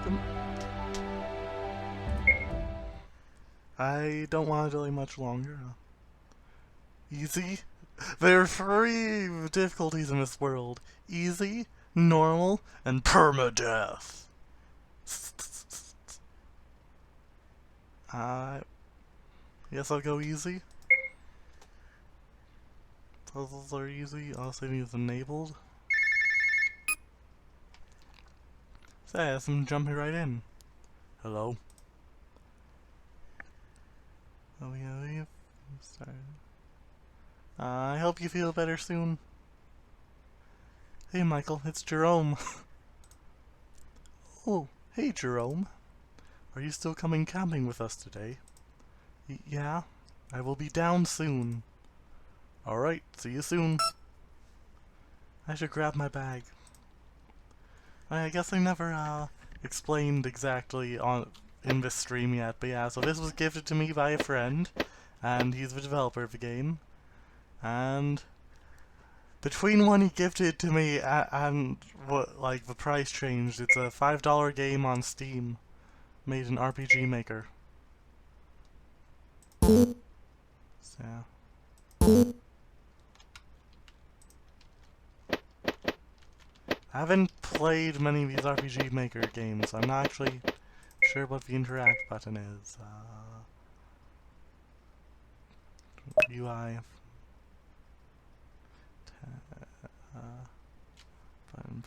welcome. I don't want to delay much longer. Easy? There are three difficulties in this world. Easy, normal, and permadeath. Yes, I'll go easy. Puzzles are easy. All saving is enabled. So, I'm jumping right in. Hello. Oh yeah, sorry. I hope you feel better soon. Hey Michael, it's Jerome. Oh, hey Jerome. Are you still coming camping with us today? Yeah, I will be down soon. Alright, see you soon. I should grab my bag. I guess I never explained exactly in this stream yet, but yeah, so this was gifted to me by a friend, and he's the developer of the game. And between when he gifted it to me and what, like, the price changed, it's a $5 game on Steam, made in RPG Maker. So yeah. I haven't played many of these RPG Maker games, so I'm not actually sure what the interact button is. UI. Button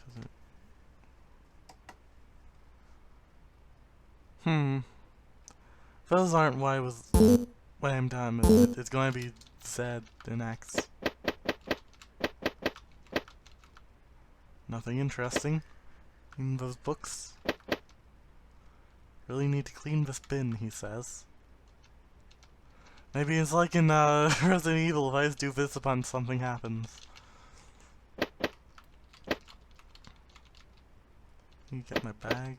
visit. Those aren't what I was. When I'm done, it's going to be Z and X. Nothing interesting in those books. Really need to clean this bin, he says. Maybe it's like in Resident Evil, if I just do this upon something happens. You get my bag.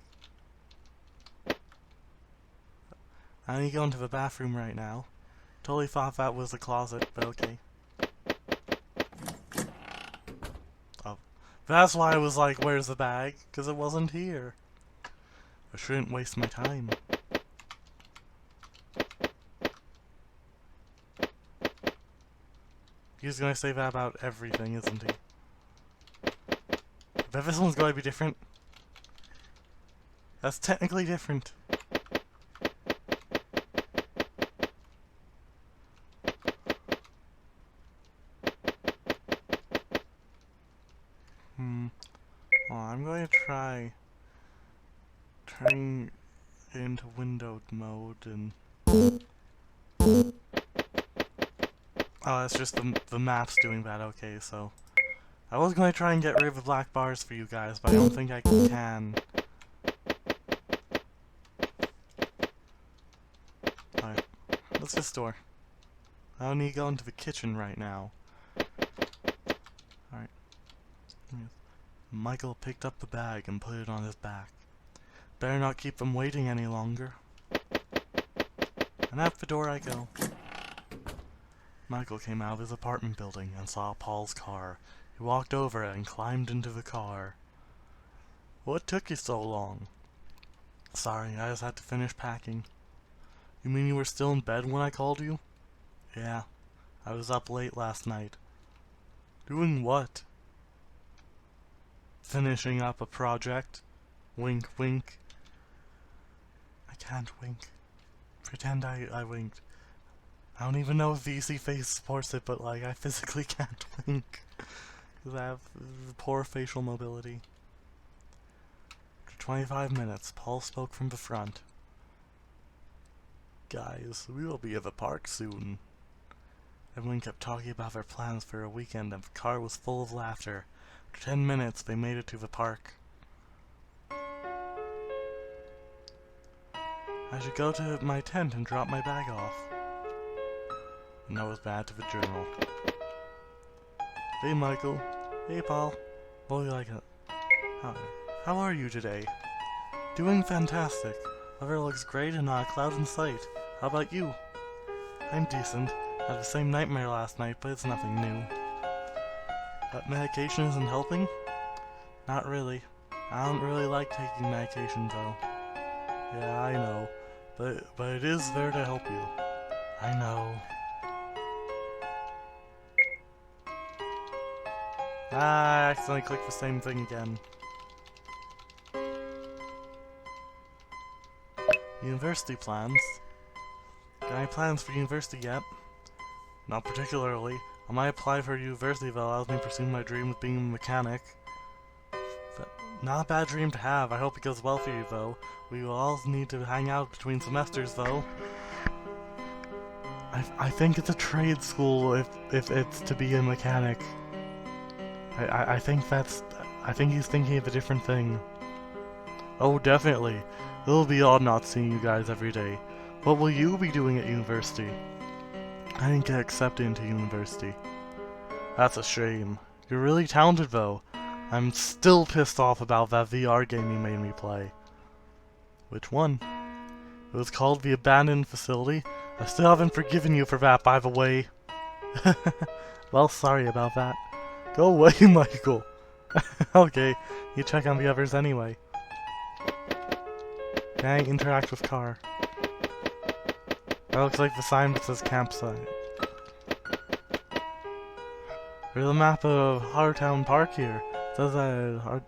I need to go into the bathroom right now. Totally thought that was the closet, but okay. Oh. That's why I was like, where's the bag? Because it wasn't here. I shouldn't waste my time. He's gonna say that about everything, isn't he? But this one's gonna be different. That's technically different. Well, I'm going to try turning it into windowed mode and... Oh, that's just the map's doing that, okay, so... I was going to try and get rid of the black bars for you guys, but I don't think I can. Alright, what's this door? I don't need to go into the kitchen right now. Alright. Michael picked up the bag and put it on his back. Better not keep them waiting any longer. And out the door I go. Michael came out of his apartment building and saw Paul's car. He walked over it and climbed into the car. What took you so long? Sorry, I just had to finish packing. You mean you were still in bed when I called you? Yeah, I was up late last night. Doing what? Finishing up a project. Wink, wink. I can't wink. Pretend I winked. I don't even know if VC Face supports it, but like, I physically can't wink. Because I have poor facial mobility. After 25 minutes, Paul spoke from the front. Guys, we will be at the park soon. Everyone kept talking about their plans for a weekend and the car was full of laughter. After 10 minutes, they made it to the park. I should go to my tent and drop my bag off. And that was bad to the journal. Hey Michael. Hey Paul. What do you like it? How are you today? Doing fantastic. Weather looks great and not a cloud in sight. How about you? I'm decent. Had the same nightmare last night, but it's nothing new. That medication isn't helping? Not really. I don't really like taking medication though. Yeah, I know. But it is there to help you. I know. Ah, I accidentally clicked the same thing again. University plans? Got any plans for university yet? Not particularly. I might apply for university if it allows me to pursue my dream of being a mechanic. Not a bad dream to have. I hope it goes well for you, though. We will all need to hang out between semesters, though. I think it's a trade school if it's to be a mechanic. I think he's thinking of a different thing. Oh, definitely. It'll be odd not seeing you guys every day. What will you be doing at university? I didn't get accepted into university. That's a shame. You're really talented, though. I'm still pissed off about that VR game you made me play. Which one? It was called The Abandoned Facility. I still haven't forgiven you for that, by the way. Well, sorry about that. Go away, Michael. Okay, you check on the others anyway. Can I interact with car? That looks like the sign that says campsite. There's a map of Hartown Park here. It says that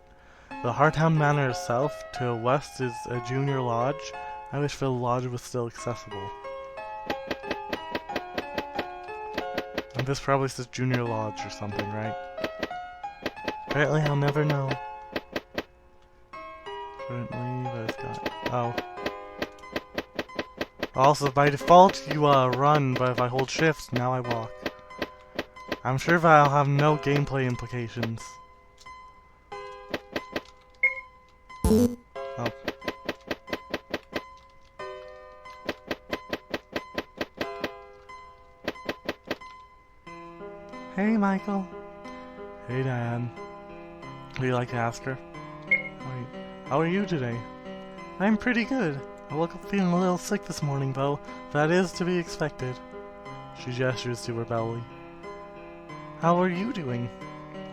the Hartown Manor itself to the west is a junior lodge. I wish the lodge was still accessible. And this probably says junior lodge or something, right? Apparently I'll never know. Shouldn't leave, I've got... Oh. Also, by default, you run, but if I hold shift, now I walk. I'm sure that I'll have no gameplay implications. Oh. Hey, Michael. Hey, Diane. Would you like to ask her? How are you today? I'm pretty good. I woke up feeling a little sick this morning, though. That is to be expected. She gestures to her belly. How are you doing?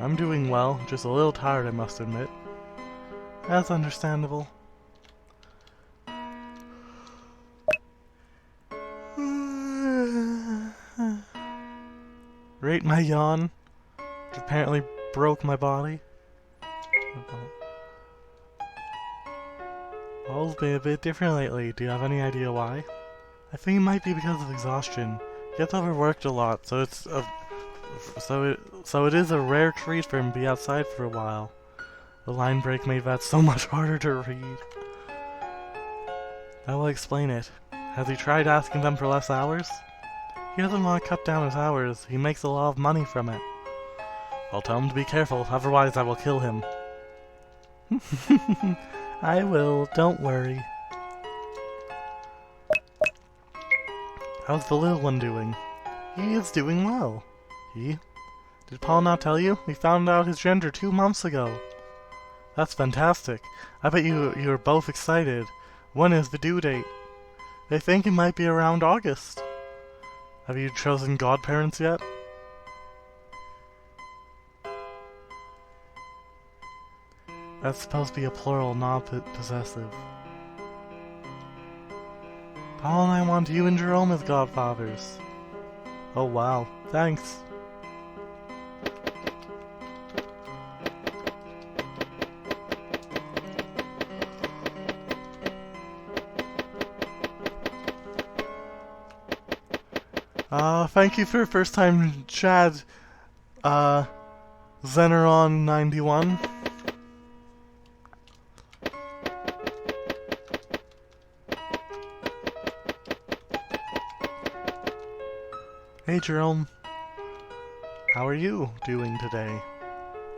I'm doing well, just a little tired, I must admit. That's understandable. Rate my yawn, which apparently broke my body. All's been a bit different lately. Do you have any idea why? I think it might be because of exhaustion. He gets overworked a lot, so it is a rare treat for him to be outside for a while. The line break made that so much harder to read. That will explain it. Has he tried asking them for less hours? He doesn't want to cut down his hours. He makes a lot of money from it. I'll tell him to be careful, otherwise I will kill him. I will, don't worry. How's the little one doing? He is doing well. He? Did Paul not tell you? We found out his gender 2 months ago. That's fantastic. I bet you're both excited. When is the due date? They think it might be around August. Have you chosen godparents yet? That's supposed to be a plural, not possessive. Paul and I want you and Jerome as godfathers. Oh wow, thanks. Thank you for your first time, Chad, Zeneron91. Hey Jerome, how are you doing today?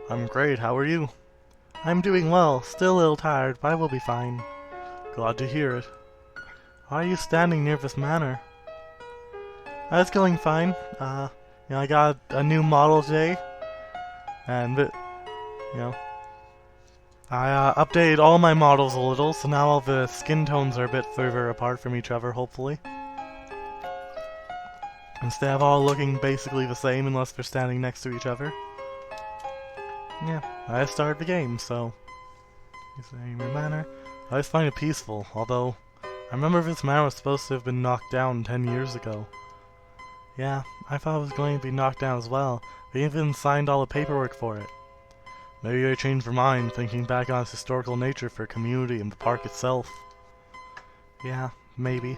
I'm great, how are you? I'm doing well, still a little tired, but I will be fine. Glad to hear it. Why are you standing near this manor? It's going fine. I got a new model today, and I updated all my models a little, so now all the skin tones are a bit further apart from each other, hopefully. Instead of all looking basically the same unless they're standing next to each other. Yeah, I started the game, so He's an angry manor. I always find it peaceful, although I remember this manor was supposed to have been knocked down 10 years ago. Yeah, I thought it was going to be knocked down as well. They even signed all the paperwork for it. Maybe I changed my mind, thinking back on its historical nature for community and the park itself. Yeah, maybe.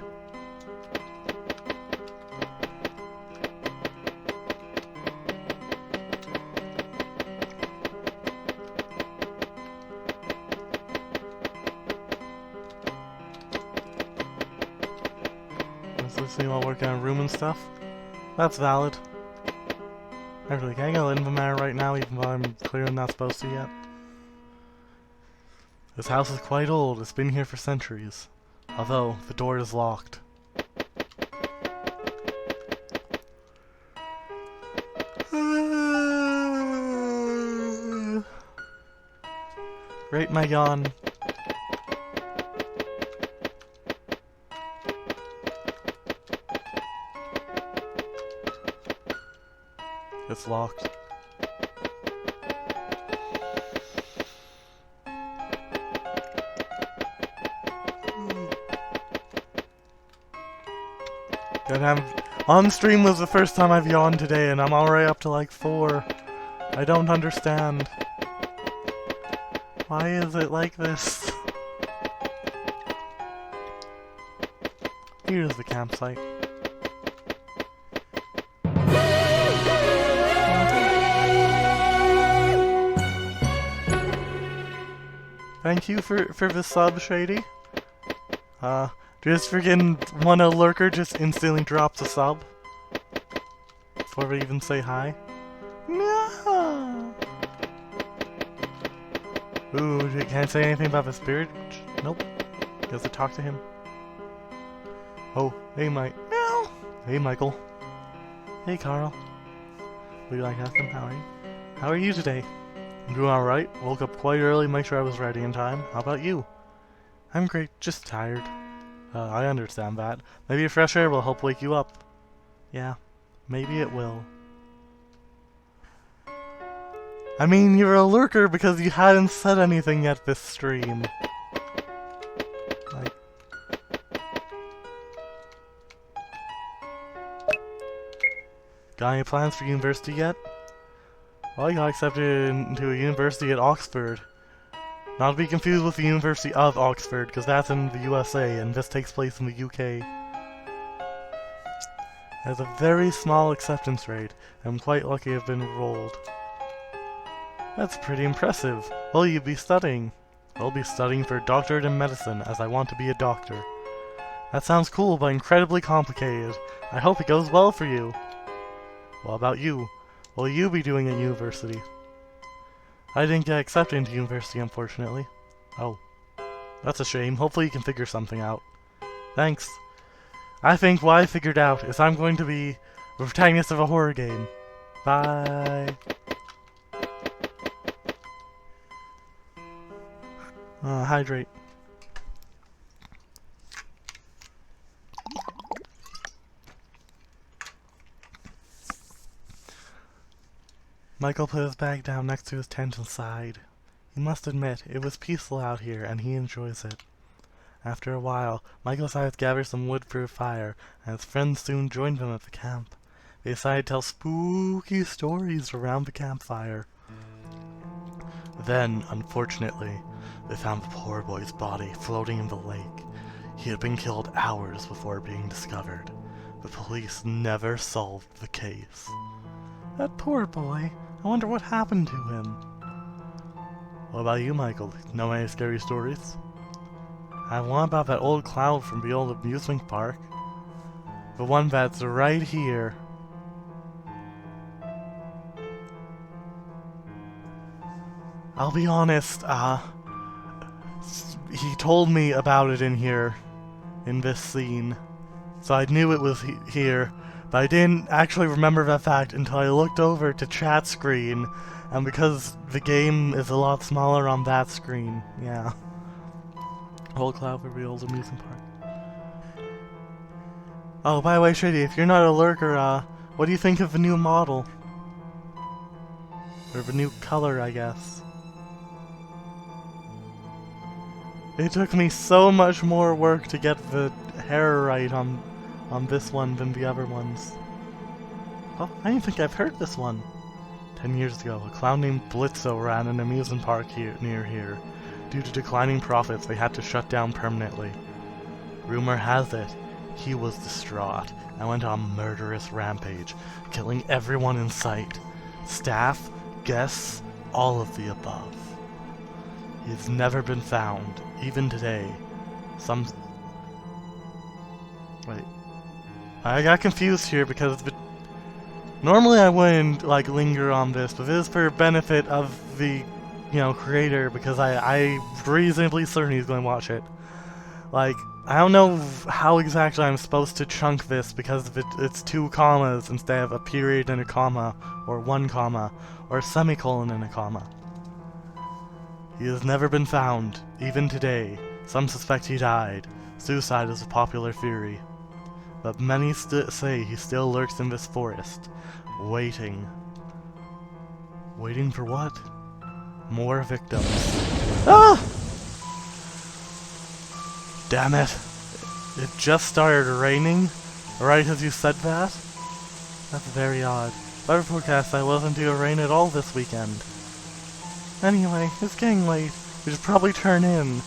Was listening while working on a room and stuff? That's valid. Actually, can I go into the manor right now, even though I'm clearly not supposed to yet? This house is quite old. It's been here for centuries. Although, the door is locked. Rate my yawn. It's locked. On stream was the first time I've yawned today, and I'm already up to like 4. I don't understand. Why is it like this? Here's the campsite. Thank you for the sub, Shady. Just freaking when a lurker just instantly drops a sub before we even say hi. No. Ooh, can't I say anything about the spirit? Nope. You have to talk to him. Oh, hey Mike. No. Hey Michael. Hey Carl. Would you like to ask him how are you? How are you today? I'm doing alright. Woke up quite early, make sure I was ready in time. How about you? I'm great, just tired. I understand that. Maybe a fresh air will help wake you up. Yeah, maybe it will. I mean, you're a lurker because you hadn't said anything yet this stream. Like... Got any plans for university yet? Well, I got accepted into a university at Oxford. Not to be confused with the University of Oxford, because that's in the USA, and this takes place in the UK. It has a very small acceptance rate, and I'm quite lucky to have been enrolled. That's pretty impressive. What will you be studying? I'll be studying for a doctorate in medicine, as I want to be a doctor. That sounds cool, but incredibly complicated. I hope it goes well for you. What about you? What will you be doing at university? I didn't get accepted into university, unfortunately. Oh. That's a shame. Hopefully you can figure something out. Thanks. I think what I figured out is I'm going to be the protagonist of a horror game. Bye. Hydrate. Michael put his bag down next to his tent and sighed. He must admit, it was peaceful out here, and he enjoys it. After a while, Michael decided to gather some wood for a fire, and his friends soon joined him at the camp. They decided to tell spooky stories around the campfire. Then, unfortunately, they found the poor boy's body floating in the lake. He had been killed hours before being discovered. The police never solved the case. That poor boy. I wonder what happened to him. What about you, Michael? Know any scary stories? I have one about that old clown from the old amusement park. The one that's right here. I'll be honest, he told me about it in here, in this scene. So I knew it was here. But I didn't actually remember that fact until I looked over to chat screen, and because the game is a lot smaller on that screen, yeah. Old cloud for the old amusement park. Oh, by the way, Shady, if you're not a lurker, what do you think of the new model? Or the new color, I guess. It took me so much more work to get the hair right on this one than the other ones. Oh, I don't think I've heard this one. 10 years ago, a clown named Blitzo ran an amusement park near here. Due to declining profits, they had to shut down permanently. Rumor has it, he was distraught and went on a murderous rampage, killing everyone in sight. Staff, guests, all of the above. He's never been found, even today. Wait. I got confused here because normally I wouldn't like linger on this, but this is for benefit of the, creator, because I'm reasonably certain he's going to watch it. Like, I don't know how exactly I'm supposed to chunk this because it's 2 commas instead of a period and a comma, or 1 comma, or a semicolon and a comma. He has never been found, even today. Some suspect he died. Suicide is a popular theory. But many say he still lurks in this forest, waiting. Waiting for what? More victims. Ah! Damn it. It just started raining, right as you said that? That's very odd. Weather forecast I wasn't due to rain at all this weekend. Anyway, it's getting late. We should probably turn in.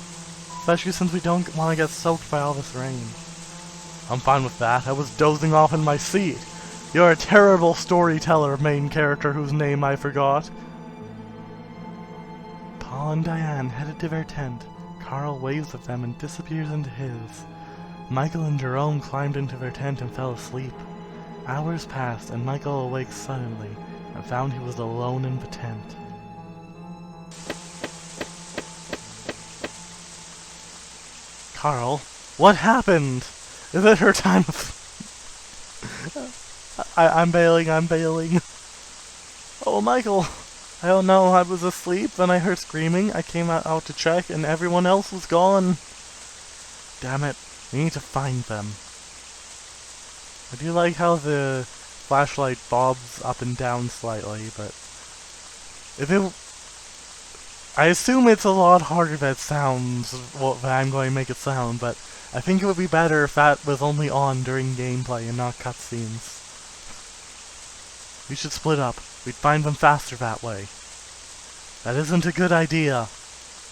Especially since we don't want to get soaked by all this rain. I'm fine with that. I was dozing off in my seat. You're a terrible storyteller, main character whose name I forgot. Paul and Diane headed to their tent. Carl waves at them and disappears into his. Michael and Jerome climbed into their tent and fell asleep. Hours passed and Michael awaked suddenly and found he was alone in the tent. Carl, what happened? Is it her time of... I'm bailing. Oh, Michael. I don't know, I was asleep, then I heard screaming, I came out to check, and everyone else was gone. Damn it, we need to find them. I do like how the flashlight bobs up and down slightly, but... I assume it's a lot harder than it sounds, that I'm going to make it sound, but I think it would be better if that was only on during gameplay and not cutscenes. We should split up. We'd find them faster that way. That isn't a good idea.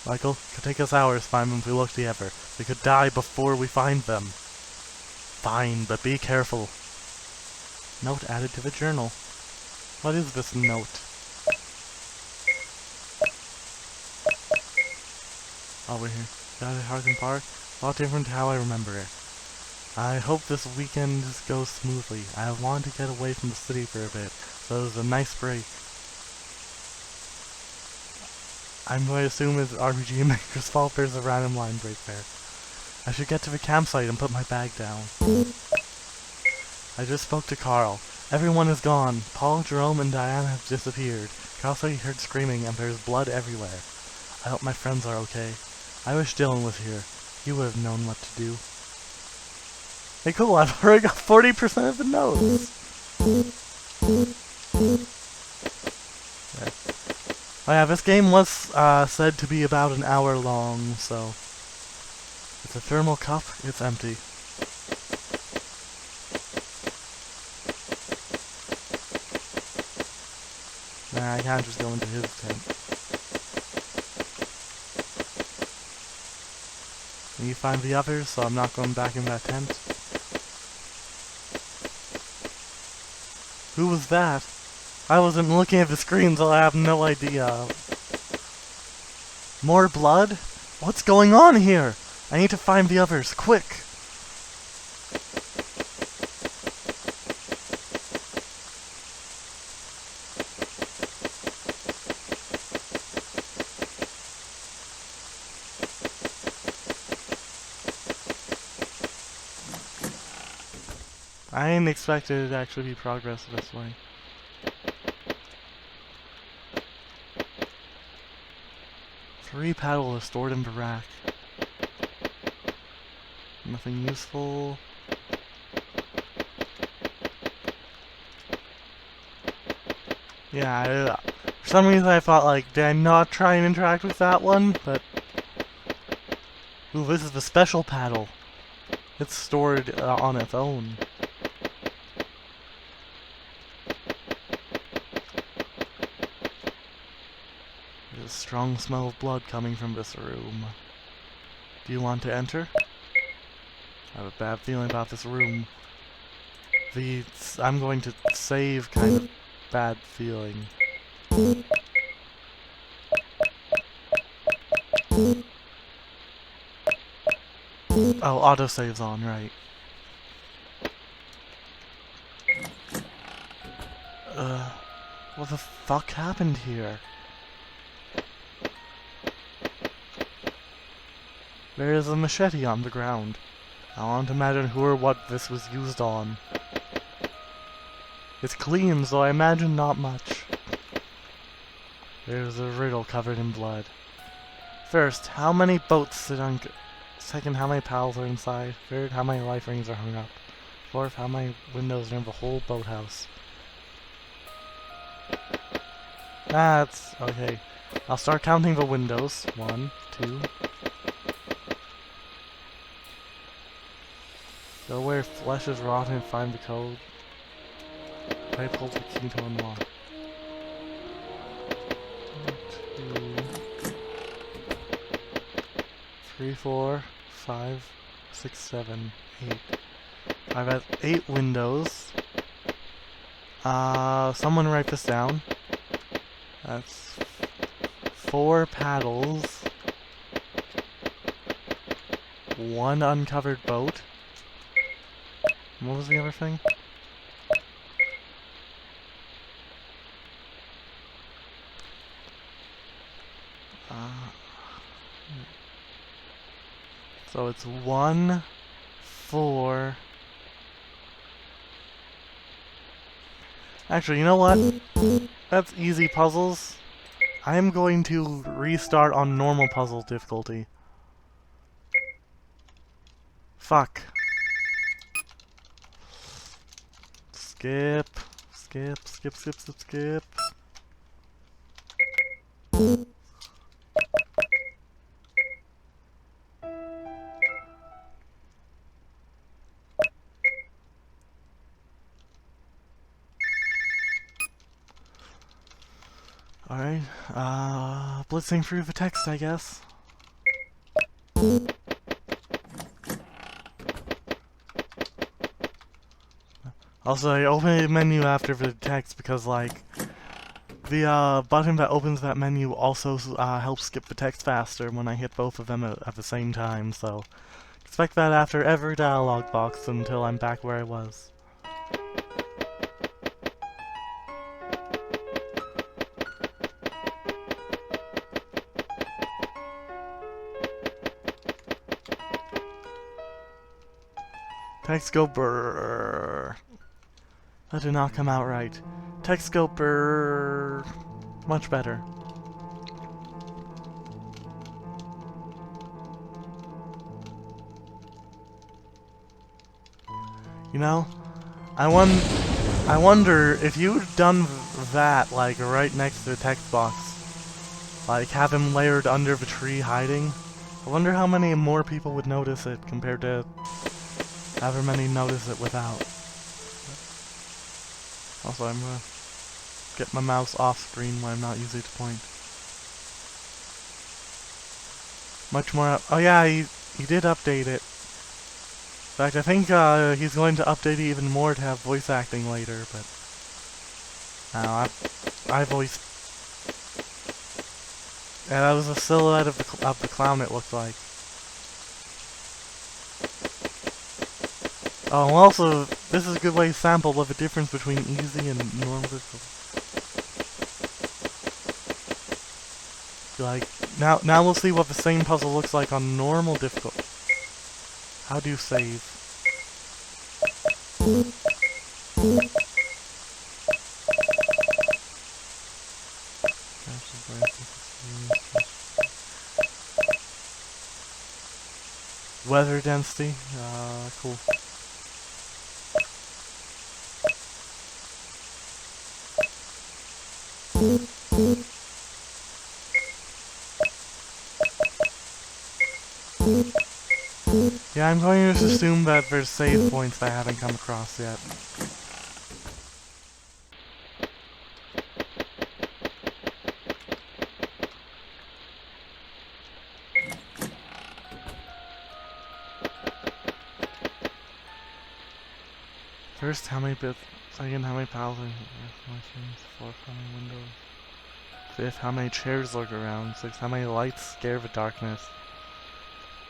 Michael, it could take us hours to find them if we look together. We could die before we find them. Fine, but be careful. Note added to the journal. What is this note? Oh, we're here. Got it at Harkin Park? A lot different to how I remember it. I hope this weekend goes smoothly. I wanted to get away from the city for a bit, so it was a nice break. I'm going to assume it's RPG Maker's fault there's a random line break there. I should get to the campsite and put my bag down. I just spoke to Carl. Everyone is gone. Paul, Jerome, and Diane have disappeared. Carl said he heard screaming and there's blood everywhere. I hope my friends are okay. I wish Dylan was here. He would have known what to do. Hey, cool, I've already got 40% of the notes! Okay. Oh yeah, this game was said to be about an hour long, so... It's a thermal cup, it's empty. Nah, I can't just go into his tent. Can you find the others, so I'm not going back in that tent? Who was that? I wasn't looking at the screen, so I have no idea. More blood? What's going on here? I need to find the others, quick! I didn't expect it to actually be progress this way. Three paddles stored in the rack. Nothing useful. Yeah, for some reason I thought, like, did I not try and interact with that one? But Ooh, this is the special paddle. It's stored on its own. There's a strong smell of blood coming from this room. Do you want to enter? I have a bad feeling about this room. I'm going to save kind of bad feeling. Oh, autosave's on, right. What the fuck happened here? There is a machete on the ground. I want to imagine who or what this was used on. It's clean, so I imagine not much. There's a riddle covered in blood. First, how many boats sit on... Second, how many pals are inside? Third, how many life rings are hung up? Fourth, how many windows are in the whole boathouse? That's... okay. I'll start counting the windows. 1, 2... Go where flesh is rotten and find the code. I pulled the key to unlock. 1, 2... 3, 4, 5, 6, 7, 8. I've got 8 windows. Someone write this down. That's 4 paddles. 1 uncovered boat. What was the other thing? So it's 1, 4... Actually, you know what? That's easy puzzles. I am going to restart on normal puzzle difficulty. Fuck. Skip. Skip, skip, skip, skip, skip. Alright, blitzing through the text, I guess. Also, I open a menu after the text because, like, the button that opens that menu also helps skip the text faster when I hit both of them at the same time, so expect that after every dialogue box until I'm back where I was. Text go brrrr. That did not come out right. Text go brrrr. Much better. You know, I wonder if you'd done that, like, right next to the text box. Like, have him layered under the tree hiding. I wonder how many more people would notice it compared to however many notice it without. Also, I'm gonna get my mouse off screen when I'm not using it to point. Much more oh yeah, he did update it. In fact, I think he's going to update it even more to have voice acting later, but I voiced. Yeah, that was a silhouette of the clown it looked like. Oh, and also, this is a good way to sample what the difference between easy and normal difficulty. Like, now we'll see what the same puzzle looks like on normal difficulty. How do you save? Weather density, cool. Yeah, I'm going to assume that there's save points that I haven't come across yet. First, how many bits? Second, how many pals are Fourth, how many windows? Fifth, how many chairs lurk around? Sixth, how many lights scare the darkness?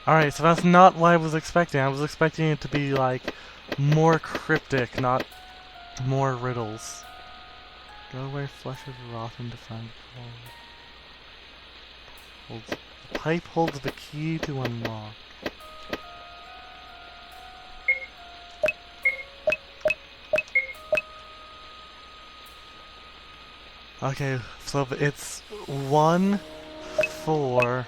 Alright, so that's not what I was expecting. I was expecting it to be, like, more cryptic, not more riddles. Go where flesh is rotten to find cold. The pipe holds the key to unlock. Okay, so it's 1, 4...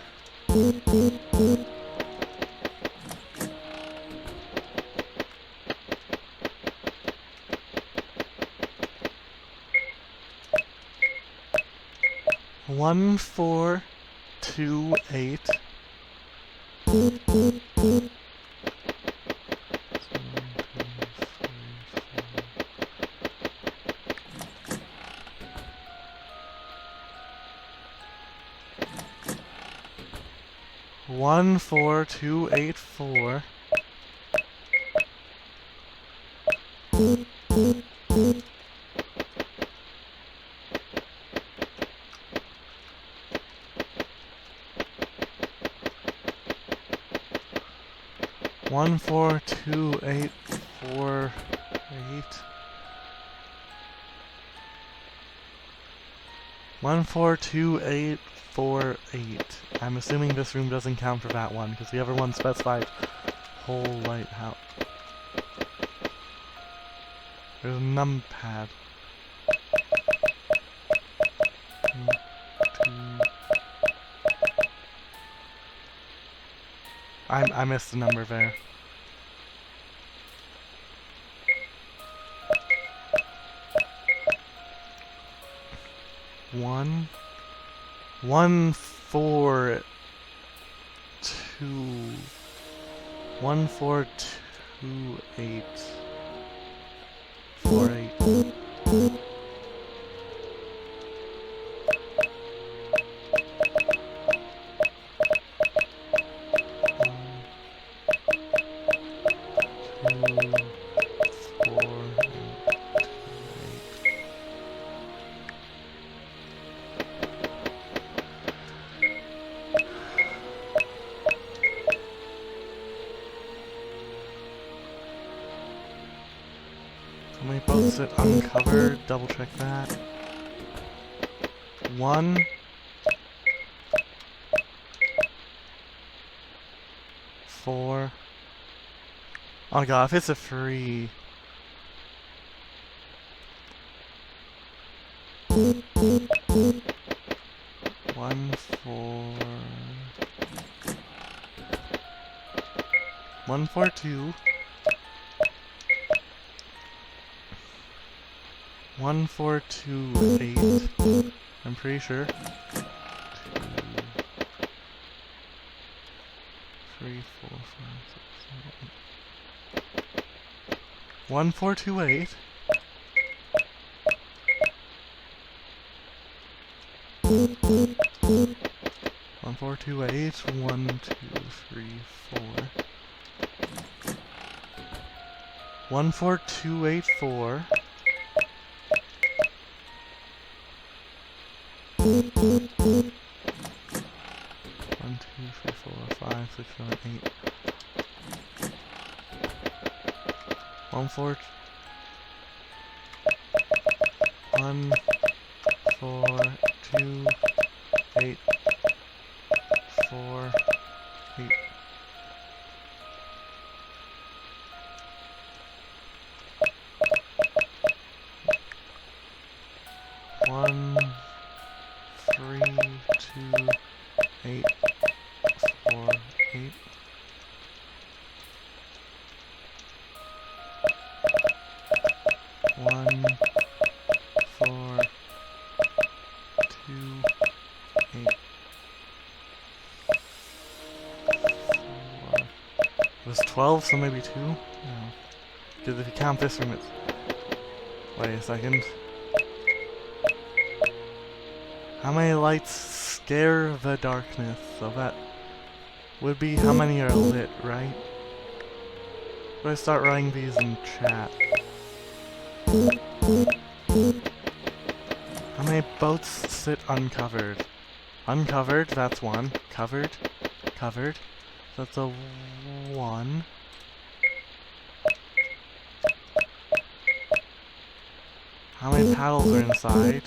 One, 4, 2, 8. 1, 4, 2, 8, 4. 1, 4, 2, 8, 4, 8. 1, 4, 2, 8, 4, 8. I'm assuming this room doesn't count for that one, because the other one specified whole lighthouse. There's a numpad. I missed the number there. One, 4, 2, 1, 4, 2, 8, 4, 8. How many boats it uncovered? Double check that. 1. 4. Oh god, if it's a 3. 1, 4. 1, 4, 2. 1, 4, 2, 8. I'm pretty sure. 2, 3, 4, 5, 6, 7, 8. 1, 4, 2, 8. 1, 4, 2, 8. 1, 2, 3, 4. 1, 4, 2, 8, 4. 1, 2, 3, 4, 5, 6, 7, 8. 1, 4, 1, 4, 2, 8, 4, 8. 1, 3, 2, 8, 4, 8. 1, 4, was 12, so maybe 2? No. Because if you count this room, it's... Wait a second. How many lights scare the darkness? So that would be how many are lit, right? Do I start writing these in chat? How many boats sit uncovered? Uncovered, that's 1. Covered, covered. That's a 1. How many paddles are inside?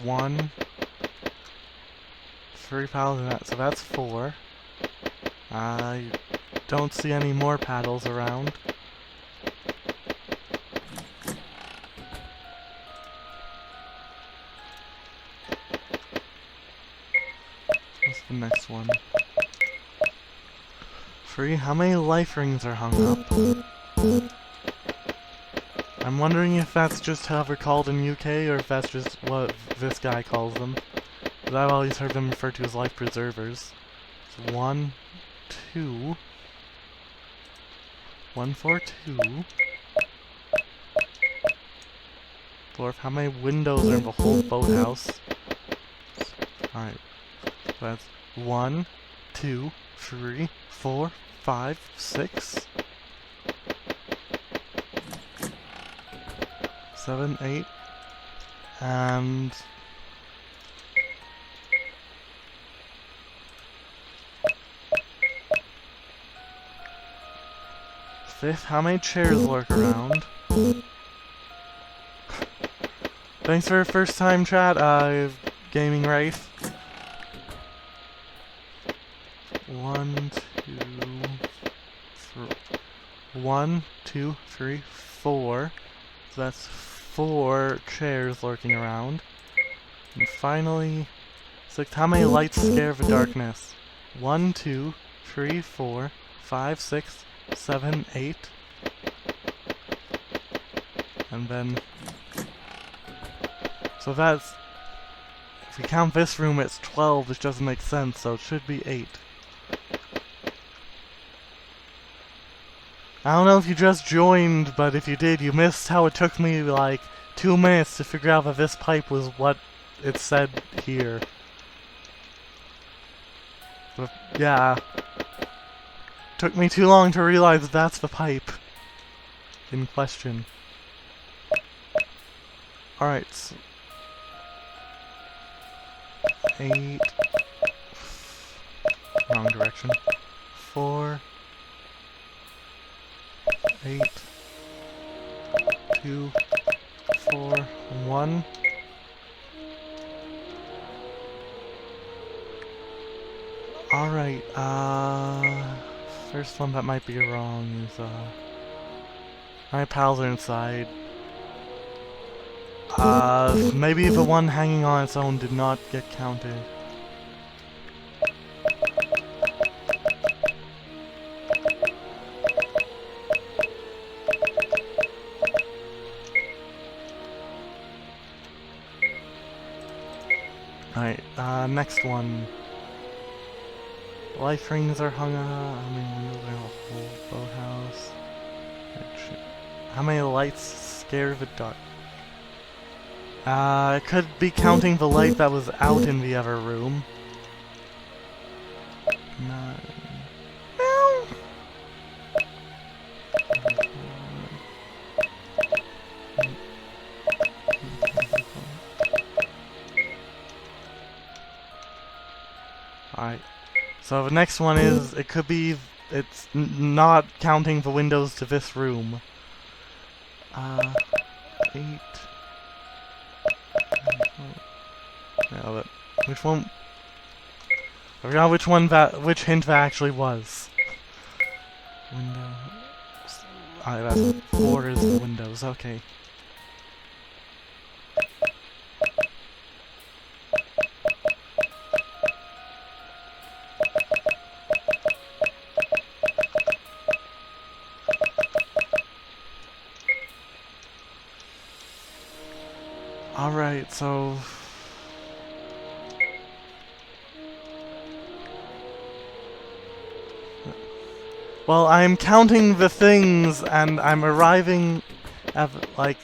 1. 3 paddles in that, so that's 4. I don't see any more paddles around. What's the next one? 3. How many life rings are hung up? I'm wondering if that's just how they're called in UK, or if that's just what this guy calls them. Because I've always heard them referred to as life preservers. So 1, 2... 1, 4, 2... 4. How many windows are in the whole boathouse? Alright. That's 1, 2, 3, 4, 5, 6... 7, 8... and... 5th, how many chairs lurk around? Thanks for first time chat, Gaming Wraith. 1, 2, 3, 4. So that's 4 chairs lurking around. And finally, 6. How many lights scare the darkness? 1, 2, 3, 4, 5, 6, 7, 8. And then... So that's... If we count this room, it's 12, which doesn't make sense, so it should be 8. I don't know if you just joined, but if you did, you missed how it took me, like, 2 minutes to figure out that this pipe was what it said here. But, yeah. Took me too long to realize that's the pipe in question. Alright, so 8... Wrong direction. 4... 8... 2... 4... 1... Alright, first one that might be wrong is, my pals are inside. Maybe the one hanging on its own did not get counted. Alright, next one. Life rings are hung up. How many windows are in the whole boathouse? How many lights scare the dark? It could be counting the light that was out in the other room. 9. No! Alright. So the next one is, it could be, it's not counting the windows to this room. 8. Yeah, but which one? I forgot which one which hint that actually was. Windows. Alright, that's 4 is the windows, okay. Alright, so... Well, I'm counting the things, and I'm arriving at, like...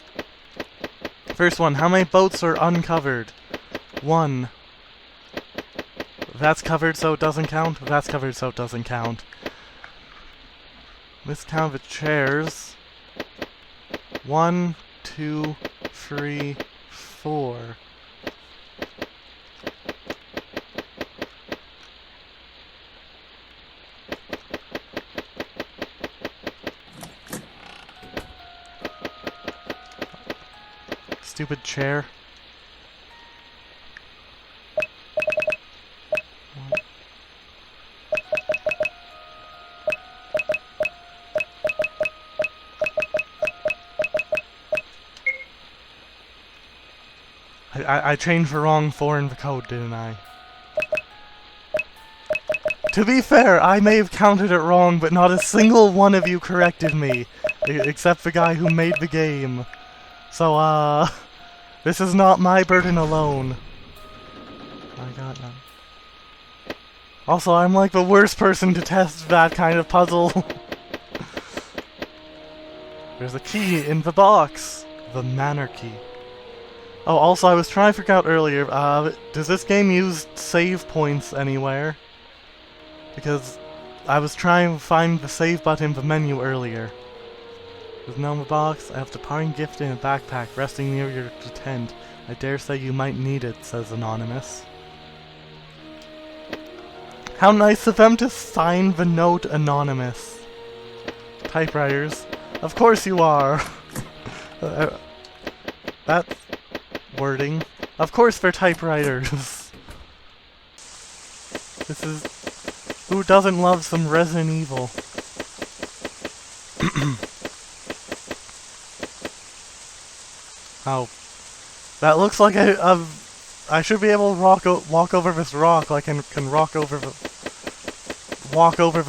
First one, how many boats are uncovered? 1. That's covered, so it doesn't count. That's covered, so it doesn't count. Let's count the chairs. 1, 2, 3, 4. Stupid chair. I changed the wrong 4 in the code, didn't I? To be fair, I may have counted it wrong, but not a single one of you corrected me. Except the guy who made the game. So, this is not my burden alone. I got none. Also, I'm like the worst person to test that kind of puzzle. There's a key in the box. The manor key. Oh, also, I was trying to figure out earlier, does this game use save points anywhere? Because I was trying to find the save button in the menu earlier. There's no in the box. I have the parting gift in a backpack resting near your tent. I dare say you might need it, says Anonymous. How nice of them to sign the note Anonymous. Typewriters. Of course you are. That wording. Of course they're typewriters. This is... Who doesn't love some Resident Evil? Oh. That looks like I should be able to walk over this rock like I can walk over the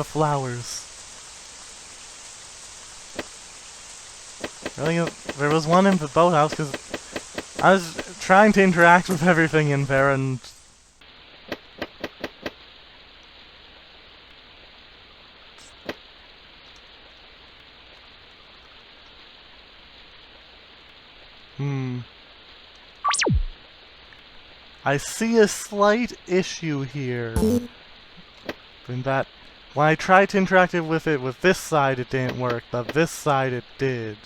flowers. Really, there was one in the boathouse because I was trying to interact with everything in there and... I see a slight issue here. In that, when I tried to interact with it with this side, it didn't work, but this side it did.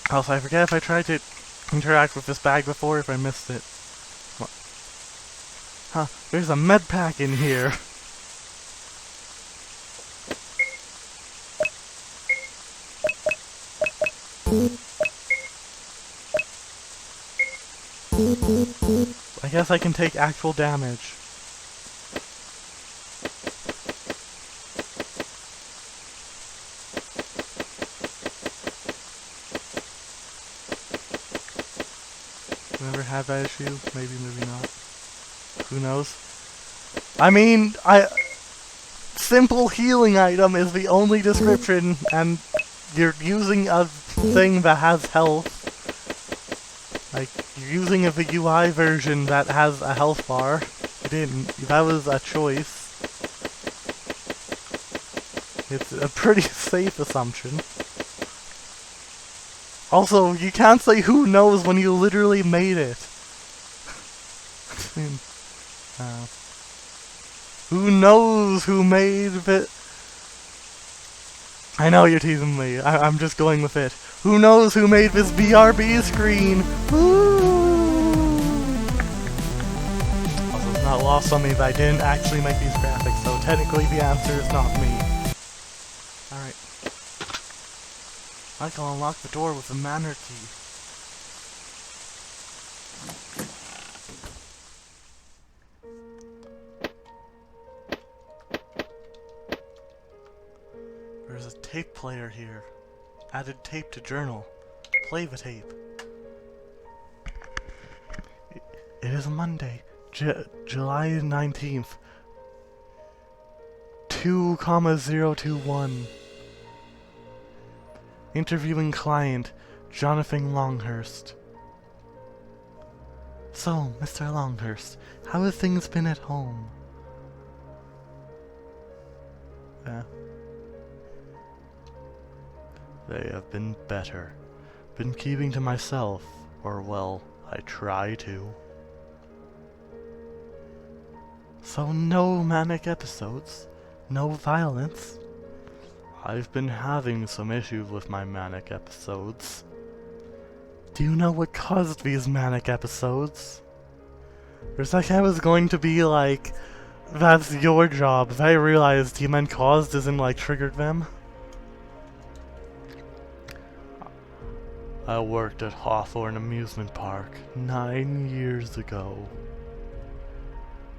Also, I forget if I tried to interact with this bag before, if I missed it. What? Huh, there's a med pack in here. I guess I can take actual damage. Never had that issue? Maybe, maybe not. Who knows? I mean, simple healing item is the only description, and you're using a thing that has health. Like, you're using the UI version that has a health bar. You didn't. That was a choice. It's a pretty safe assumption. Also, you can't say who knows when you literally made it. Who knows who made it? I know you're teasing me. I'm just going with it. Who knows who made this BRB screen? Also, it's not lost on me that I didn't actually make these graphics, so technically the answer is not me. Alright. I can unlock the door with the manor key. There's a tape player here. Added tape to journal. Play the tape. It is Monday, July 19th. 2,021. Interviewing client, Jonathan Longhurst. So, Mr. Longhurst, how have things been at home? They have been better. Been keeping to myself, or well, I try to. So no manic episodes? No violence? I've been having some issues with my manic episodes. Do you know what caused these manic episodes? For a second I was going to be like, that's your job, but I realized you meant caused as in like triggered them. I worked at Hawthorne Amusement Park 9 years ago.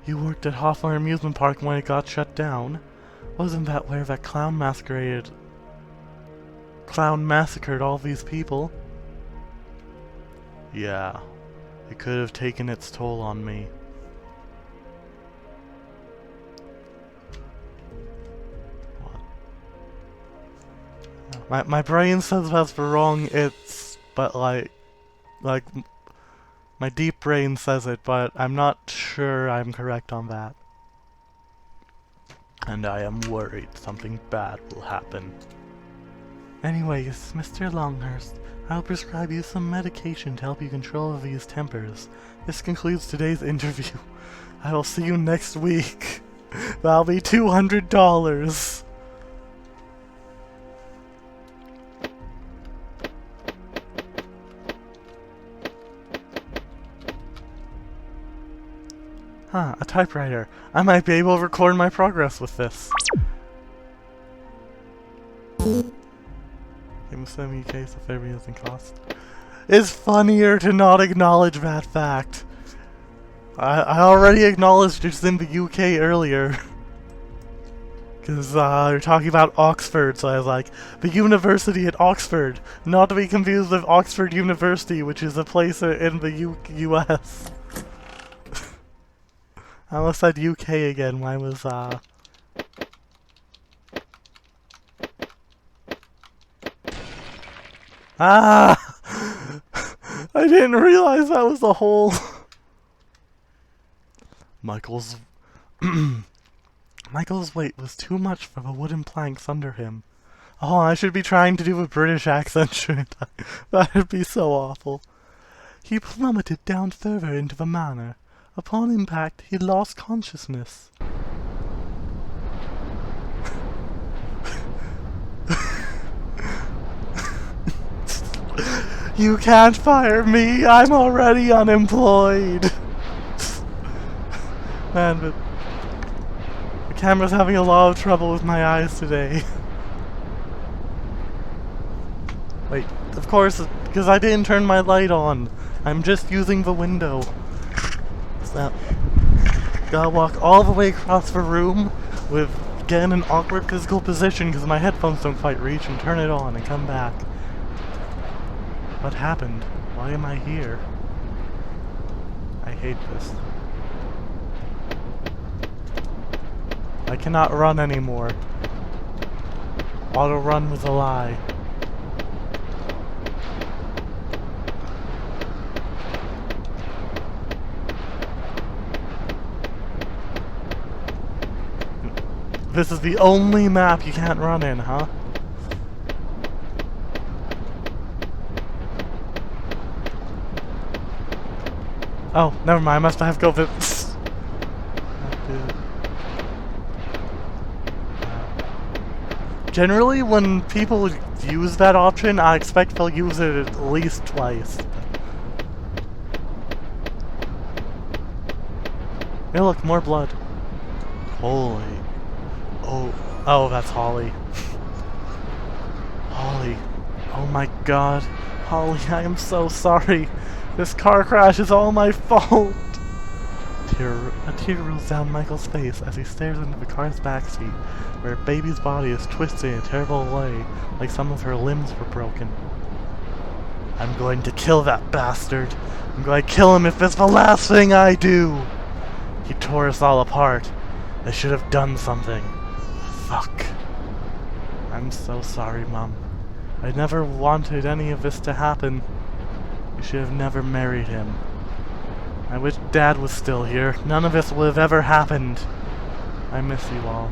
You worked at Hawthorne Amusement Park when it got shut down? Wasn't that where that clown massacred all these people? Yeah, it could have taken its toll on me. What? My brain says that's wrong, but like, my deep brain says it, but I'm not sure I'm correct on that. And I am worried something bad will happen. Anyways, Mr. Longhurst, I'll prescribe you some medication to help you control these tempers. This concludes today's interview. I will see you next week. That'll be $200. Huh, a typewriter. I might be able to record my progress with this. Game of UK so everything doesn't cost. It's funnier to not acknowledge that fact. I already acknowledged it's in the UK earlier. Because you're talking about Oxford, so I was like, the university at Oxford. Not to be confused with Oxford University, which is a place in the US. I almost said UK again when I was, Ah! I didn't realize that was the hole. Michael's weight was too much for the wooden planks under him. Oh, I should be trying to do a British accent, shouldn't I? That would be so awful. He plummeted down further into the manor. Upon impact, he lost consciousness. You can't fire me, I'm already unemployed. Man, but the camera's having a lot of trouble with my eyes today. Wait, of course, because I didn't turn my light on. I'm just using the window. So, gotta walk all the way across the room with, get in an awkward physical position because my headphones don't quite reach, and turn it on and come back. What happened? Why am I here? I hate this. I cannot run anymore. Auto run was a lie. This is the only map you can't run in, huh? Oh, never mind, I must have to go this. Generally, when people use that option, I expect they'll use it at least twice. Hey look, more blood. Holy. Oh, that's Holly. Holly. Oh my god. Holly, I am so sorry. This car crash is all my fault. A tear rolls down Michael's face as he stares into the car's backseat, where a baby's body is twisted in a terrible way, like some of her limbs were broken. I'm going to kill that bastard. I'm going to kill him if it's the last thing I do. He tore us all apart. I should have done something. Fuck. I'm so sorry, Mom. I never wanted any of this to happen. You should have never married him. I wish Dad was still here. None of this would have ever happened. I miss you all.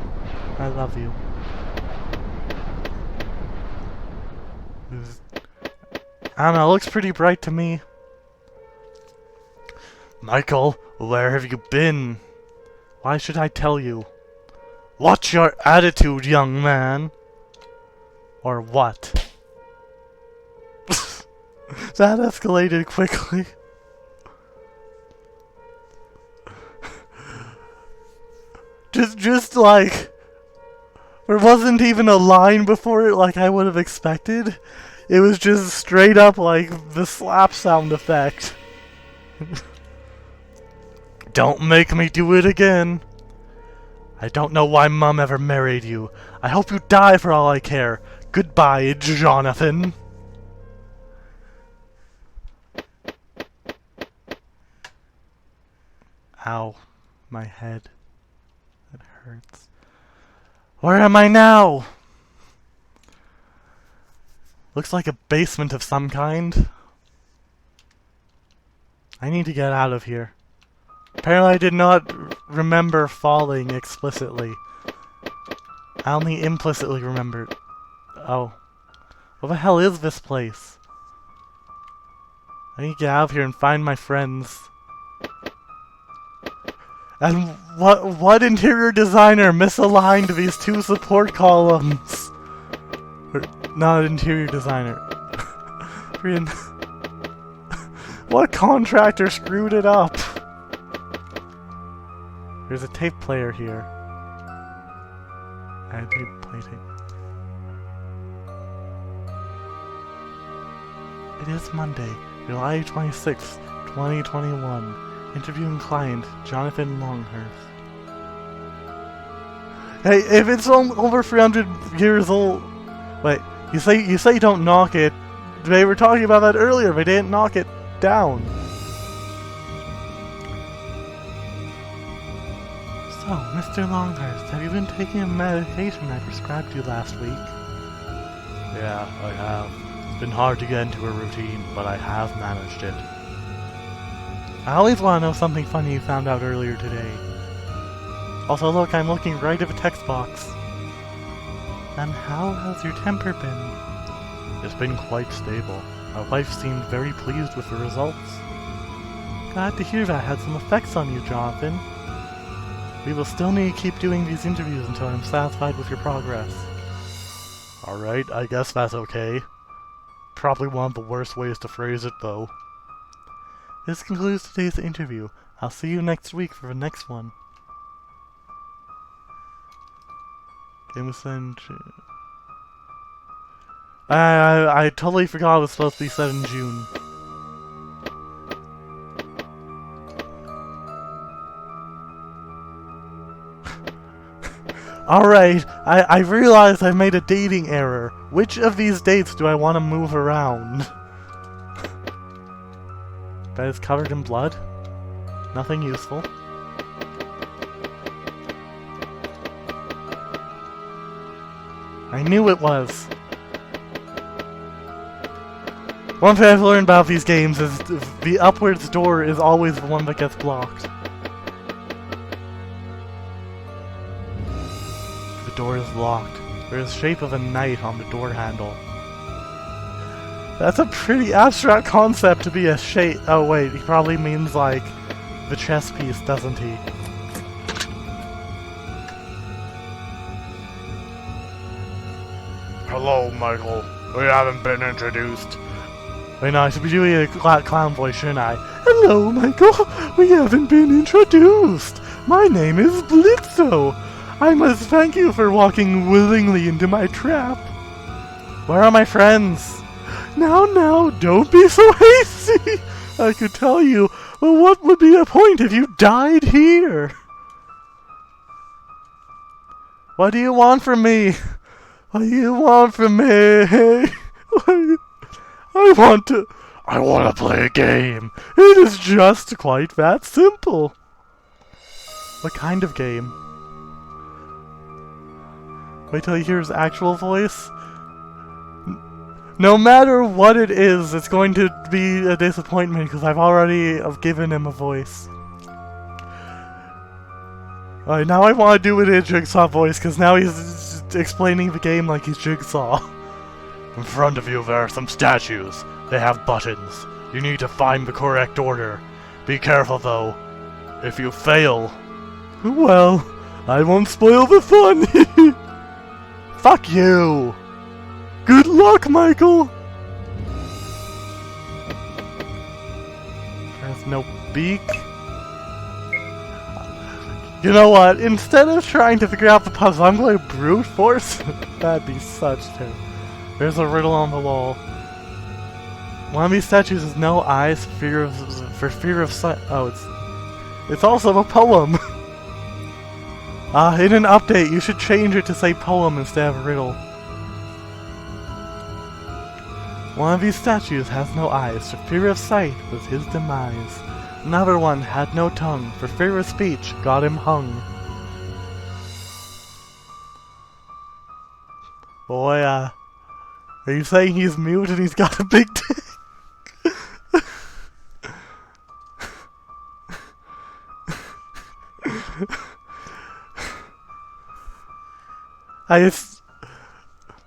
I love you. I don't know, it looks pretty bright to me. Michael, where have you been? Why should I tell you? What's your attitude, young man? Or what? That escalated quickly. Just like, there wasn't even a line before it like I would have expected. It was just straight up like the slap sound effect. Don't make me do it again. I don't know why Mom ever married you. I hope you die for all I care. Goodbye, Jonathan. Ow. My head. It hurts. Where am I now? Looks like a basement of some kind. I need to get out of here. Apparently I did not remember falling explicitly. I only implicitly remembered. Oh. What the hell is this place? I need to get out of here and find my friends. And what interior designer misaligned these two support columns? Or, not an interior designer. What contractor screwed it up? There's a tape player here. Add tape, play tape. It is Monday, July 26th, 2021. Interviewing client, Jonathan Longhurst. Hey, if it's over 300 years old... Wait, you say you don't knock it. They were talking about that earlier, they didn't knock it down. So, Mr. Longhurst, have you been taking a medication I prescribed you last week? Yeah, I have. It's been hard to get into a routine, but I have managed it. I always want to know something funny you found out earlier today. Also, look, I'm looking right at the text box. And how has your temper been? It's been quite stable. My wife seemed very pleased with the results. Glad to hear that had some effects on you, Jonathan. We will still need to keep doing these interviews until I'm satisfied with your progress. Alright, I guess that's okay. Probably one of the worst ways to phrase it, though. This concludes today's interview. I'll see you next week for the next one. Game was sent... I totally forgot it was supposed to be set in June. Alright, I realized I made a dating error. Which of these dates do I want to move around? That is covered in blood. Nothing useful. I knew it was. One thing I've learned about these games is the upwards door is always the one that gets blocked. The door is locked. There is the shape of a knight on the door handle. That's a pretty abstract concept to be a shape. Oh wait, he probably means like the chess piece, doesn't he? Hello, Michael. We haven't been introduced. Wait, no, I should be doing a clown voice, shouldn't I? Hello, Michael. We haven't been introduced. My name is Blitzo. I must thank you for walking willingly into my trap. Where are my friends? Now, don't be so hasty! I could tell you, but what would be the point if you died here? What do you want from me? What do you want from me? I want to play a game. It is just quite that simple. What kind of game? Wait till he hears actual voice. No matter what it is, it's going to be a disappointment because I've already given him a voice. Alright, now I want to do it in Jigsaw voice because now he's explaining the game like he's Jigsaw. In front of you there are some statues. They have buttons. You need to find the correct order. Be careful though. If you fail... Well, I won't spoil the fun. Fuck you! Good luck, Michael! There's no beak. You know what? Instead of trying to figure out the puzzle, I'm going to brute force. That'd be such terror. There's a riddle on the wall. One of these statues has no eyes for fear of sight. Oh, it's also a poem. In an update, you should change it to say poem instead of riddle. One of these statues has no eyes, for fear of sight was his demise. Another one had no tongue, for fear of speech got him hung. Boy, are you saying he's mute and he's got a big dick?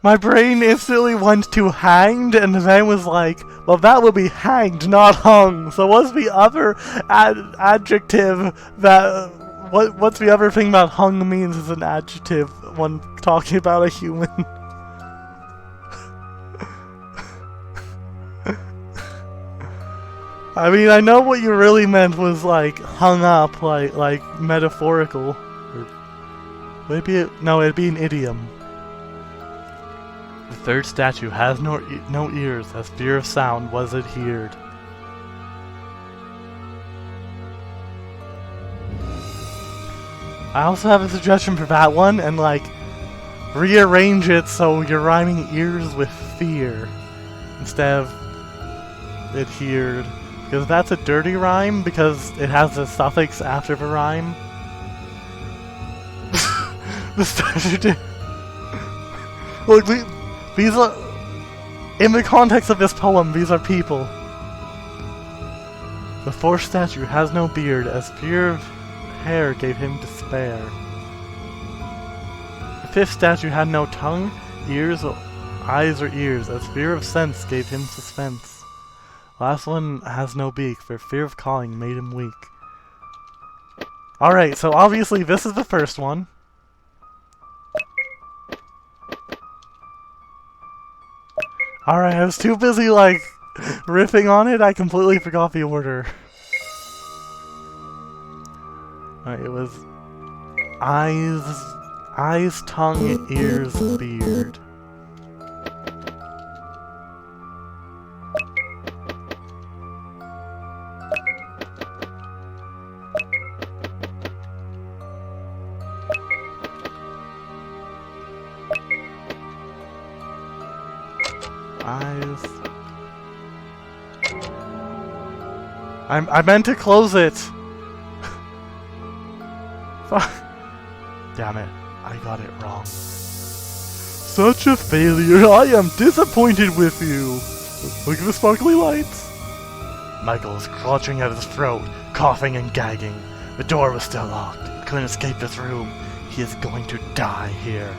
My brain instantly went to hanged, and then was like, well, that would be hanged, not hung. So what's the other adjective that... What's the other thing that hung means as an adjective when talking about a human? I mean, I know what you really meant was, like, hung up, like metaphorical. Or maybe no, it'd be an idiom. The third statue has no ears, as fear of sound was adhered. I also have a suggestion for that one, and like, rearrange it so you're rhyming ears with fear, instead of adhered. Because that's a dirty rhyme, because it has the suffix after the rhyme. The statue did. Look, these are, in the context of this poem, these are people. The fourth statue has no beard, as fear of hair gave him despair. The fifth statue had no tongue, eyes or ears, as fear of sense gave him suspense. Last one has no beak, for fear of calling made him weak. Alright, so obviously this is the first one. Alright, I was too busy, like, riffing on it, I completely forgot the order. Alright, it was eyes, tongue, ears, beard. Eyes. I meant to close it. Fuck. Damn it. I got it wrong. Such a failure. I am disappointed with you. Look at the sparkly lights. Michael is clutching at his throat, coughing and gagging. The door was still locked. He couldn't escape this room. He is going to die here.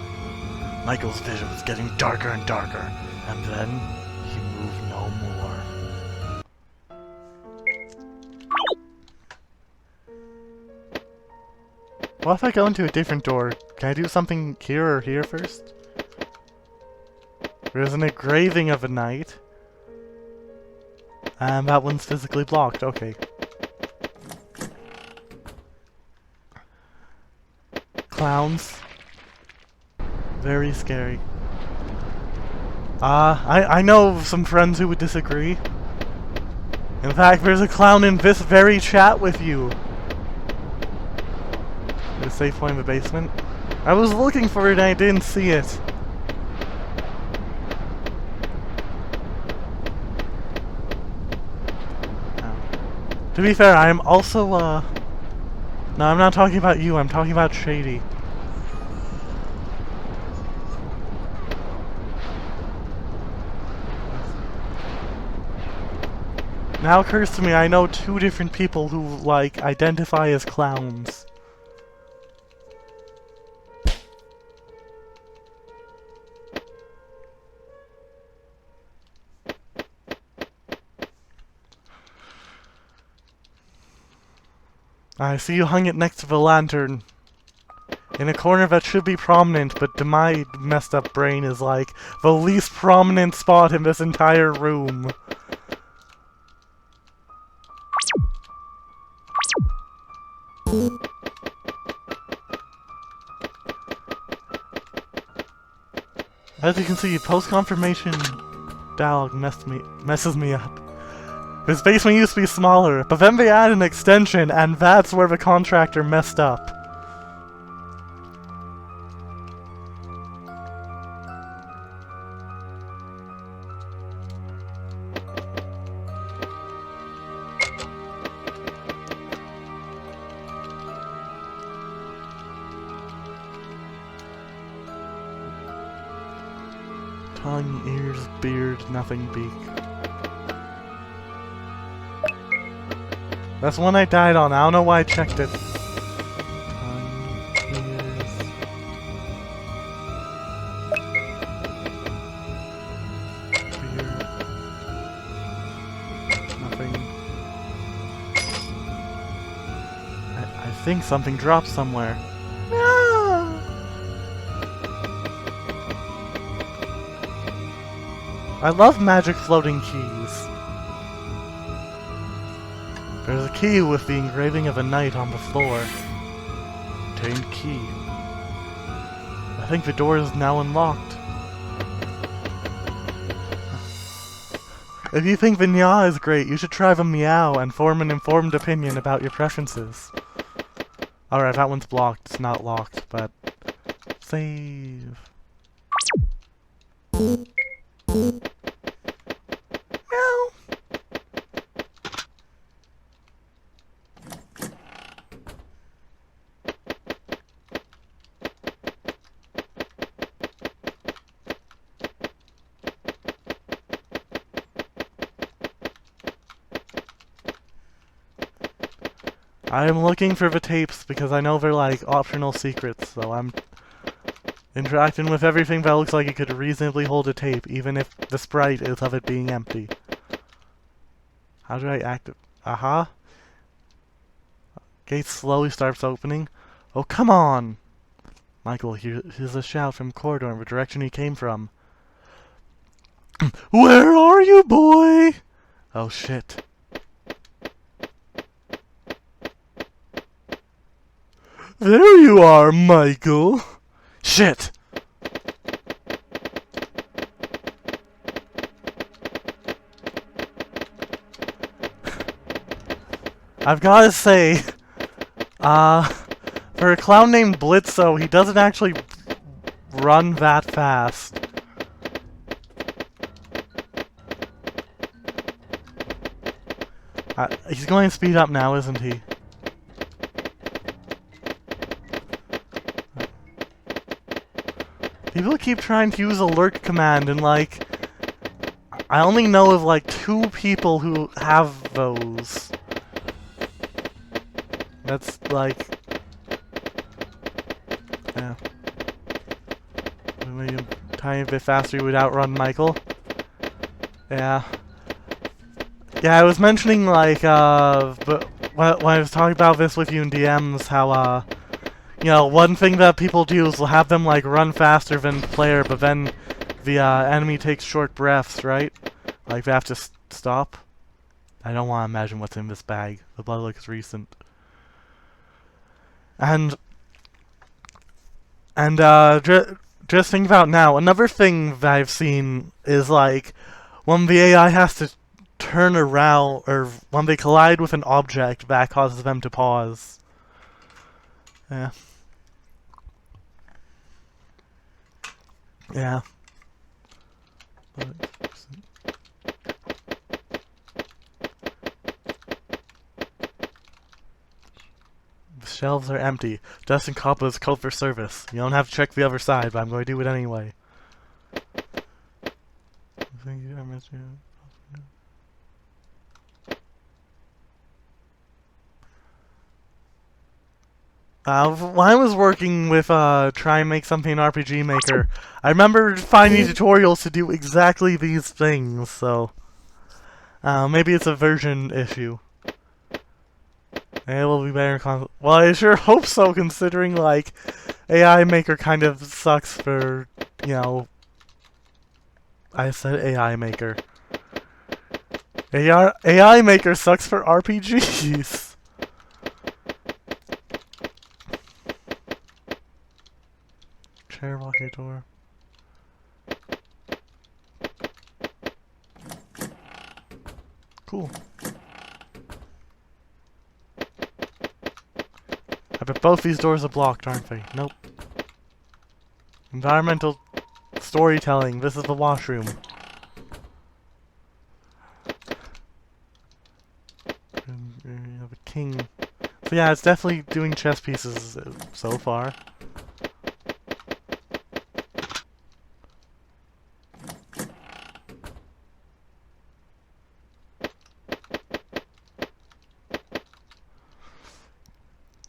Michael's vision was getting darker and darker. And then, he moved no more. What if I go into a different door? Can I do something here or here first? There's an engraving of a knight. And that one's physically blocked, okay. Clowns. Very scary. I know some friends who would disagree. In fact, there's a clown in this very chat with you. The safe point in the basement. I was looking for it and I didn't see it. To be fair, I'm also, no, I'm not talking about you, I'm talking about Shady. Now occurs to me, I know two different people who, like, identify as clowns. I see you hung it next to the lantern. In a corner that should be prominent, but to my messed up brain is like the least prominent spot in this entire room. As you can see, post-confirmation dialogue messes me up. This basement used to be smaller, but then they added an extension, and that's where the contractor messed up. Tongue, ears, beard, nothing beak. That's one I died on. I don't know why I checked it. Tongue, ears. Beard. Nothing. I think something dropped somewhere. No! I love magic floating keys. There's a key with the engraving of a knight on the floor. Obtained key. I think the door is now unlocked. If you think the Nya is great, you should try the Meow and form an informed opinion about your preferences. Alright, that one's blocked. It's not locked, but... Save. Meow. I am looking for the tapes because I know they're like optional secrets, so I'm interacting with everything that looks like it could reasonably hold a tape, even if the sprite is of it being empty. How do I activate? Aha. Gate slowly starts opening. Oh, come on! Michael, here's a shout from corridor in the direction he came from. Where are you, boy? Oh, shit. There you are, Michael! Shit! I've gotta say, for a clown named Blitzo, he doesn't actually run that fast. He's going to speed up now, isn't he? People keep trying to use a lurk command, and like, I only know of like 2 people who have those. That's like, yeah. Maybe a tiny bit faster you would outrun Michael. Yeah. Yeah, I was mentioning like, but when I was talking about this with you in DMs, how you know, one thing that people do is have them like run faster than the player, but then the enemy takes short breaths, right? Like they have to stop. I don't want to imagine what's in this bag. The blood looks recent. And just think about now, another thing that I've seen is like when the AI has to turn around, or when they collide with an object, that causes them to pause. Yeah. Yeah. The shelves are empty. Dustin Coppo's code for service. You don't have to check the other side, but I'm going to do it anyway. When I was working with try and make something in RPG Maker, I remember finding tutorials to do exactly these things, so maybe it's a version issue. It will be better. Well, I sure hope so, considering like AI Maker kind of sucks for, you know. I said AI Maker. AI Maker sucks for RPGs. Chair, lock your door. Cool. I bet both these doors are blocked, aren't they? Nope. Environmental storytelling. This is the washroom. The king. So yeah, it's definitely doing chess pieces so far.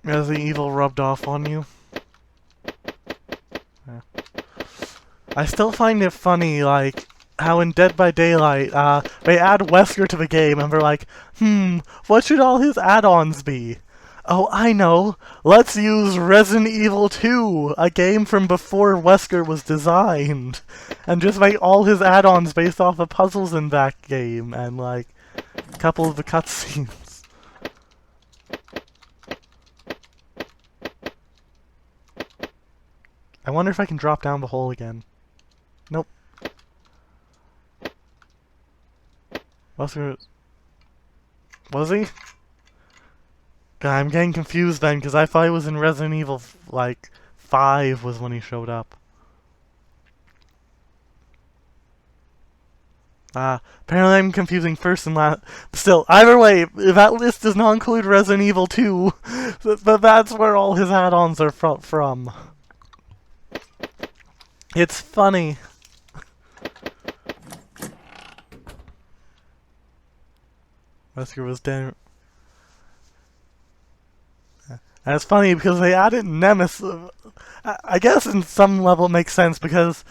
Resident Evil rubbed off on you? Yeah. I still find it funny, like, how in Dead by Daylight, they add Wesker to the game, and they're like, what should all his add-ons be? Oh, I know! Let's use Resident Evil 2, a game from before Wesker was designed, and just make all his add-ons based off the puzzles in that game, and, like, a couple of the cutscenes. I wonder if I can drop down the hole again. Nope. Was he? God, I'm getting confused then, because I thought he was in Resident Evil, like, 5 was when he showed up. Apparently I'm confusing first and last. Still, either way, that list does not include Resident Evil 2, but that's where all his add-ons are from. It's funny. Wesker was dead. And it's funny because they added Nemesis. I guess in some level it makes sense because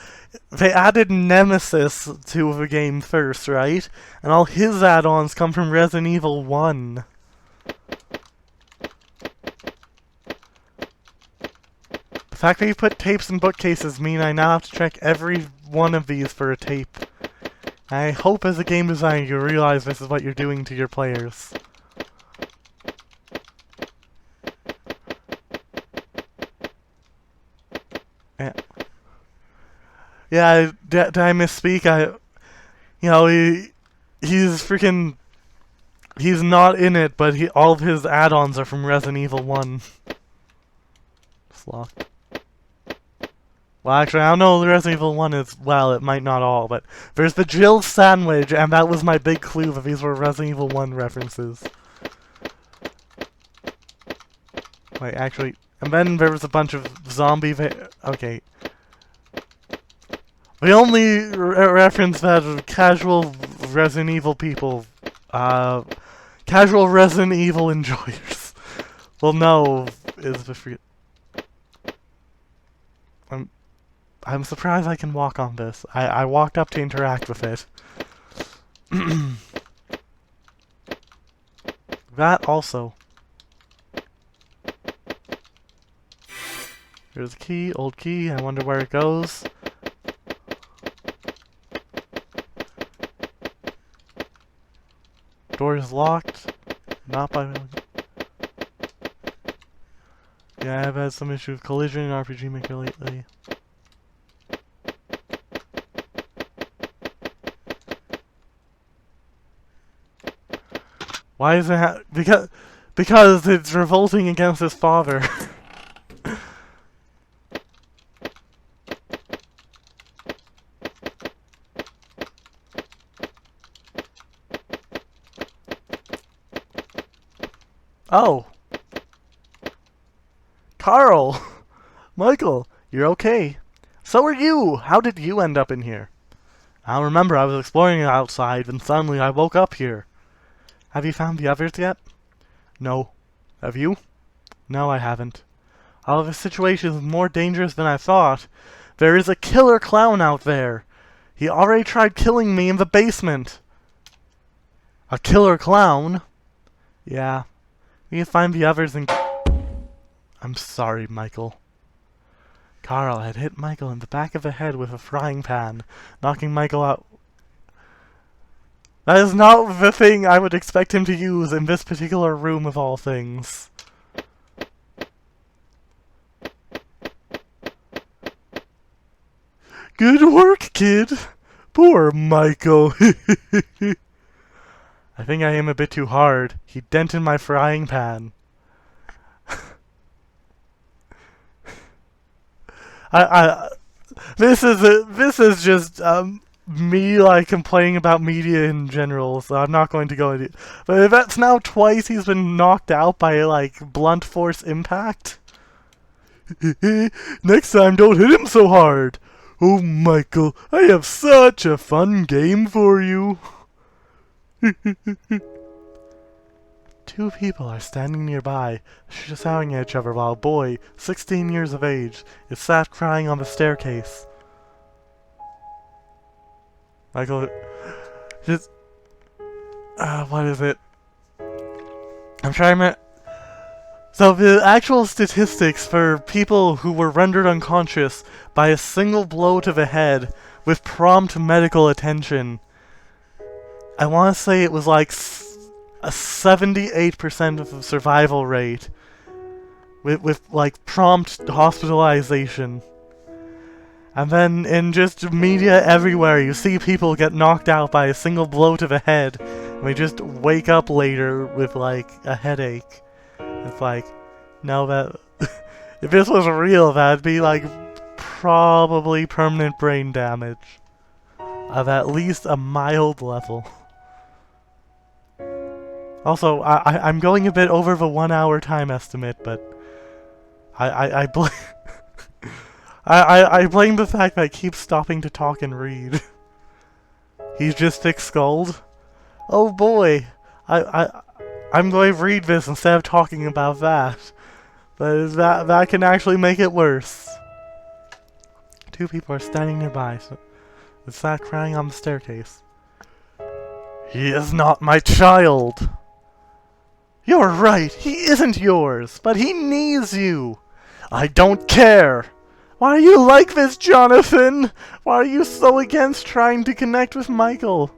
they added Nemesis to the game first, right? And all his add-ons come from Resident Evil 1. The fact that you put tapes in bookcases mean I now have to check every one of these for a tape. I hope as a game designer you realize this is what you're doing to your players. Yeah, did I misspeak? He's freaking... He's not in it, but all of his add-ons are from Resident Evil 1. It's locked. Well, actually, I don't know the Resident Evil 1 is... Well, it might not all, but... There's the Jill sandwich, and that was my big clue that these were Resident Evil 1 references. Wait, actually... And then there was a bunch of zombie... Okay. The only reference that casual Resident Evil people... casual Resident Evil enjoyers will know is the... I'm surprised I can walk on this. I walked up to interact with it. That also. Here's a key, old key. I wonder where it goes. Door is locked. Not by... Yeah, I've had some issue with collision in RPG Maker lately. Why is it because it's revolting against his father. Oh. Carl! Michael, you're okay. So are you! How did you end up in here? I remember I was exploring outside, and suddenly I woke up here. Have you found the others yet? No. Have you? No, I haven't. Oh, this situation is more dangerous than I thought. There is a killer clown out there. He already tried killing me in the basement. A killer clown? Yeah. We can find the others and... I'm sorry, Michael. Carl had hit Michael in the back of the head with a frying pan, knocking Michael out. That is not the thing I would expect him to use in this particular room of all things. Good work, kid! Poor Michael. I think I aim a bit too hard. He dented my frying pan. This is just me like complaining about media in general, so I'm not going to go into it. But if that's now twice he's been knocked out by like blunt force impact. Next time don't hit him so hard. Oh Michael, I have such a fun game for you. Two people are standing nearby, shouting at each other while a boy, 16 years of age, is sat crying on the staircase. Michael, just... what is it? I'm trying to... So the actual statistics for people who were rendered unconscious by a single blow to the head with prompt medical attention, I want to say it was like a 78% of the survival rate with like prompt hospitalization. And then in just media everywhere you see people get knocked out by a single blow to the head and they just wake up later with like a headache. It's like, no, that if this was real, that'd be like probably permanent brain damage of at least a mild level. Also, I'm going a bit over the 1 hour time estimate, but I blame I blame the fact that I keep stopping to talk and read. He's just thick-skulled. Oh boy, I'm going to read this instead of talking about that. But that can actually make it worse. Two people are standing nearby, so it's that crying on the staircase. He is not my child. You're right, he isn't yours, but he needs you. I don't care. Why are you like this, Jonathan? Why are you so against trying to connect with Michael?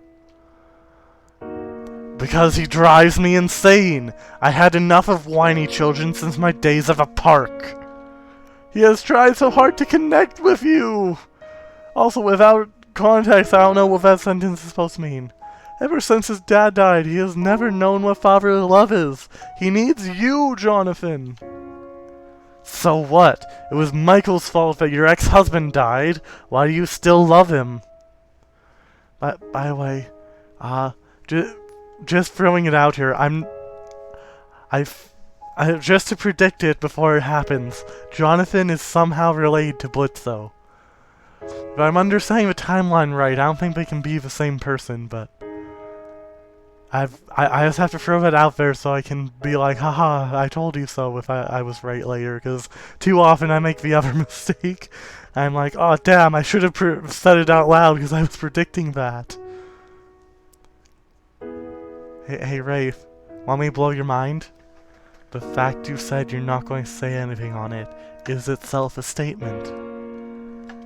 Because he drives me insane. I had enough of whiny children since my days at the park. He has tried so hard to connect with you. Also, without context, I don't know what that sentence is supposed to mean. Ever since his dad died, he has never known what fatherly love is. He needs you, Jonathan. So what? It was Michael's fault that your ex-husband died. Why do you still love him? By the way, just throwing it out here, just to predict it before it happens, Jonathan is somehow related to Blitzo. If I'm understanding the timeline right, I don't think they can be the same person, but I just have to throw that out there so I can be like, haha, I told you so if I was right later, because too often I make the other mistake. I'm like, oh damn, I should have said it out loud because I was predicting that. Hey Rafe, want me to blow your mind? The fact you said you're not going to say anything on it is itself a statement.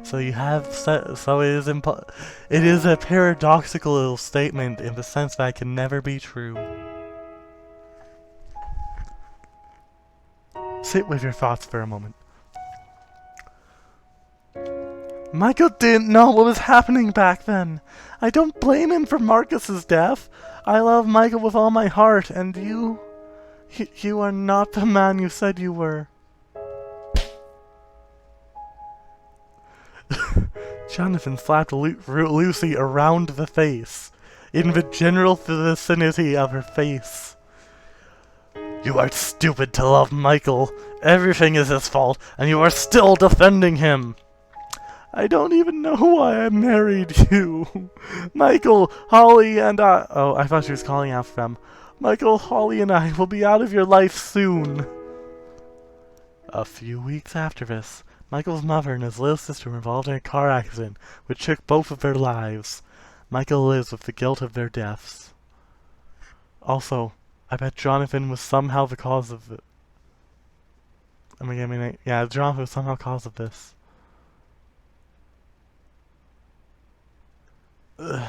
So you have said, so it is a paradoxical statement in the sense that it can never be true. Sit with your thoughts for a moment. Michael didn't know what was happening back then. I don't blame him for Marcus's death. I love Michael with all my heart, and you are not the man you said you were. Jonathan slapped Lucy around the face, in the general vicinity of her face. You are stupid to love Michael. Everything is his fault, and you are still defending him. I don't even know why I married you. Michael, Holly, and I... Oh, I thought she was calling out for them. Michael, Holly, and I will be out of your life soon. A few weeks after this, Michael's mother and his little sister were involved in a car accident, which took both of their lives. Michael lives with the guilt of their deaths. Also, I bet Jonathan was somehow the cause of it. Yeah, Jonathan was somehow the cause of this. Ugh,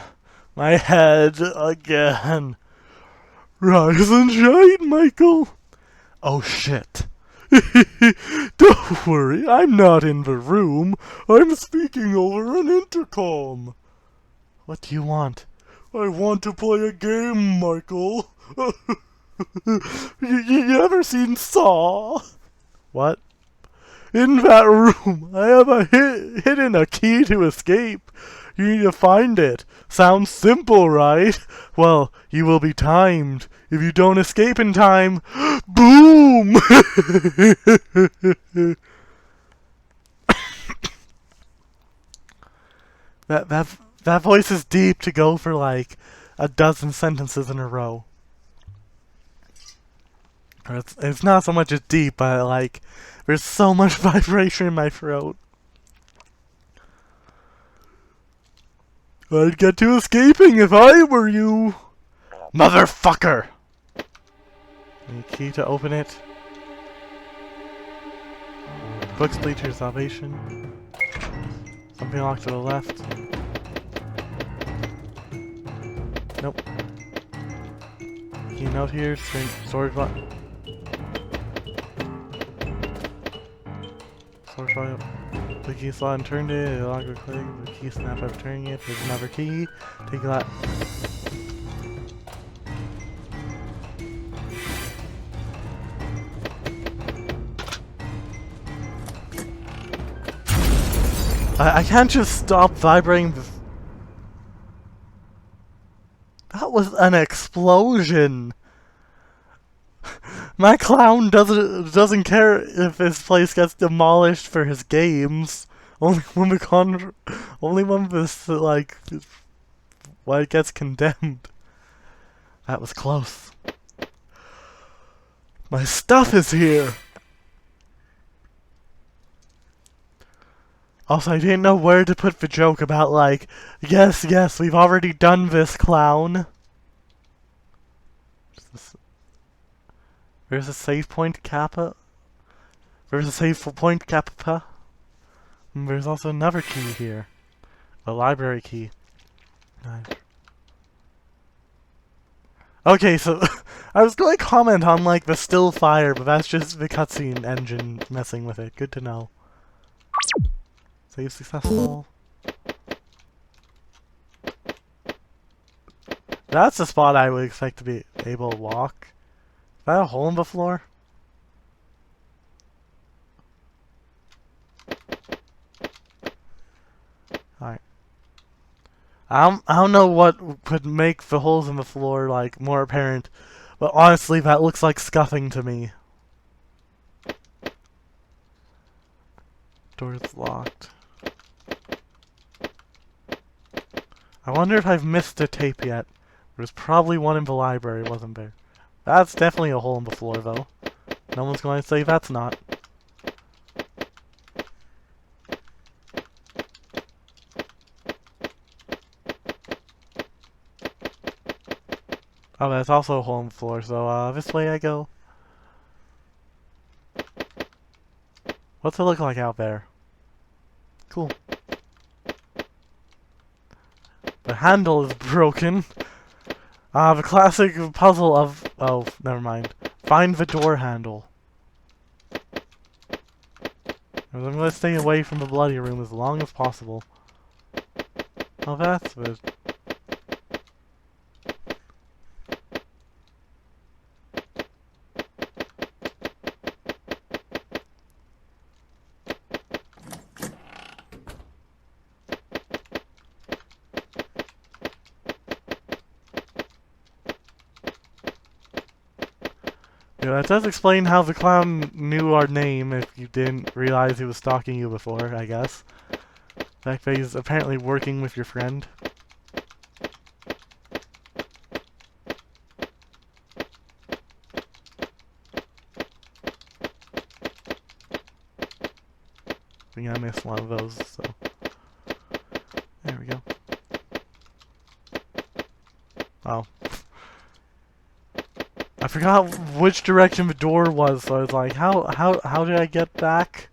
my head again. Rise and shine, Michael. Oh shit. Don't worry, I'm not in the room. I'm speaking over an intercom. What do you want? I want to play a game, Michael. You ever seen Saw? What? In that room, I have hidden a key to escape. You need to find it. Sounds simple, right? Well, you will be timed. If you don't escape in time, boom! That voice is deep to go for like a dozen sentences in a row. It's not so much as deep, but like there's so much vibration in my throat. I'd get to escaping if I were you. Motherfucker! Any key to open it? Books lead to your salvation. Something locked to the left. Nope. Key note here, storage button. Storage volume. The key slot and turned it, no longer click, the key snap after turning it, there's another key. Take that. I can't just stop vibrating. That was an explosion. My clown doesn't care if his place gets demolished for his games. Only when this like why it gets condemned. That was close. My stuff is here. Also, I didn't know where to put the joke about, like, yes, we've already done this, clown. There's a save point, Kappa. There's a save point, Kappa. And there's also another key here. A library key. Nice. Okay, so, I was going to comment on, like, the still fire, but that's just the cutscene engine messing with it. Good to know. Save successful. That's the spot I would expect to be able to walk. Is that a hole in the floor? Alright. I don't know what could make the holes in the floor, like, more apparent. But honestly, that looks like scuffing to me. Door's locked. I wonder if I've missed a tape yet. There's probably one in the library, wasn't there? That's definitely a hole in the floor, though. No one's going to say that's not. Oh, that's also a hole in the floor, so, this way I go. What's it look like out there? Cool. The handle is broken. The classic puzzle of... Oh, never mind. Find the door handle. I'm gonna stay away from the bloody room as long as possible. Oh, that's good. Yeah, that does explain how the clown knew our name if you didn't realize he was stalking you before, I guess. The fact that he's apparently working with your friend. I think I missed one of those, so... There we go. Oh. I forgot which direction the door was, so I was like, how did I get back?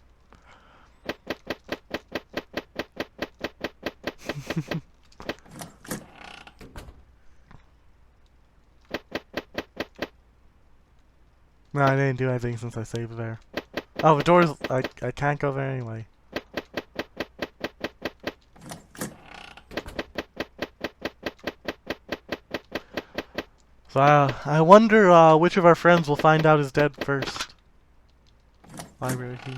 No, I didn't do anything since I saved there. Oh, the door's... I can't go there anyway. So, I wonder which of our friends will find out is dead first. Library key.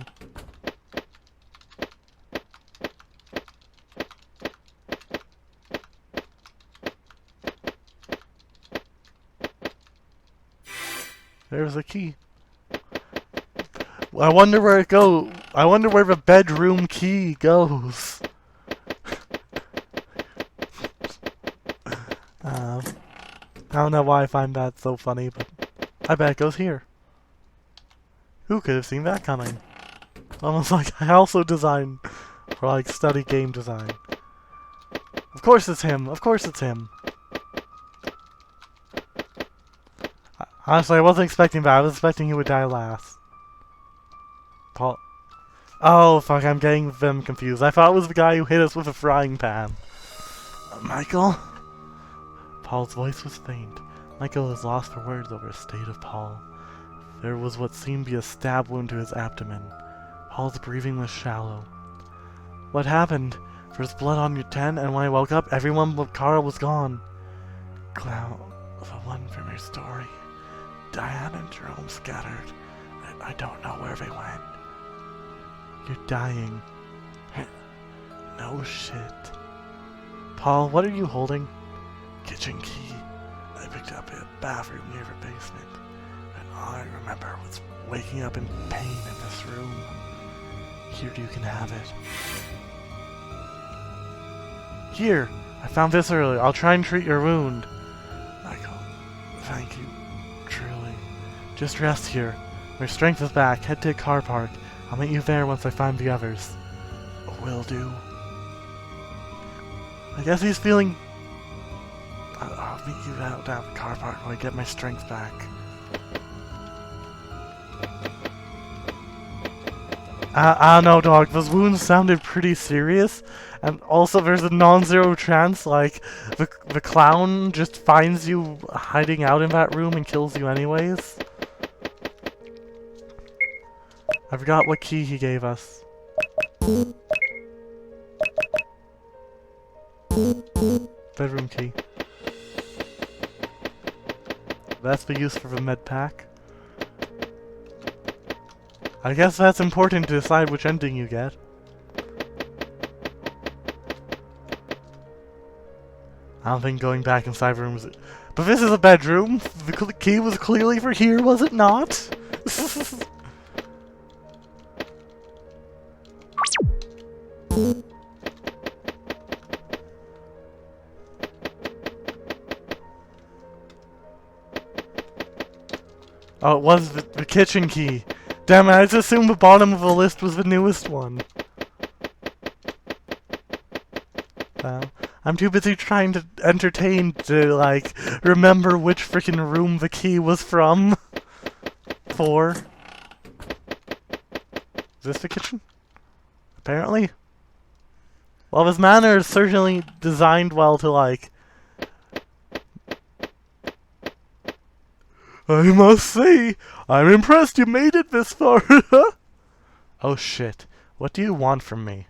There's a key. I wonder where it goes. I wonder where the bedroom key goes. I don't know why I find that so funny, but I bet it goes here. Who could have seen that coming? Almost like I also design, or like study game design. Of course it's him. Of course it's him. Honestly, I wasn't expecting that. I was expecting he would die last. Paul. Oh, fuck, I'm getting them confused. I thought it was the guy who hit us with a frying pan. Michael? Paul's voice was faint. Michael was lost for words over the state of Paul. There was what seemed to be a stab wound to his abdomen. Paul's breathing was shallow. What happened? There was blood on your tent, and when I woke up, everyone but Carl was gone. Clown, the one from your story. Diane and Jerome scattered. I don't know where they went. You're dying. No shit. Paul, what are you holding? Kitchen key. I picked up in a bathroom near the basement. And all I remember was waking up in pain in this room. Here, you can have it. Here! I found this earlier. I'll try and treat your wound. Michael, thank you. Truly. Just rest here. Your strength is back. Head to a car park. I'll meet you there once I find the others. Will do. I guess he's feeling... I'll meet you down the car park when I get my strength back. I don't know, dog. Those wounds sounded pretty serious. And also there's a non-zero chance, like, the clown just finds you hiding out in that room and kills you anyways. I forgot what key he gave us. Bedroom key. That's the use for the med pack. I guess that's important to decide which ending you get. I don't think going back inside the room is... But this is a bedroom! The key was clearly for here, was it not? Oh, it was the kitchen key. Damn it, I just assumed the bottom of the list was the newest one. I'm too busy trying to entertain to, like, remember which freaking room the key was from. For. Is this the kitchen? Apparently. Well, this manor is certainly designed well to, like... I must say, I'm impressed you made it this far. Oh shit. What do you want from me?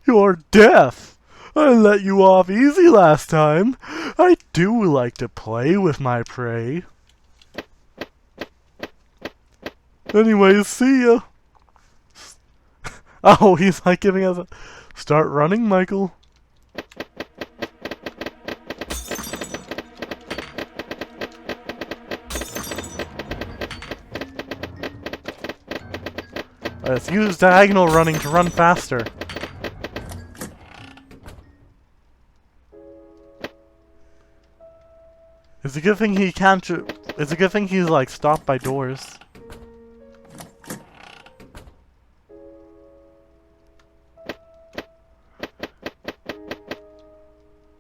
You're deaf! I let you off easy last time. I do like to play with my prey. Anyways, see ya. Oh, he's like giving us a... Start running, Michael. Let's use diagonal running to run faster. It's a good thing he can't... It's a good thing he's like stopped by doors.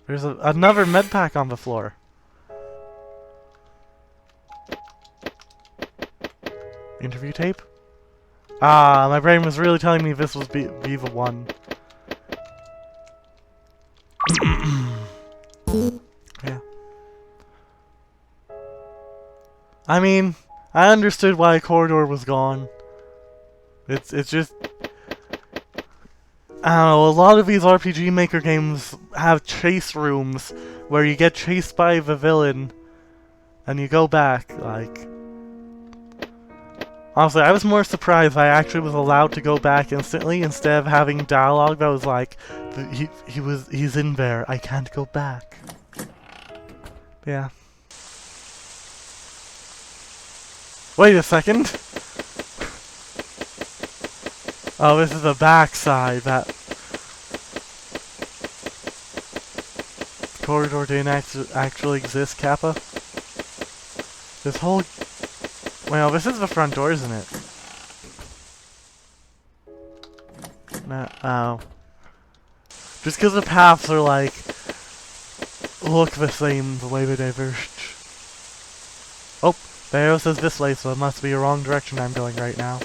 There's another med pack on the floor. Interview tape? Ah, my brain was really telling me this was be the one. Yeah. I mean, I understood why Corridor was gone. It's just... I don't know, a lot of these RPG Maker games have chase rooms where you get chased by the villain and you go back, like... Honestly, I was more surprised I actually was allowed to go back instantly instead of having dialogue that was like, he's in there, I can't go back. Yeah. Wait a second! Oh, this is the backside that... Corridor didn't actually exist, Kappa. This whole... Well, this is the front door, isn't it? Nah, oh. Just because the paths are like... look the same the way they diverge. Oh, the arrow says this way, so it must be a wrong direction I'm going right now.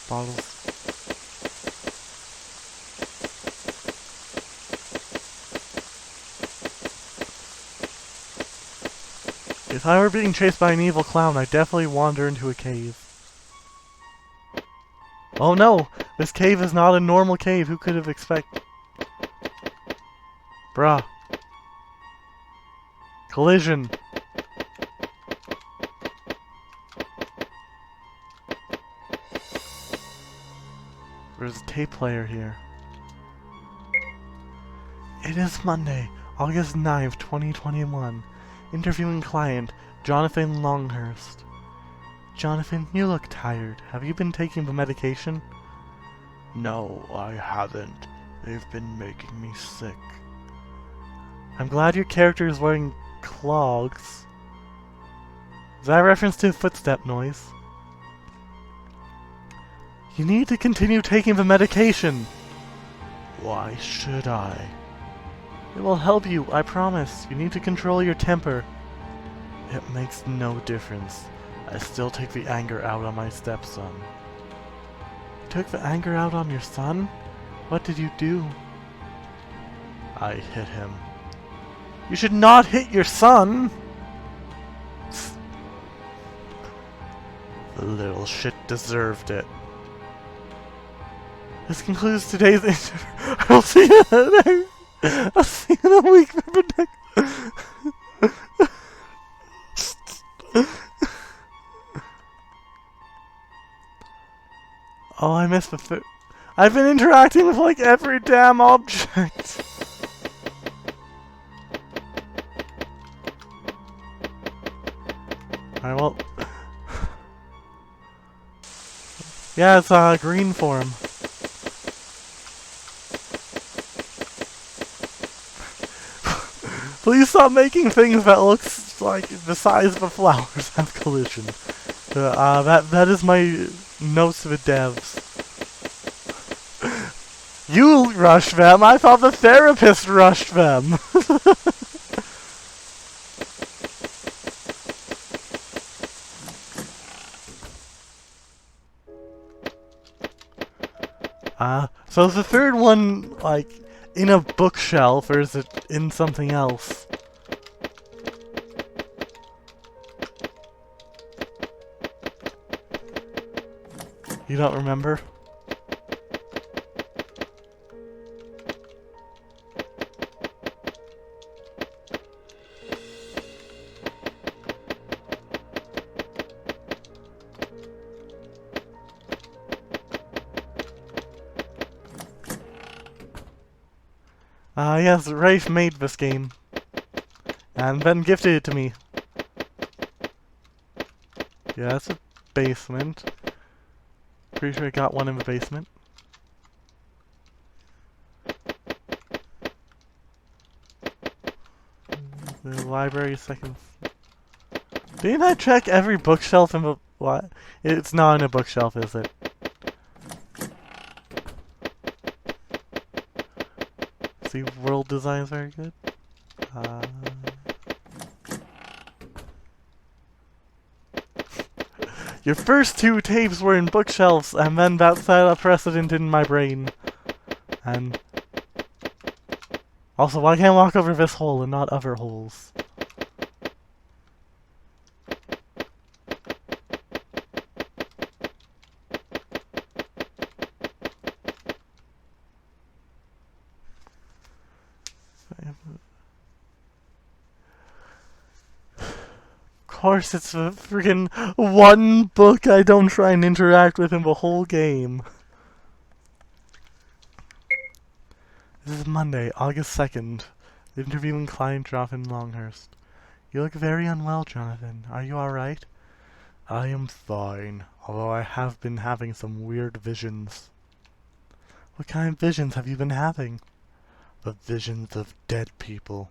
Bottles. If I were being chased by an evil clown, I'd definitely wander into a cave. Oh no! This cave is not a normal cave, who could have expected? Bruh. Collision! There's a tape player here. It is Monday, August 9th, 2021. Interviewing client, Jonathan Longhurst. Jonathan, you look tired. Have you been taking the medication? No, I haven't. They've been making me sick. I'm glad your character is wearing clogs. Is that a reference to footstep noise? You need to continue taking the medication. Why should I? It will help you, I promise. You need to control your temper. It makes no difference. I still take the anger out on my stepson. You took the anger out on your son? What did you do? I hit him. You should not hit your son! The little shit deserved it. This concludes today's interview. I'll see you I'll see you in a week. Oh, I missed the foot. I've been interacting with like every damn object. Alright, well. Yeah, it's green form. Please stop making things that looks like the size of the flowers have collision. That is my notes to the devs. You rushed them. I thought the therapist rushed them. So is the third one, like, in a bookshelf, or is it in something else? You don't remember? Yes, Rafe made this game. And then gifted it to me. Yeah, that's a basement. Pretty sure I got one in the basement. The library second. Didn't I check every bookshelf in the... What? It's not in a bookshelf, is it? See, world design is very good. Your first two tapes were in bookshelves, and then that set a precedent in my brain. And... Also, why can't I walk over this hole and not other holes? Of course, it's the freaking one book I don't try and interact with in the whole game. This is Monday, August 2nd. Interviewing client Jonathan Longhurst. You look very unwell, Jonathan. Are you alright? I am fine, although I have been having some weird visions. What kind of visions have you been having? The visions of dead people.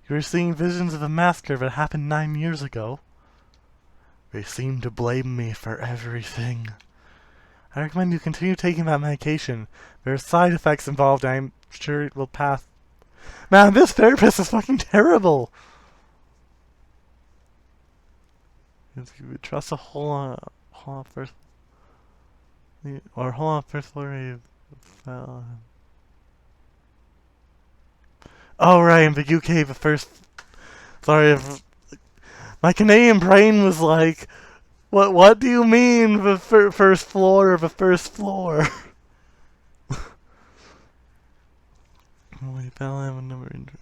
You were seeing visions of a massacre that happened 9 years ago. They seem to blame me for everything. I recommend you continue taking that medication. There are side effects involved, I'm sure it will pass. Man, this therapist is fucking terrible! Trust a hold on first... Or hold on first floor... Oh right, in the UK the first... Sorry, my Canadian brain was like... What do you mean the first floor of the first floor? Wait, I have a number injury.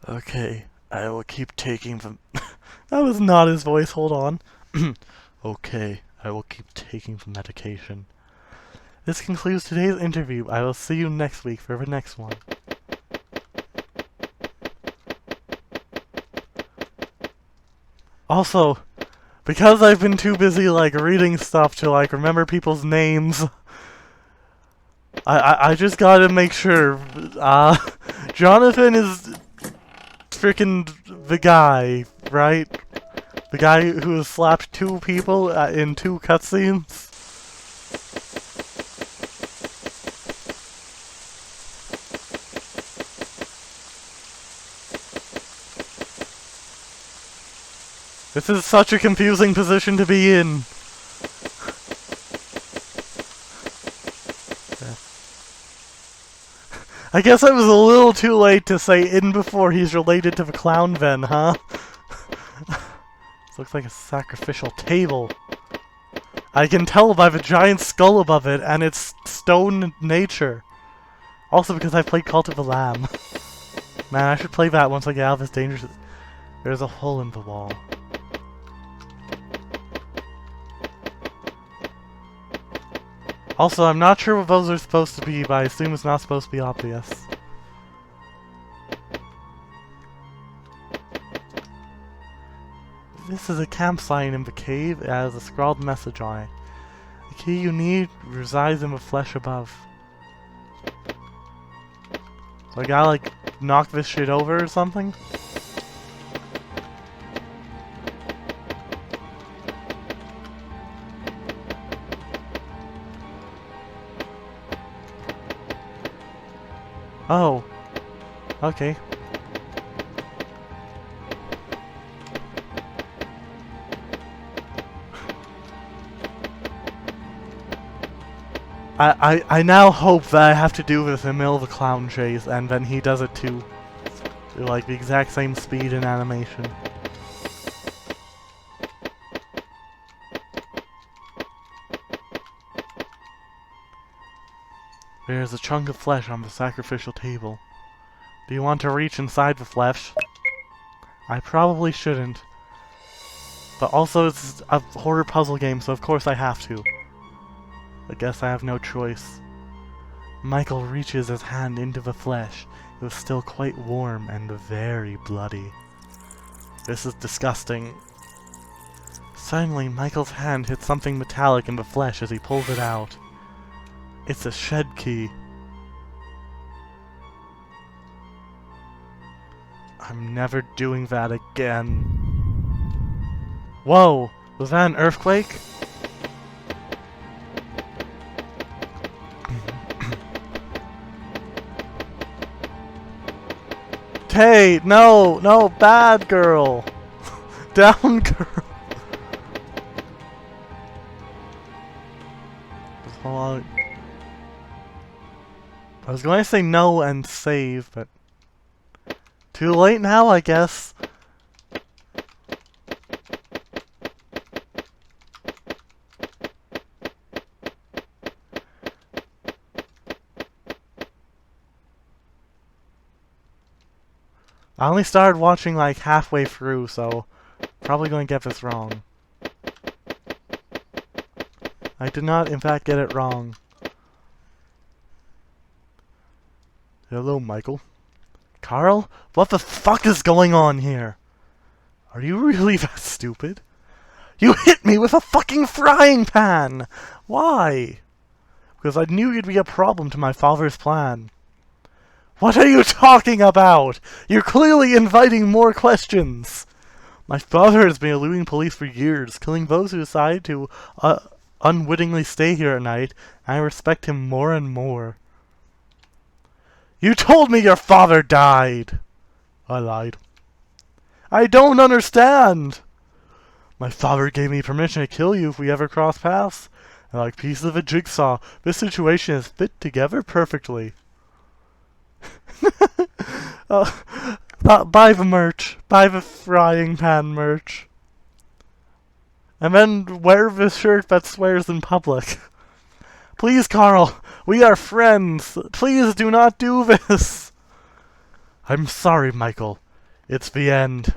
Okay, I will keep taking the... That was not his voice, hold on. Okay, I will keep taking the medication. This concludes today's interview. I will see you next week for the next one. Also, because I've been too busy, like, reading stuff to, like, remember people's names, I just gotta make sure, Jonathan is freaking the guy, right? The guy who has slapped 2 people in 2 cutscenes? This is such a confusing position to be in. I guess I was a little too late to say in before he's related to the clown then, huh? This looks like a sacrificial table. I can tell by the giant skull above it and its stone nature. Also because I played Cult of the Lamb. Man, I should play that once I get out of this dangerous... There's a hole in the wall. Also, I'm not sure what those are supposed to be, but I assume it's not supposed to be obvious. This is a camp sign in the cave. It has a scrawled message on it. The key you need resides in the flesh above. So I gotta, like, knock this shit over or something? Oh. Okay. I now hope that I have to do this in the middle of a clown chase, and then he does it too. Like the exact same speed and animation. There's a chunk of flesh on the sacrificial table. Do you want to reach inside the flesh? I probably shouldn't. But also it's a horror puzzle game, so of course I have to. I guess I have no choice. Michael reaches his hand into the flesh. It was still quite warm and very bloody. This is disgusting. Suddenly, Michael's hand hits something metallic in the flesh as he pulls it out. It's a shed key. I'm never doing that again. Whoa! Was that an earthquake? Hey, no, no, bad girl. Down girl. Hold on. I was going to say no and save, but too late now, I guess. I only started watching like halfway through, so probably going to get this wrong. I did not, in fact, get it wrong. Hello, Michael. Carl? What the fuck is going on here? Are you really that stupid? You hit me with a fucking frying pan! Why? Because I knew you'd be a problem to my father's plan. What are you talking about? You're clearly inviting more questions. My father has been eluding police for years, killing those who decide to unwittingly stay here at night, and I respect him more and more. You told me your father died! I lied. I don't understand! My father gave me permission to kill you if we ever cross paths. And like pieces of a jigsaw, this situation is fit together perfectly. Buy the merch. Buy the frying pan merch. And then wear the shirt that swears in public. Please, Carl, we are friends. Please do not do this. I'm sorry, Michael. It's the end.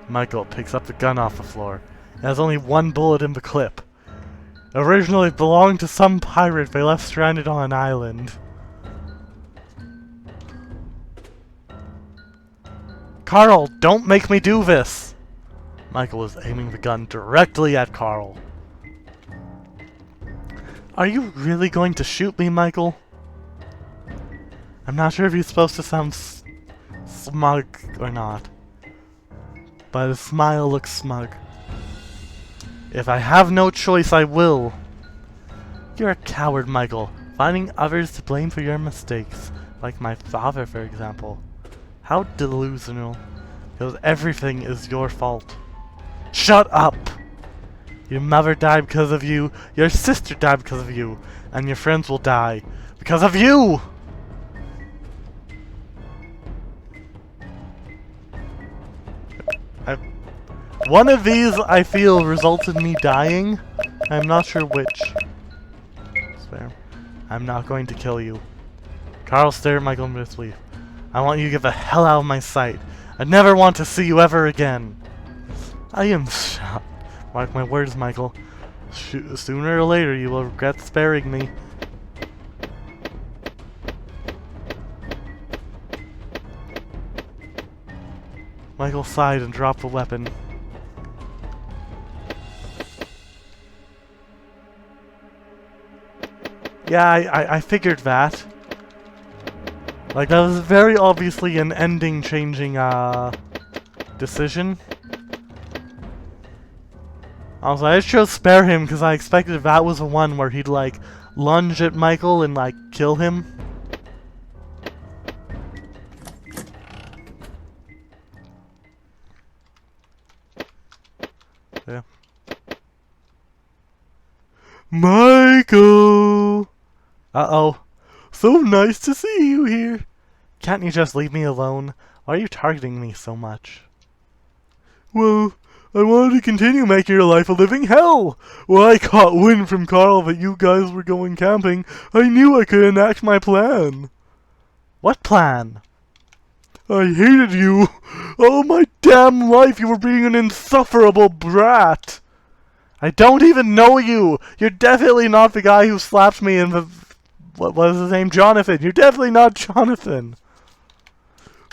Michael picks up the gun off the floor. It has only one bullet in the clip. Originally it belonged to some pirate they left stranded on an island. Carl, don't make me do this! Michael is aiming the gun directly at Carl. Are you really going to shoot me, Michael? I'm not sure if he's supposed to sound smug or not. But his smile looks smug. If I have no choice, I will. You're a coward, Michael, finding others to blame for your mistakes, like my father, for example. How delusional. Because everything is your fault. Shut up! Your mother died because of you, your sister died because of you, and your friends will die because of you! One of these, I feel, resulted in me dying. I'm not sure which. Swear. I'm not going to kill you. Carl stared at Michael in disbelief. I want you to get the hell out of my sight. I never want to see you ever again. I am shocked. Mark my words, Michael. Sooner or later, you will regret sparing me. Michael sighed and dropped the weapon. Yeah, I figured that. Like, that was very obviously an ending-changing, decision. Also, I just chose spare him because I expected that was the one where he'd, like, lunge at Michael and, like, kill him. Okay. Michael! Uh-oh. So nice to see you here. Can't you just leave me alone? Why are you targeting me so much? Well, I wanted to continue making your life a living hell. When I caught wind from Carl that you guys were going camping, I knew I could enact my plan. What plan? I hated you. All my damn life you were being an insufferable brat. I don't even know you. You're definitely not the guy who slapped me in the... What was his name? Jonathan. You're definitely not Jonathan.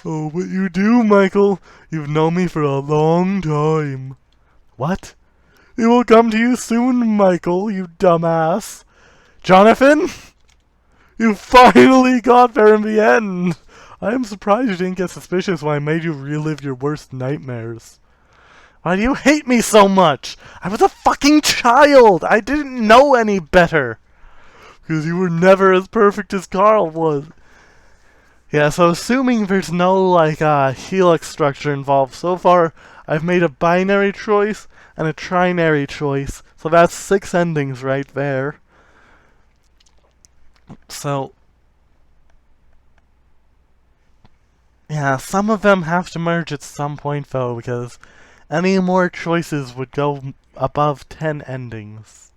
Oh, but you do, Michael. You've known me for a long time. What? It will come to you soon, Michael, you dumbass. Jonathan? You finally got there in the end. I am surprised you didn't get suspicious when I made you relive your worst nightmares. Why do you hate me so much? I was a fucking child. I didn't know any better. Because you were never as perfect as Carl was. Yeah, so assuming there's no, like, helix structure involved, so far I've made a binary choice and a trinary choice. So that's 6 endings right there. So, yeah, some of them have to merge at some point, though, because any more choices would go above 10 endings.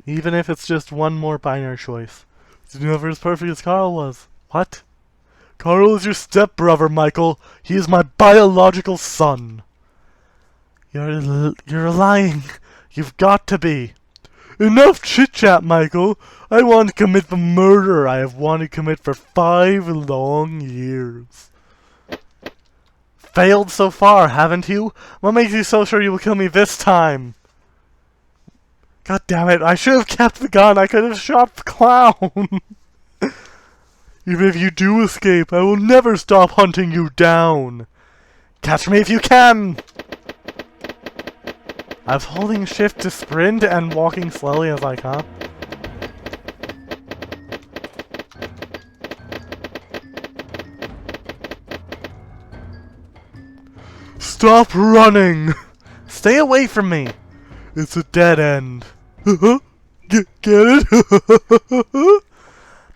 Even if it's just one more binary choice. He's never as perfect as Carl was. What? Carl is your stepbrother, Michael. He is my biological son. You're lying. You've got to be. Enough chit-chat, Michael. I want to commit the murder I have wanted to commit for 5 long years. Failed so far, haven't you? What makes you so sure you will kill me this time? God damn it, I should have kept the gun. I could have shot the clown. Even if you do escape, I will never stop hunting you down. Catch me if you can! I was holding shift to sprint and walking slowly. I was like, huh? Stop running! Stay away from me! It's a dead end. Get it?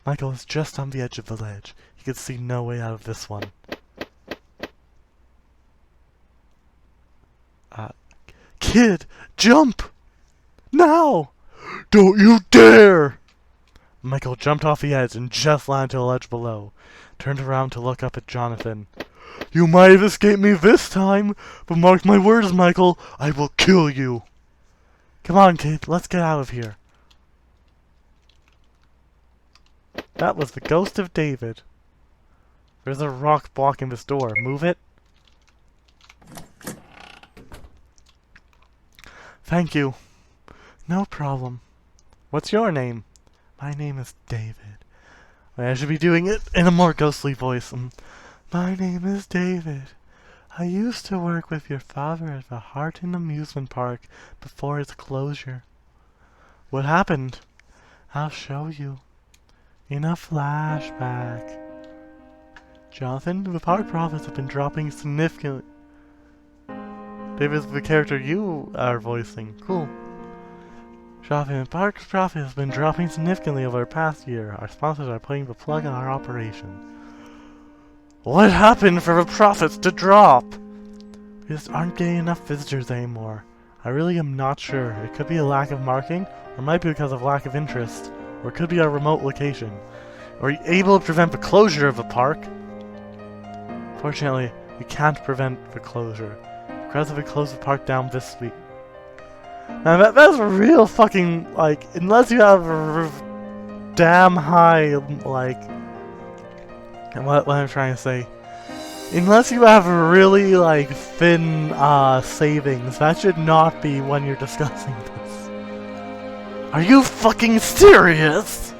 Michael is just on the edge of the ledge. He can see no way out of this one. Kid, jump! Now! Don't you dare! Michael jumped off the edge and just landed to the ledge below. Turned around to look up at Jonathan. You might have escaped me this time, but mark my words, Michael, I will kill you. Come on, kid, let's get out of here. That was the ghost of David. There's a rock blocking this door. Move it. Thank you. No problem. What's your name? My name is David. I should be doing it in a more ghostly voice. My name is David. I used to work with your father at the Harton Amusement Park before its closure. What happened? I'll show you. In a flashback. Jonathan, the park profits have been dropping significantly. David's the character you are voicing. Cool. Jonathan, park profit has been dropping significantly over the past year. Our sponsors are putting the plug on our operation. What happened for the profits to drop? We just aren't getting enough visitors anymore. I really am not sure. It could be a lack of marketing, or it might be because of lack of interest, or it could be our remote location. Are you able to prevent the closure of the park? Fortunately, we can't prevent the closure. Because we closed the park down this week. Now that's a real fucking, like, unless you have a damn high, like, what I'm trying to say. Unless you have really, like, thin, savings, that should not be when you're discussing this. Are you fucking serious?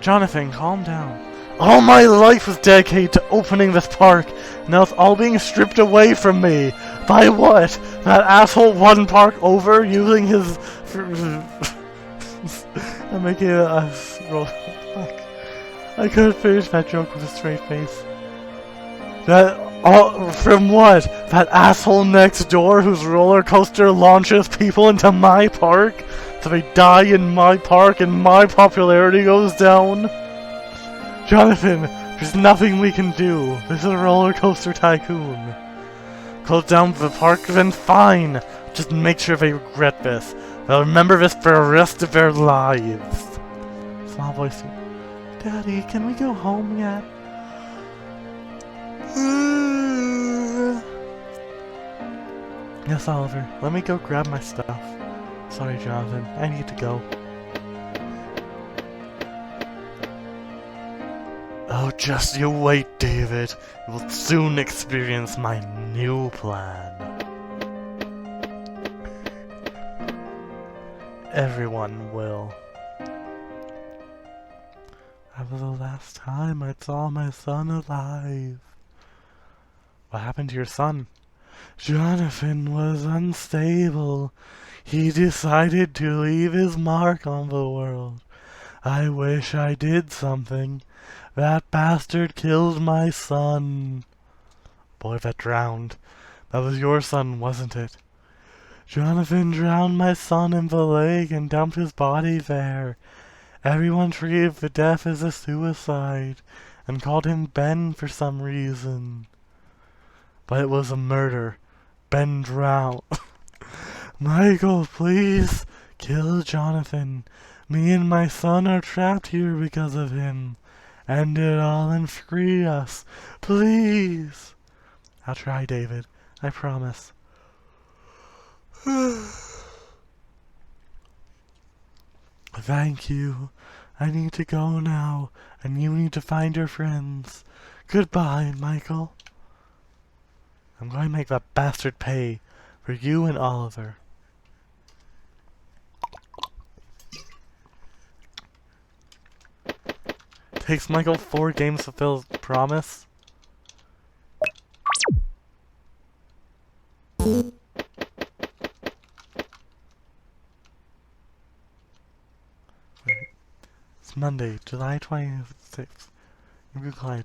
Jonathan, calm down. All my life was dedicated to opening this park. Now it's all being stripped away from me. By what? That asshole one park over using his... I'm making a... Fuck. I couldn't finish that joke with a straight face. That Oh, from what? That asshole next door whose roller coaster launches people into my park? So they die in my park and my popularity goes down? Jonathan, there's nothing we can do. This is a roller coaster tycoon. Close down the park, then fine. Just make sure they regret this. They'll remember this for the rest of their lives. Small voice. Daddy, can we go home yet? Yes, Oliver. Let me go grab my stuff. Sorry, Jonathan. I need to go. Oh, just you wait, David. You will soon experience my new plan. Everyone will. That was the last time I saw my son alive. What happened to your son? Jonathan was unstable. He decided to leave his mark on the world. I wish I did something. That bastard killed my son. Boy that drowned. That was your son, wasn't it? Jonathan drowned my son in the lake and dumped his body there. Everyone treated the death as a suicide and called him Ben for some reason. But it was a murder. Ben drowned. Michael, please kill Jonathan. Me and my son are trapped here because of him. End it all and free us. Please. I'll try, David. I promise. Thank you. I need to go now, and you need to find your friends. Goodbye, Michael. I'm going to make that bastard pay for you and Oliver. Takes Michael 4 games to fulfill his promise. It's Monday, July 26th. You can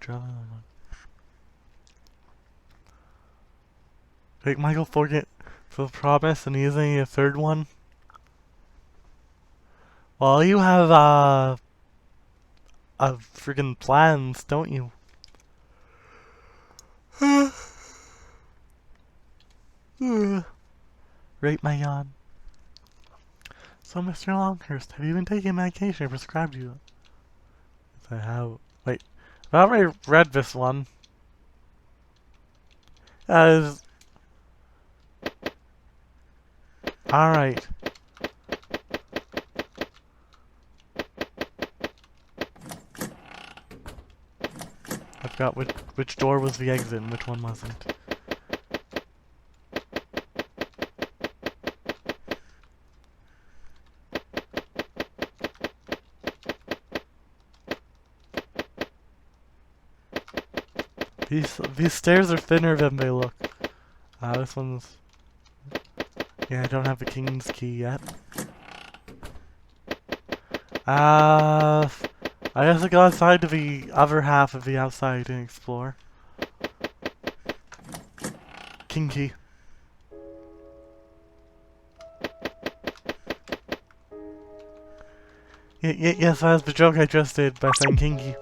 Take Michael 4 games for the promise, and he's only a third one. Well, you have friggin' plans, don't you? Rate my yawn. So, Mr. Longhurst, have you been taking medication I prescribed you? Yes, I have. Wait, I already read this one. Alright. I forgot which door was the exit and which one wasn't. These stairs are thinner than they look. This one's... Yeah, I don't have the king's key yet. I guess I go outside to the other half of the outside and explore. King key. Yes, that's the joke I just did by saying king key.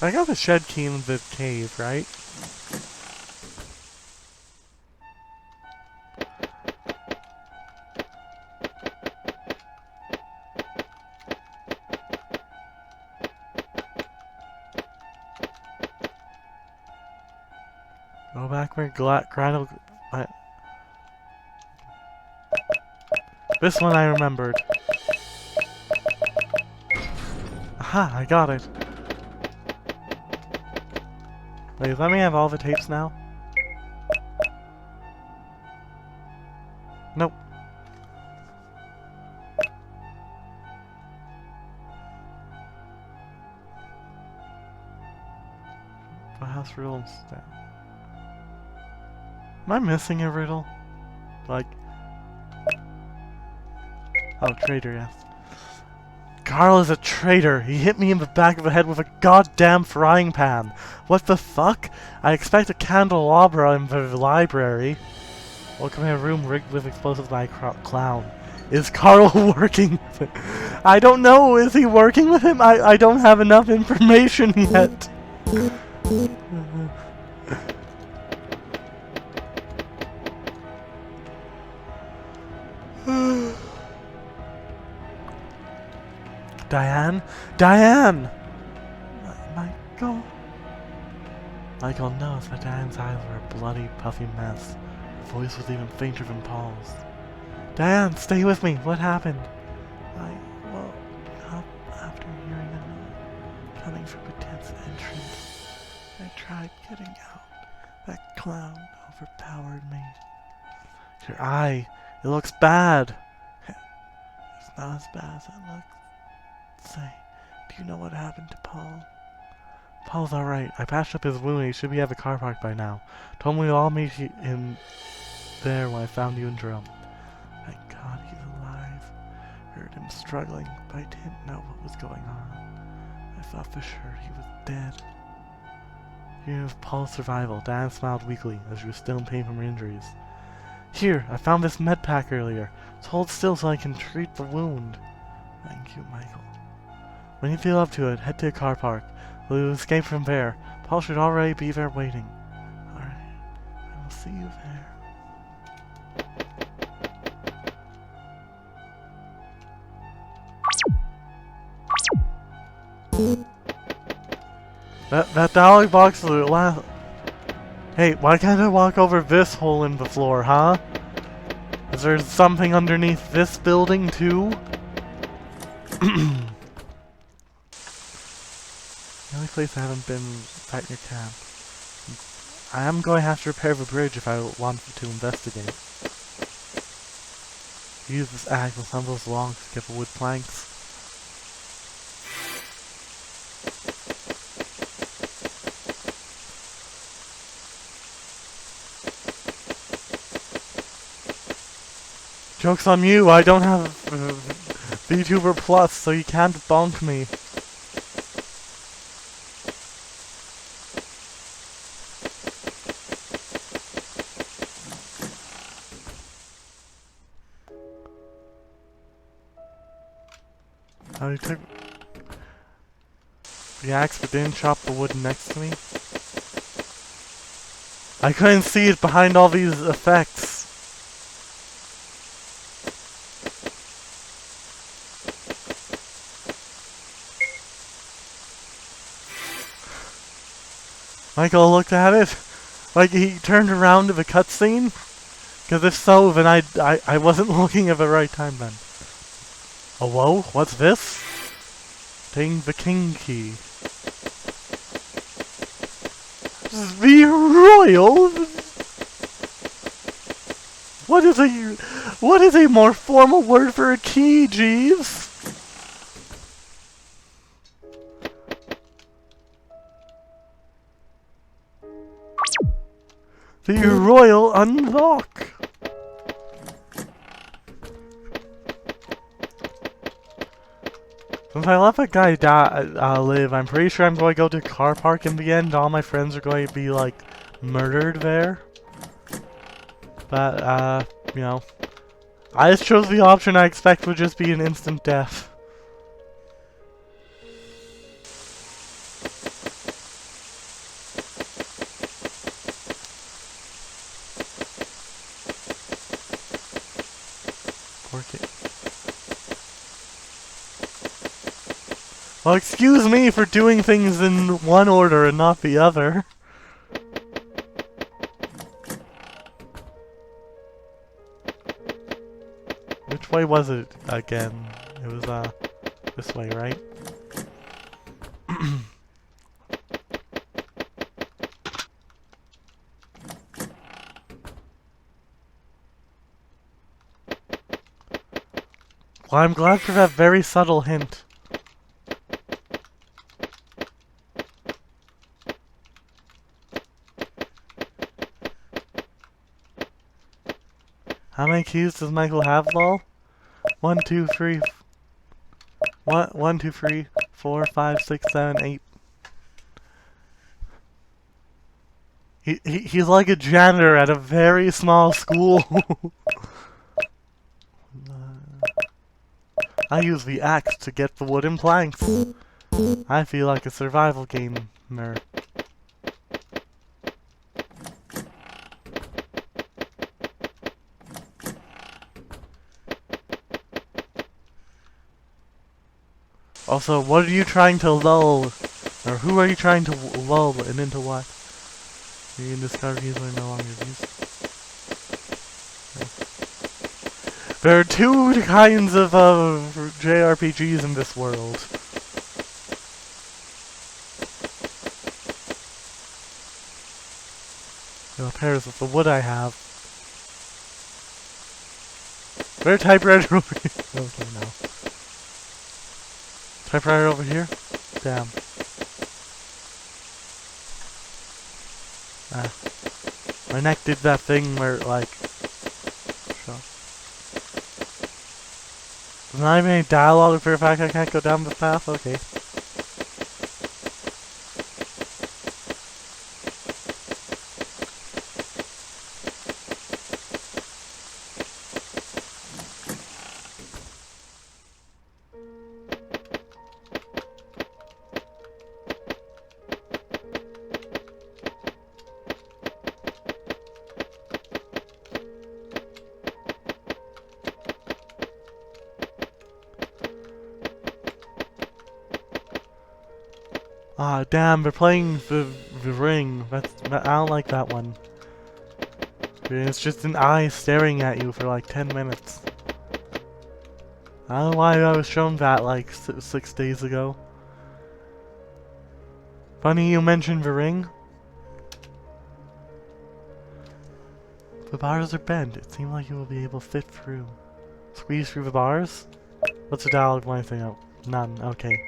I got the shed key in the cave, right? Go back where Grindel... This one I remembered. Aha, I got it. Wait, let me have all the tapes now? Nope. this riddle down. Am I missing a riddle? Like... Oh, traitor, yes. Carl is a traitor. He hit me in the back of the head with a goddamn frying pan. What the fuck? I expect a candelabra in the library. Welcome to a room rigged with explosives by a clown. Is Carl working with him? I don't know. Is he working with him? I don't have enough information yet. Diane? Diane! Michael? Michael knows that Diane's eyes were a bloody, puffy mess. Her voice was even fainter than Paul's. Diane, stay with me. What happened? I woke up after hearing a noise coming from a tense entrance. I tried getting out. That clown overpowered me. Your eye. It looks bad. It's not as bad as it looks. Say, do you know what happened to Paul? Paul's alright. I patched up his wound. He should be at the car park by now. Told me we'd all meet him there when I found you and Jerome. Thank God he's alive. Heard him struggling, but I didn't know what was going on. I thought for sure he was dead. Hearing of Paul's survival, Diane smiled weakly as she was still in pain from her injuries. Here, I found this med pack earlier. Just hold still so I can treat the wound. Thank you, Michael. When you feel up to it, head to a car park. We'll escape from there. Paul should already be there waiting. Alright, I will see you there. That dollar box was last. Hey, why can't I walk over this hole in the floor, huh? Is there something underneath this building too? The only place I haven't been is at your camp. I am going to have to repair the bridge if I want to investigate. Use this axe and some of those logs to get the wood planks. Joke's on you, I don't have VTuber Plus, so you can't bonk me. I took the axe but didn't chop the wood next to me. I couldn't see it behind all these effects. Michael looked at it, like he turned around to the cutscene. Because if so, then I wasn't looking at the right time then. Oh, whoa, what's this? Take the king key. The royal? What is a more formal word for a key, Jeeves? The royal unlock. Since I let that guy live, I'm pretty sure I'm going to go to a car park in the end. All my friends are going to be, like, murdered there. But, you know, I just chose the option I expect would just be an instant death. Poor kid. Well, excuse me for doing things in one order and not the other. Which way was it again? It was, this way, right? Well, I'm glad for that very subtle hint. How many keys does Michael have, lol? 1, 2, 3. 1, 2, 3, 4, 5, 6, 7, 8. He's like a janitor at a very small school. I use the axe to get the wooden planks. I feel like a survival gamer. Also, what are you trying to lull? Or who are you trying to lull and into what? You can discover keys are no longer used. There are two kinds of JRPGs in this world. It pairs with the wood I have. Where typewriter over here? Okay, no. Typewriter over here? Damn. My neck did that thing where, like... There's not even any dialogue for the fact I can't go down this path? Okay. Ah, damn, they're playing the ring. I don't like that one. It's just an eye staring at you for like 10 minutes. I don't know why I was shown that like 6 days ago. Funny you mentioned the ring. The bars are bent. It seems like you will be able to fit through. Squeeze through the bars? What's the dialogue line thing? Oh, none. Okay.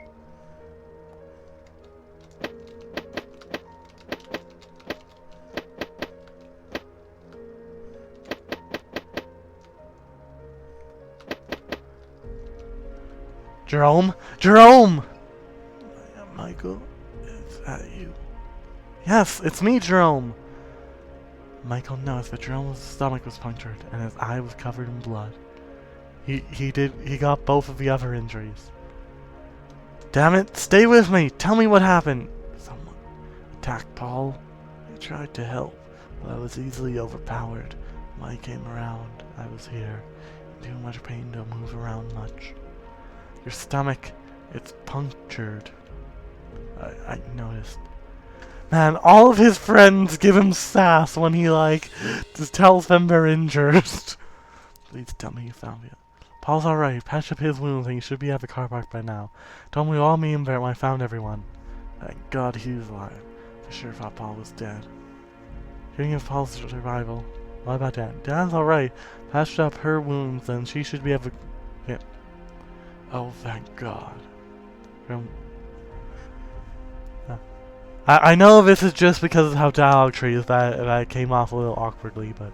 Jerome? Jerome! Michael, is that you? Yes, it's me, Jerome! Michael noticed that Jerome's stomach was punctured and his eye was covered in blood. He got both of the other injuries. Damn it, stay with me! Tell me what happened! Someone attacked Paul. I tried to help, but I was easily overpowered. When I came around, I was here. In too much pain to move around much. Your stomach, it's punctured. I noticed. Man, all of his friends give him sass when he, like, just tells them they're injured. Please tell me you found it. Paul's alright. Patch up his wounds and he should be at the car park by now. Told me all me and there when I found everyone. Thank God he's alive. I sure thought Paul was dead. Hearing of Paul's survival. What about Dan? Dan's alright. Patched up her wounds and she should be able to... Yeah. Oh, thank God. I know this is just because of how dialogue trees that came off a little awkwardly, but...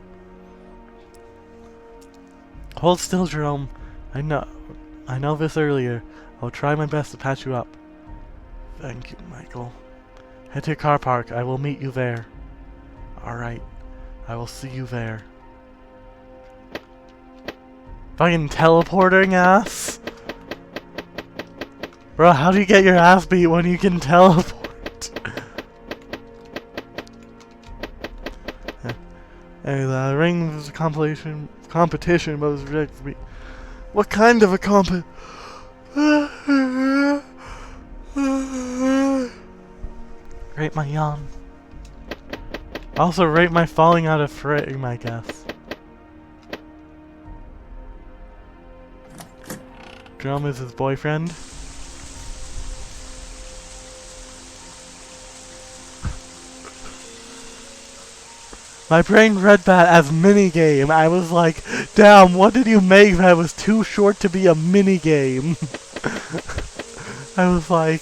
Hold still, Jerome. I know this earlier. I'll try my best to patch you up. Thank you, Michael. Head to your car park. I will meet you there. Alright. I will see you there. Fucking teleporting ass? Bro, how do you get your ass beat when you can teleport? Hey, the ring was a competition, but was rejected. What kind of a Rate my yawn. Also rate my falling out of frame, I guess. Jerome is his boyfriend. My brain read that as minigame. I was like, damn, what did you make that was too short to be a minigame? I was like...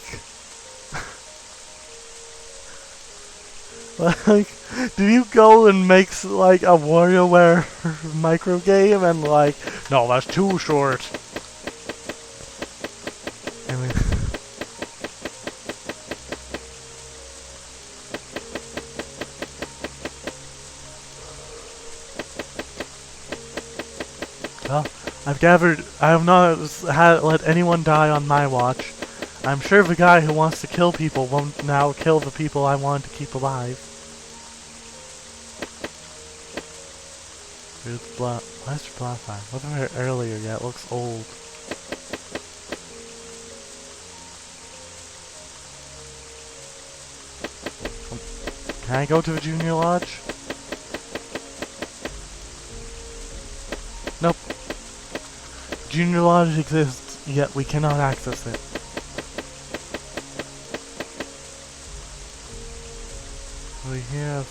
Like, did you go and make like a WarioWare micro game and like, no, that's too short. I mean, well, I have not let anyone die on my watch. I'm sure the guy who wants to kill people won't now kill the people I want to keep alive. Here's where's your Bloodfire? Wasn't here earlier yet, looks old. Can I go to the Junior Lodge? Nope. Junior Lodge exists, yet we cannot access it. We have...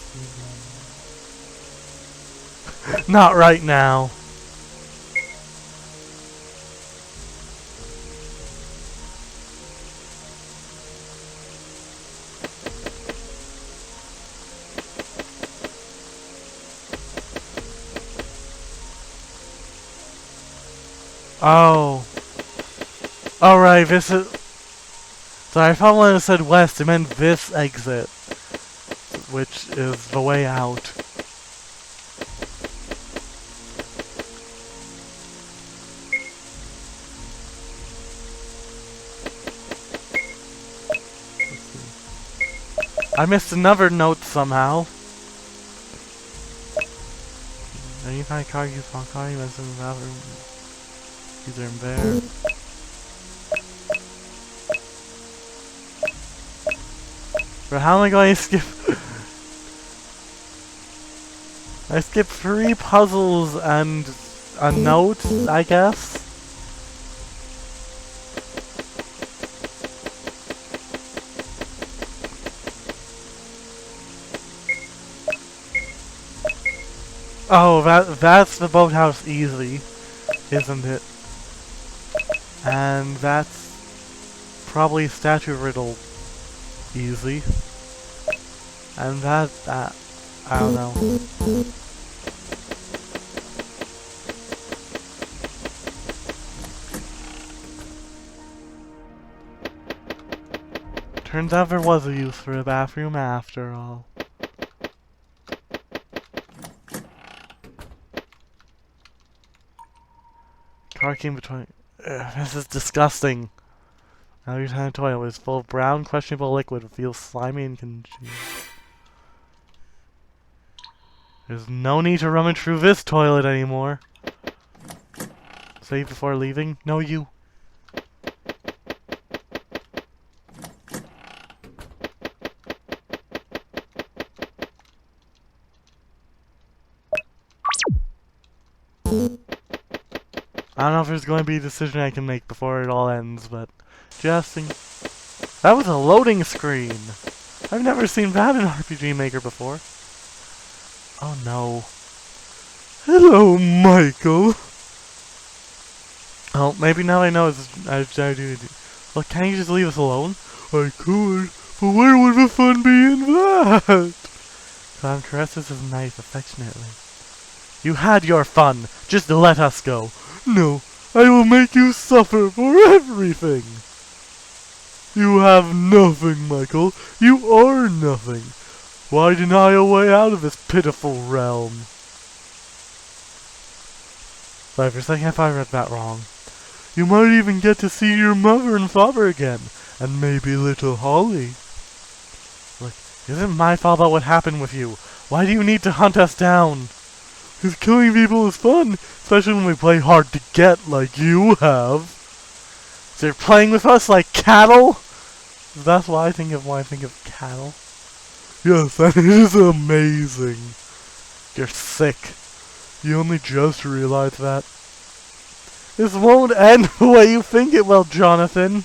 Not right now. Oh. Alright, this is... Sorry, I thought when it said west, it meant this exit. Which is the way out. I missed another note somehow. Any kind of car you found car, you must have another. These are in there. But how am I going to skip? I skipped 3 puzzles and a note, I guess. Oh, that's the boathouse easy, isn't it? And that's probably Statue Riddle easy. And that I don't know. Turns out there was a use for a bathroom after all. Car came between. This is disgusting. Now you're trying to toilet is full of brown, questionable liquid. It feels slimy and congealed. There's no need to rummage through this toilet anymore. Save before leaving? No, you. I don't know if there's going to be a decision I can make before it all ends, but just in... That was a loading screen! I've never seen that in RPG Maker before. Oh no. Hello, Michael! Oh, maybe now I know I do. Look, can't you just leave us alone? I could, but where would the fun be in that? Clown caresses his knife affectionately. You had your fun. Just let us go. No, I will make you suffer for everything. You have nothing, Michael. You are nothing. Why deny a way out of this pitiful realm? Sorry, for a second I thought I read that wrong. You might even get to see your mother and father again, and maybe little Holly. Look, it isn't my fault about what happened with you. Why do you need to hunt us down? Because killing people is fun, especially when we play hard to get like you have. So you're playing with us like cattle? That's what I think of when I think of cattle. Yes, that is amazing. You're sick. You only just realized that. This won't end the way you think it will, Jonathan.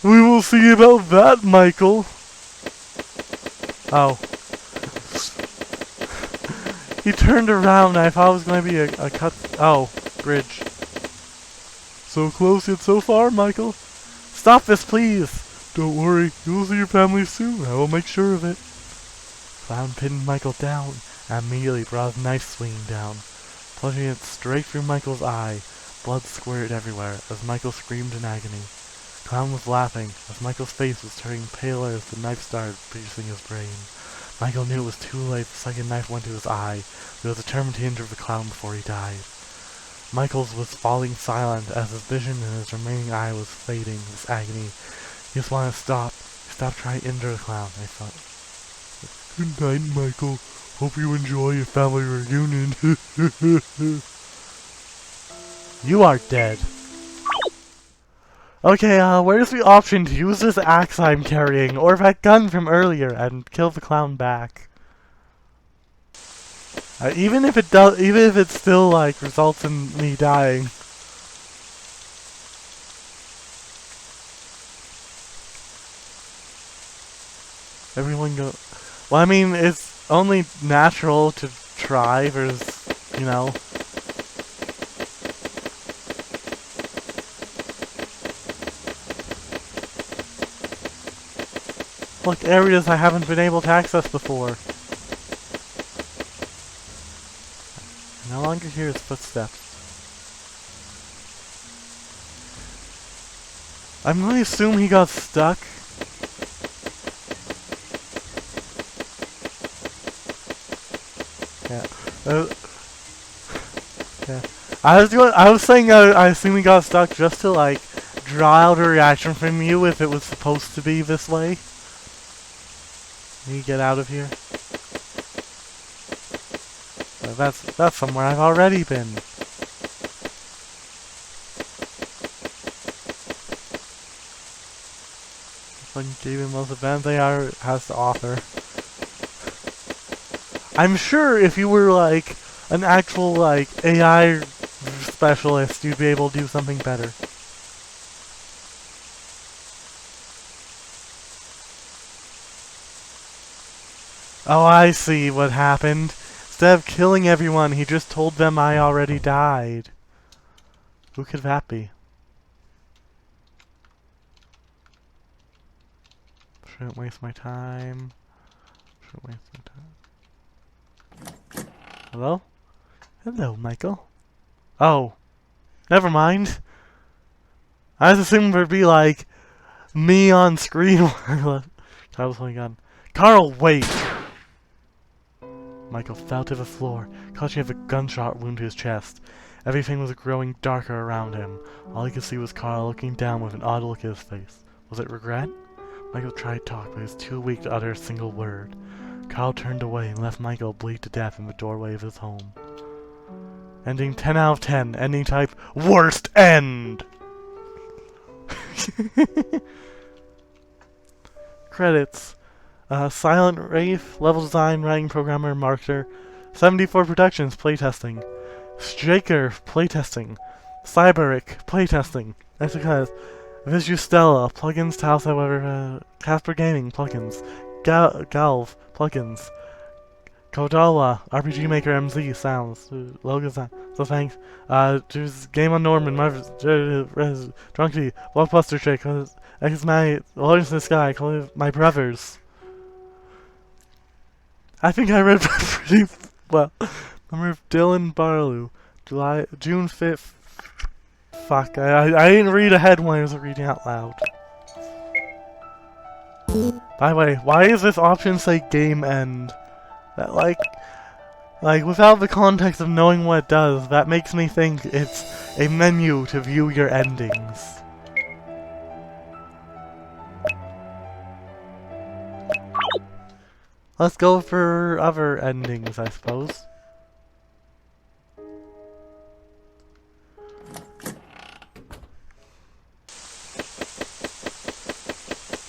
We will see about that, Michael. Oh. He turned around. I thought it was going to be a cut. Oh, bridge. So close yet so far, Michael. Stop this, please. Don't worry. You will see your family soon. I will make sure of it. Clown pinned Michael down and immediately brought his knife swinging down, plunging it straight through Michael's eye. Blood squirted everywhere as Michael screamed in agony. Clown was laughing as Michael's face was turning paler as the knife started piercing his brain. Michael knew it was too late. The second knife went to his eye. He was determined to injure the clown before he died. Michael was falling silent as his vision in his remaining eye was fading with agony. He just wanted to stop. He stopped trying to injure the clown. I thought, "Good night, Michael. Hope you enjoy your family reunion." You are dead. Okay, where's the option to use this axe I'm carrying, or that gun from earlier, and kill the clown back? Even if it still, like, results in me dying. Everyone go... Well, I mean, it's only natural to try versus, you know... Look, areas I haven't been able to access before. I no longer hear his footsteps. I'm going to assume he got stuck. Yeah. Yeah. I was saying I assume he got stuck just to like draw out a reaction from you if it was supposed to be this way. You get out of here. That's somewhere I've already been. Fucking gave him most advanced AR has to offer. I'm sure if you were like an actual like AI specialist, you'd be able to do something better. Oh, I see what happened. Instead of killing everyone, he just told them I already died. Who could that be? Shouldn't waste my time. Shouldn't waste my time. Hello? Hello, Michael. Oh. Never mind. I was assuming there'd be like me on screen while I was holding on. Carl, wait! Michael fell to the floor, clutching at a gunshot wound to his chest. Everything was growing darker around him. All he could see was Carl looking down with an odd look at his face. Was it regret? Michael tried to talk, but he was too weak to utter a single word. Carl turned away and left Michael bleed to death in the doorway of his home. Ending 10 out of 10. Ending type, worst end! Credits. Silent Wraith, level design, writing programmer, marketer. 74 Productions, playtesting. Straker, playtesting. Cyberic, playtesting. Exocaz, Visustella, plugins, Taos, however, Casper Gaming, plugins. Galv, plugins. Kodala, RPG Maker MZ, sounds. Logo sound. So thanks. There's Game on Norman, Marvel's, Drunky, Blockbuster Trick, X-Mate, Lawrence in the Sky, my brothers. I think I read pretty well. Remember Dylan Barlow, June 5th. Fuck, I didn't read ahead when I was reading out loud. By the way, why does this option say game end? That like without the context of knowing what it does, that makes me think it's a menu to view your endings. Let's go for other endings, I suppose.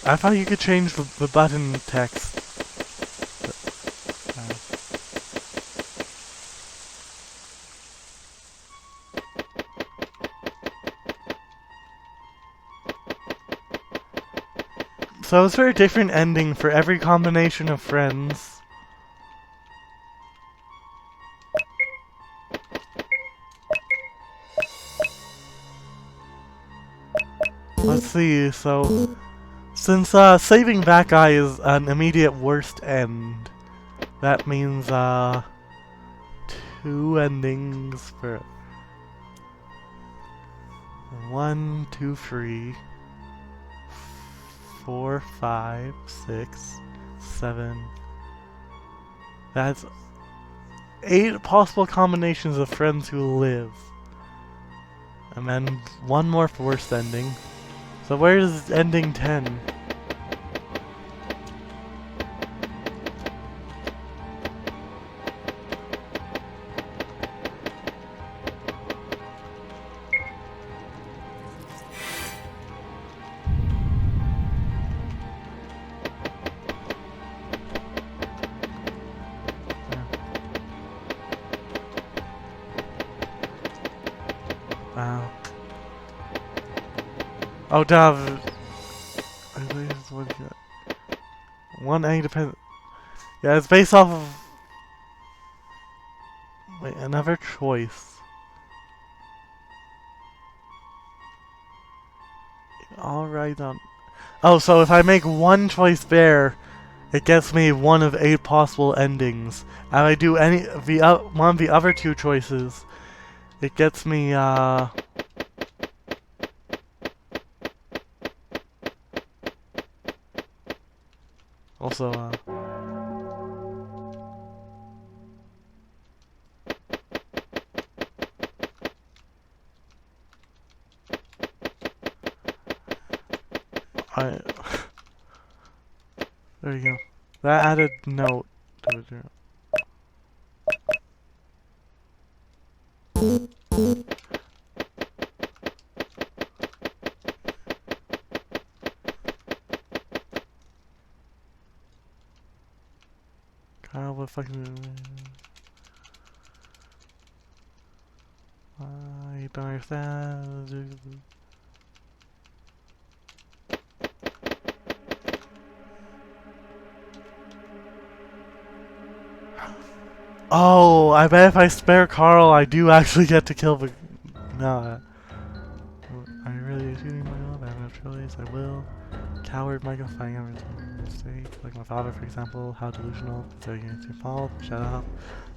I thought you could change the button text. So is there a different ending for every combination of friends? Let's see, so... Since saving that guy is an immediate worst end, That means, 2 endings for 1, 2, 3, 4, 5, 6, 7. That's 8 possible combinations of friends who live. And then 1 more forced ending. So where's ending 10? Wow. Oh, damn. One independent. Yeah, it's based off of. Wait, another choice. Alright, oh, so if I make 1 choice there, it gets me 1 of 8 possible endings. And if I do one of the other 2 choices, it gets me, also, there you go. That added note to the journal. Kyle, what fucking... I don't understand. Oh, I bet if I spare Carl, I do actually get to kill the... No. Are you really shooting Michael? I have no choice. I will. Coward Michael fighting over his mistake. Like my father, for example. How delusional. So you can see fault. Shut up.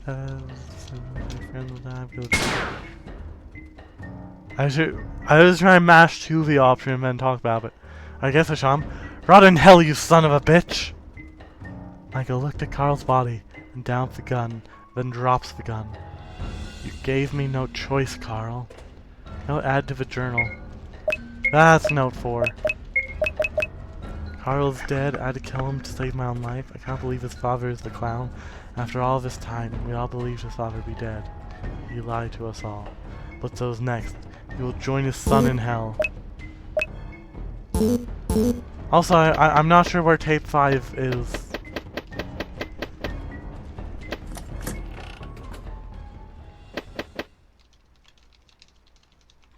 Friends will die. I was trying to mash to the option and then talk about it. I guess I shot him. Rot in hell, you son of a bitch! Michael looked at Carl's body and downs the gun, then drops the gun. You gave me no choice, Carl. Note add to the journal. That's note 4. Carl's dead. I had to kill him to save my own life. I can't believe his father is the clown. After all this time, we all believed his father would be dead. He lied to us all. But so's next. He will join his son in hell. Also, I'm not sure where tape 5 is.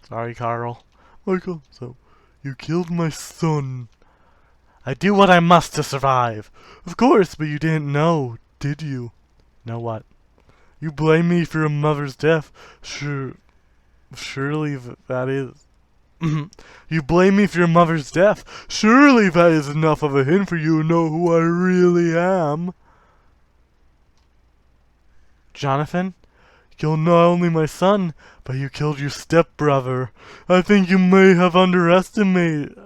Sorry, Carl. Michael, so you killed my son. I do what I must to survive. Of course, but you didn't know, did you? Know what? You blame me for your mother's death. Surely that is... You blame me for your mother's death. Surely that is enough of a hint for you to know who I really am. Jonathan? Killed not only my son, but you killed your stepbrother. I think you may have underestimated...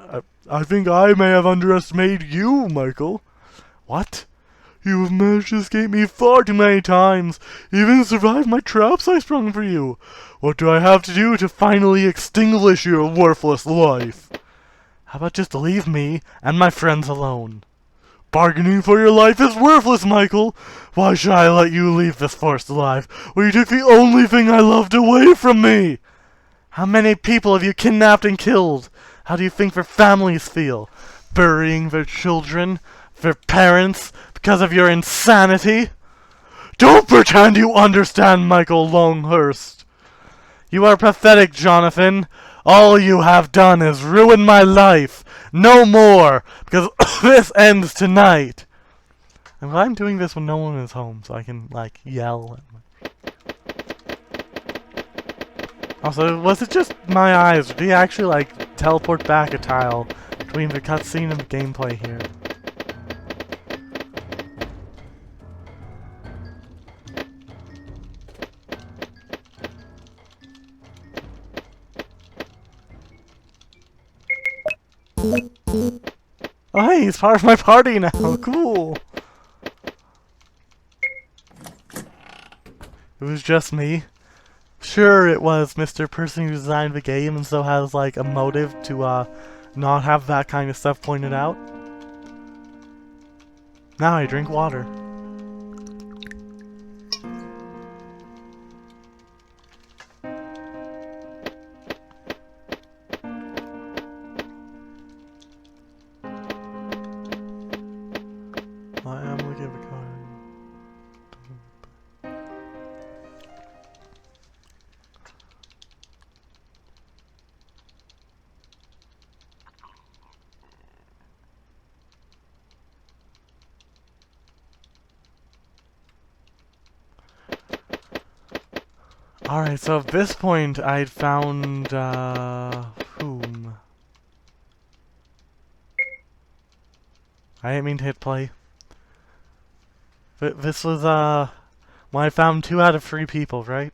I think I may have underestimated you, Michael. What? You have managed to escape me far too many times, even survived my traps I sprung for you. What do I have to do to finally extinguish your worthless life? How about just leave me and my friends alone? Bargaining for your life is worthless, Michael. Why should I let you leave this forest alive, when you took the only thing I loved away from me? How many people have you kidnapped and killed? How do you think their families feel? Burying their children, their parents, because of your insanity? Don't pretend you understand, Michael Longhurst. You are pathetic, Jonathan. All you have done is ruin my life. No more, because this ends tonight. And I'm doing this when no one is home, so I can, like, yell. Also, was it just my eyes? Did he actually, like, teleport back a tile between the cutscene and the gameplay here? Oh hey, he's part of my party now, cool! It was just me. Sure, it was Mr. Person who designed the game and so has like a motive to not have that kind of stuff pointed out. Now I drink water. I am looking at the card. Alright, so at this point I'd found, whom? I didn't mean to hit play. But this was, when I found 2 out of 3 people, right?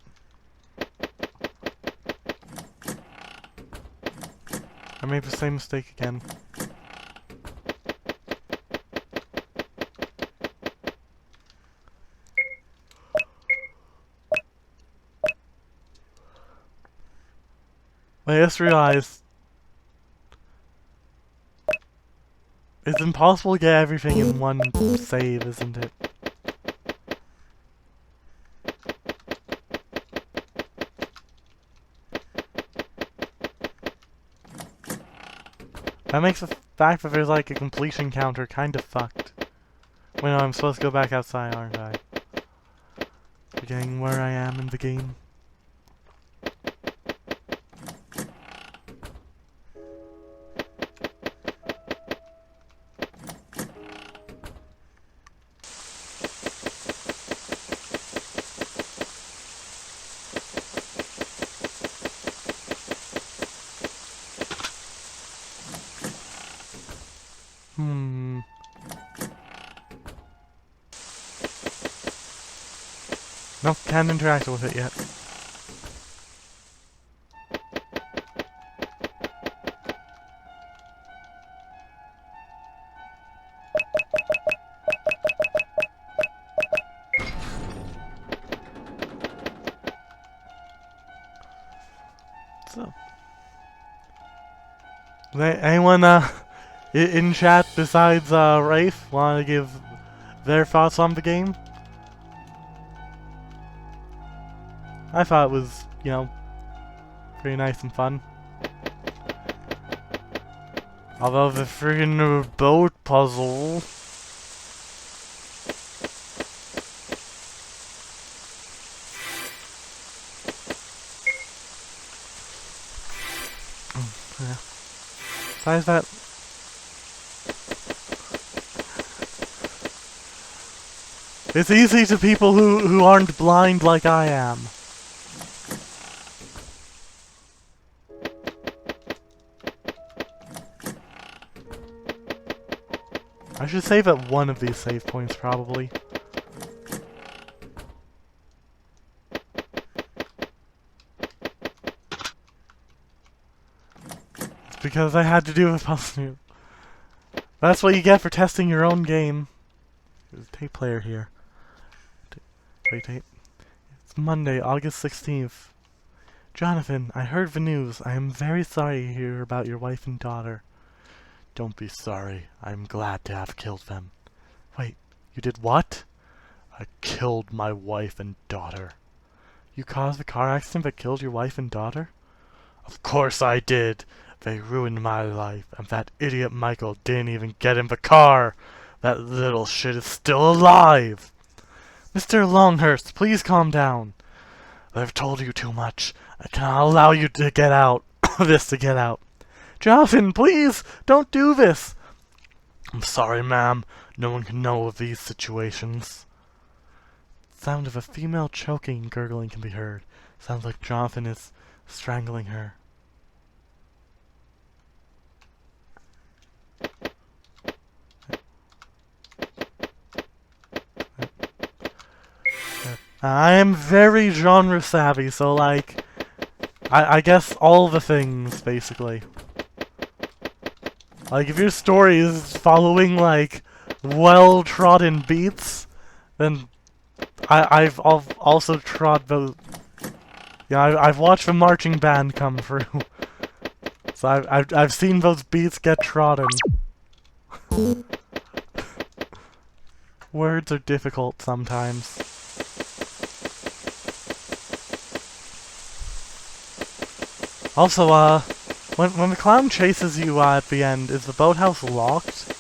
I made the same mistake again. I just realized it's impossible to get everything in one save, isn't it? That makes the fact that there's like a completion counter kind of fucked. Wait, no, I'm supposed to go back outside, aren't I? Forgetting where I am in the game. Nope, can't interact with it yet. So, anyone in chat besides Rafe want to give their thoughts on the game? I thought it was, you know, pretty nice and fun. Although the freaking boat puzzle... yeah. Besides that... it's easy to people who aren't blind like I am. I should save at one of these save points, probably. It's because I had to do a puzzle. That's what you get for testing your own game. There's a tape player here. Wait, tape. It's Monday, August 16th. Jonathan, I heard the news. I am very sorry to hear about your wife and daughter. Don't be sorry. I'm glad to have killed them. Wait, you did what? I killed my wife and daughter. You caused the car accident that killed your wife and daughter? Of course I did. They ruined my life, and that idiot Michael didn't even get in the car. That little shit is still alive. Mr. Longhurst, please calm down. I've told you too much. I cannot allow you to get out. This to get out. Jonathan, please, don't do this! I'm sorry, ma'am. No one can know of these situations. The sound of a female choking and gurgling can be heard. Sounds like Jonathan is strangling her. I am very genre savvy, so like, I guess all the things, basically. Like, if your story is following, like, well-trodden beats, then I've also trod those... Yeah, I've watched the marching band come through. So I've seen those beats get trodden. Words are difficult sometimes. Also, when the clown chases you at the end, is the boathouse locked?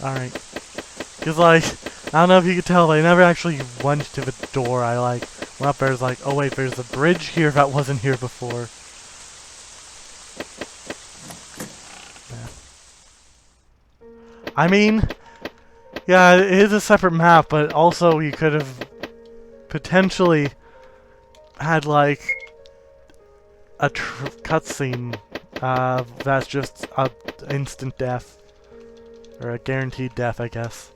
Alright. Because, like, I don't know if you could tell, but I never actually went to the door. I, like, went up there, was like, oh wait, there's a bridge here that wasn't here before. Yeah. I mean, yeah, it is a separate map, but also you could have potentially had, like, a cutscene that's just a instant death. Or a guaranteed death, I guess.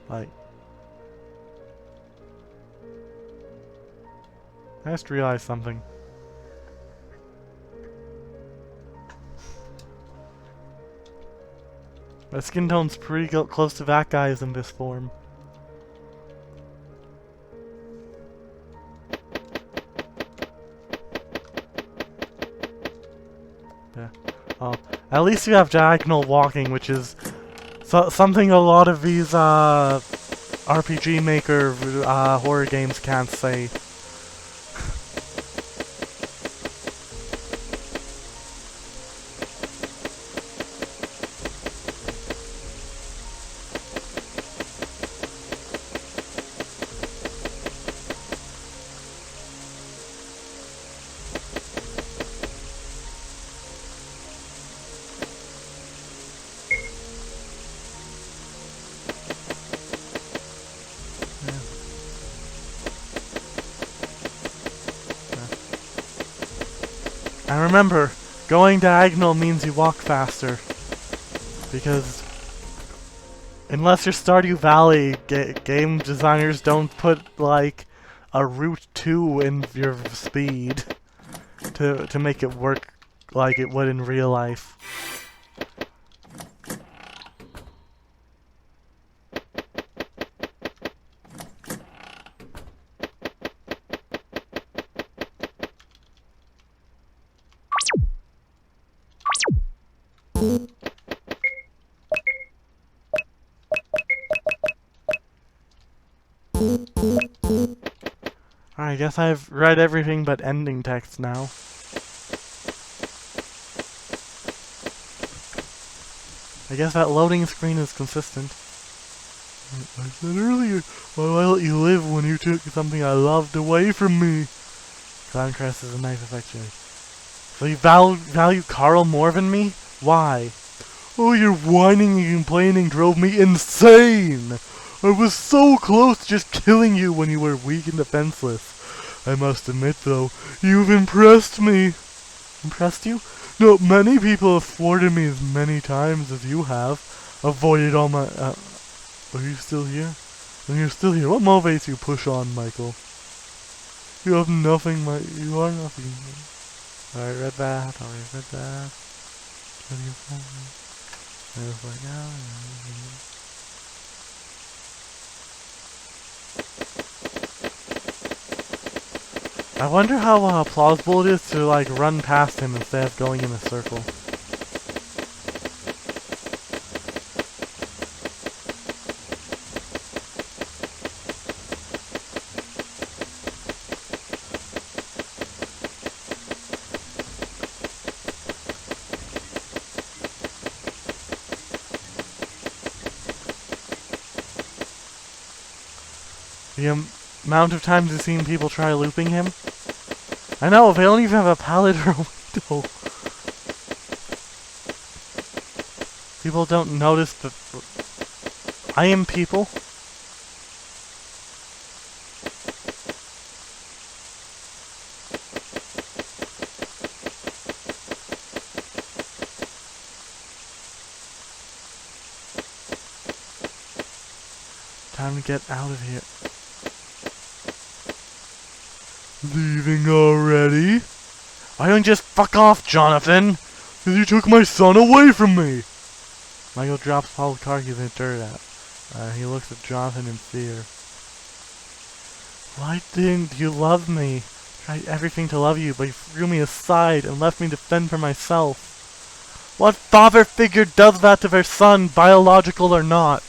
Like, I just realized something. My skin tone's pretty close to that guy's in this form. Yeah. Oh, at least you have diagonal walking, which is something a lot of these RPG Maker horror games can't say. And remember, going diagonal means you walk faster. Because unless you're Stardew Valley, game designers don't put, like, a route 2 in your speed to make it work like it would in real life. I guess I've read everything but ending text now. I guess that loading screen is consistent. I said earlier, why will I let you live when you took something I loved away from me? Clowncrest is a knife effectually. So you value Carl more than me? Why? Oh, your whining and complaining drove me insane! I was so close to just killing you when you were weak and defenseless. I must admit, though, you've impressed me. Impressed you? Not many people have thwarted me as many times as you have. Avoided all my... Are you still here? When you're still here, what motivates you push on, Michael? You have nothing, you are nothing. Alright, read that. Alright, read that. I was like, oh, I wonder how plausible it is to, like, run past him instead of going in a circle. The amount of times I've seen people try looping him. I know, they don't even have a pallet or a window. People don't notice that I am people. Time to get out of here. Leaving already? Why don't you just fuck off, Jonathan? Because you took my son away from me! Michael drops Paul's car keys in the dirt at. He looks at Jonathan in fear. Why didn't you love me? Tried everything to love you, but you threw me aside and left me to fend for myself. What father figure does that to their son, biological or not?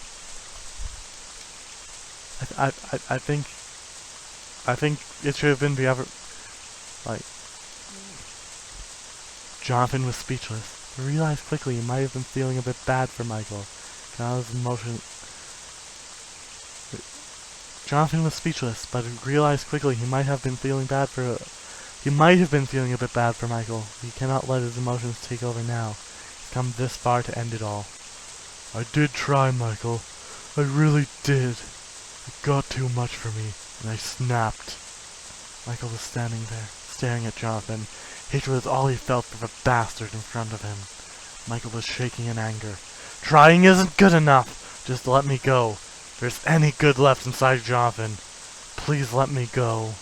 I think it should have been the other. Like, Jonathan was speechless. He realized quickly he might have been feeling a bit bad for Michael. Jonathan was speechless, but he realized quickly he might have been feeling a bit bad for Michael. He cannot let his emotions take over now. He's come this far to end it all. I did try, Michael. I really did. It got too much for me, and I snapped. Michael was standing there, staring at Jonathan. Hatred was all he felt for the bastard in front of him. Michael was shaking in anger. Trying isn't good enough. Just let me go. If there's any good left inside Jonathan, please let me go.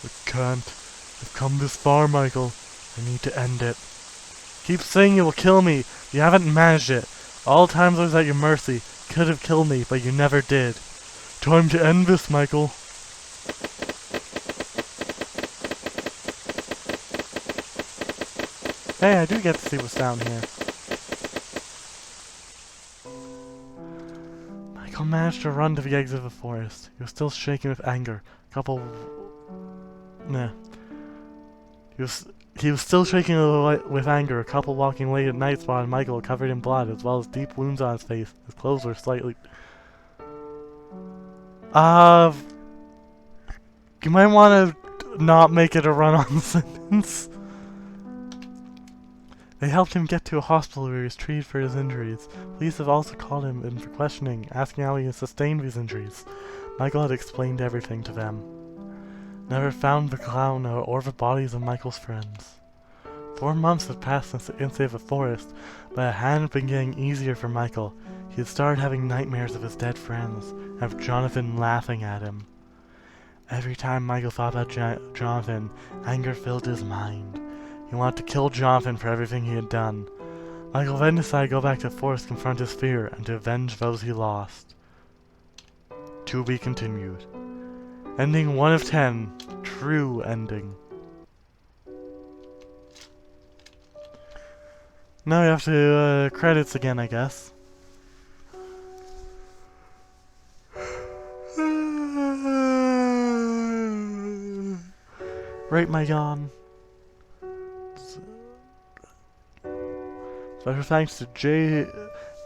I can't. I've come this far, Michael. I need to end it. Keep saying you will kill me. You haven't managed it. All times I was at your mercy. Could have killed me, but you never did. Time to end this, Michael. Hey, I do get to see what's down here. Michael managed to run to the exit of the forest. He was still shaking with anger. He was still shaking with anger. A couple walking late at night spotted Michael covered in blood, as well as deep wounds on his face. His clothes were slightly... You might want to not make it a run-on sentence. They helped him get to a hospital where he was treated for his injuries. Police have also called him in for questioning, asking how he had sustained these injuries. Michael had explained everything to them. Never found the clown or the bodies of Michael's friends. 4 months had passed since the incident of the forest, but it hadn't been getting easier for Michael. He had started having nightmares of his dead friends, and of Jonathan laughing at him. Every time Michael thought about Jonathan, anger filled his mind. He wanted to kill Jonathan for everything he had done. Michael then decided to go back to the forest to confront his fear and to avenge those he lost. To be continued. Ending 1 of 10. True ending. Now we have to, credits again, I guess. Rate my yawn. Special thanks to J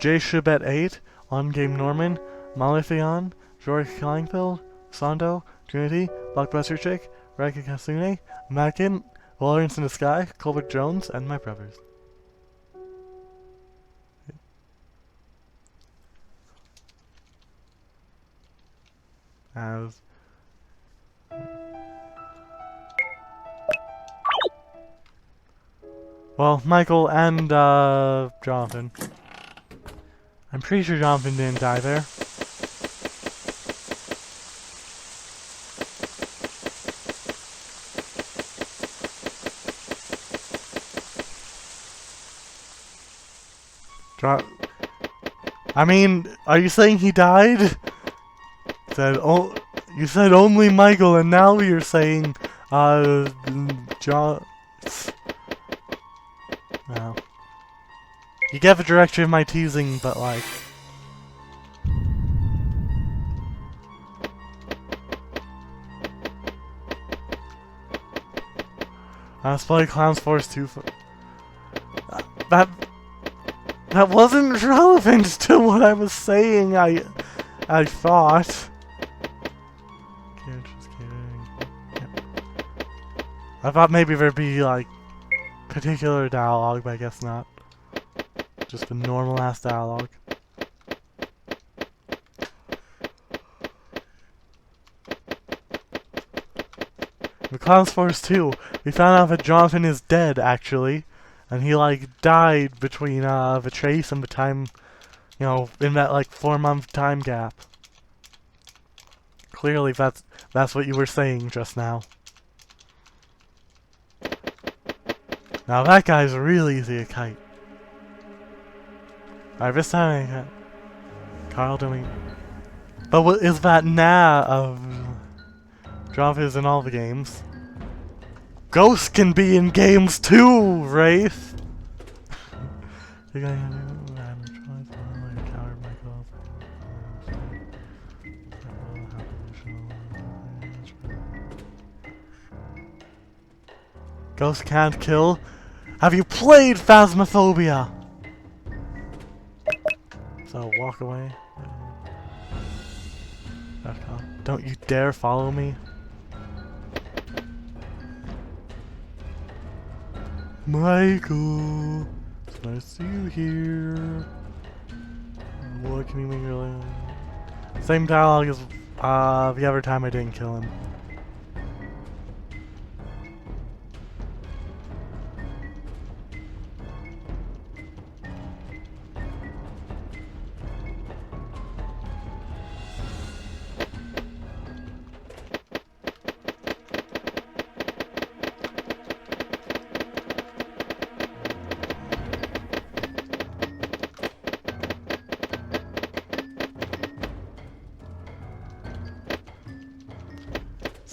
Shibet 8, On Game Norman, Malefion, George Kleinfeld, Sando, Trinity, Blockbuster Chick, Raka Kasune, Mackin, Lawrence in the Sky, Colbert Jones, and my brothers. Well, Michael and, Jonathan. I'm pretty sure Jonathan didn't die there. I mean, are you saying he died? You said only Michael, and now you're saying, John... No. You get the direction of my teasing, but like... Spotty Clowns Force 2 That wasn't relevant to what I was saying, I thought. I thought maybe there'd be, like, particular dialogue, but I guess not. Just the normal-ass dialogue. The Clowns Force 2, we found out that Jonathan is dead, actually. And he, like, died between, the chase and the time You know, in that like 4-month time gap. Clearly that's what you were saying just now. Now that guy's really easy to kite. Alright, this time I got Carl doing. But what is that of Drop is in all the games? Ghost can be in games too, Wraith! Ghost can't kill? Have you played Phasmophobia? So walk away. Don't you dare follow me. Michael! It's nice to see you here. What can you make your life? Same dialogue as the other time I didn't kill him.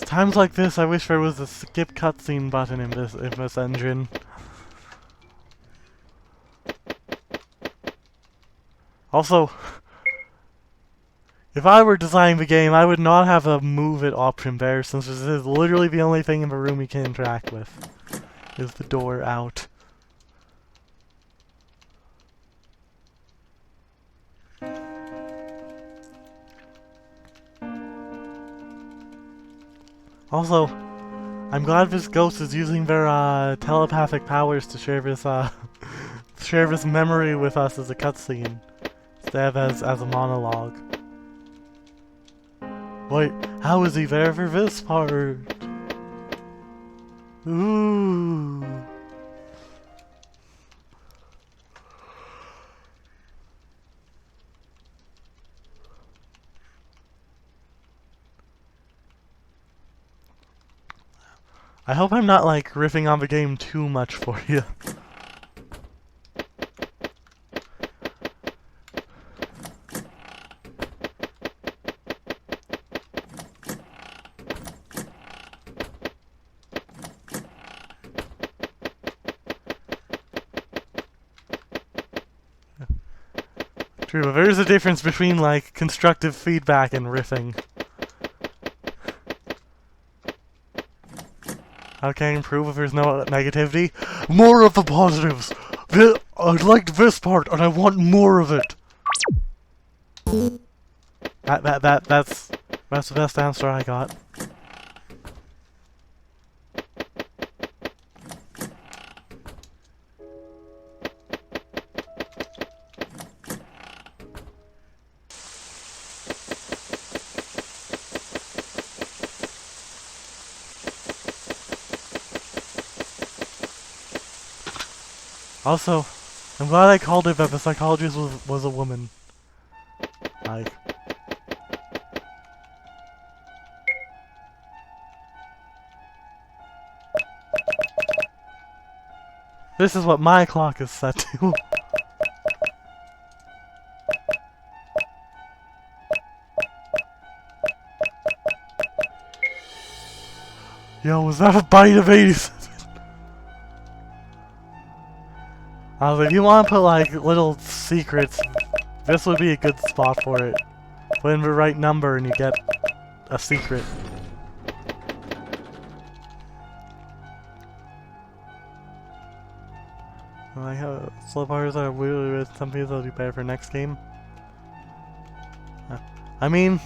Times like this, I wish there was a skip cutscene button in this engine. Also, if I were designing the game, I would not have a move it option there, since this is literally the only thing in the room you can interact with, is the door out. Also, I'm glad this ghost is using their telepathic powers to share this share this memory with us as a cutscene, instead of as a monologue. Wait, how is he there for this part? Ooh. I hope I'm not like riffing on the game too much for you. True, but there's a difference between like constructive feedback and riffing. How can I improve if there's no negativity? More of the positives! I liked this part and I want more of it! That's the best answer I got. Also, I'm glad I called it that the psychologist was a woman. Like... This is what my clock is set to. Yo, was that a bite of 87? If you want to put like little secrets, this would be a good spot for it. Put in the right number and you get a secret. I have slow parts are really with some people that'll be better for next game. I mean,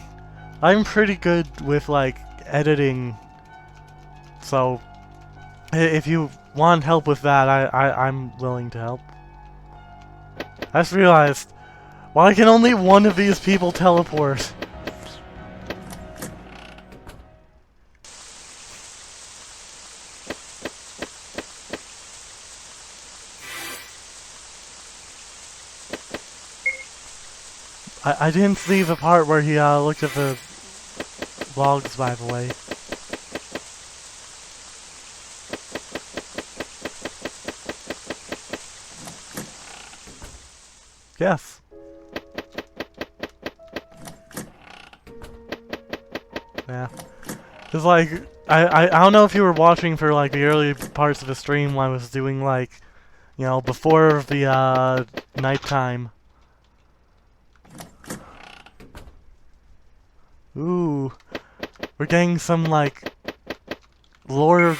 I'm pretty good with like editing, so if you want help with that, I'm willing to help. I just realized, why can only one of these people teleport? I didn't see the part where he looked at the logs, by the way. Yes. Yeah. It's like, I don't know if you were watching for like the early parts of the stream when I was doing like, you know, before the nighttime. Ooh. We're getting some like lore,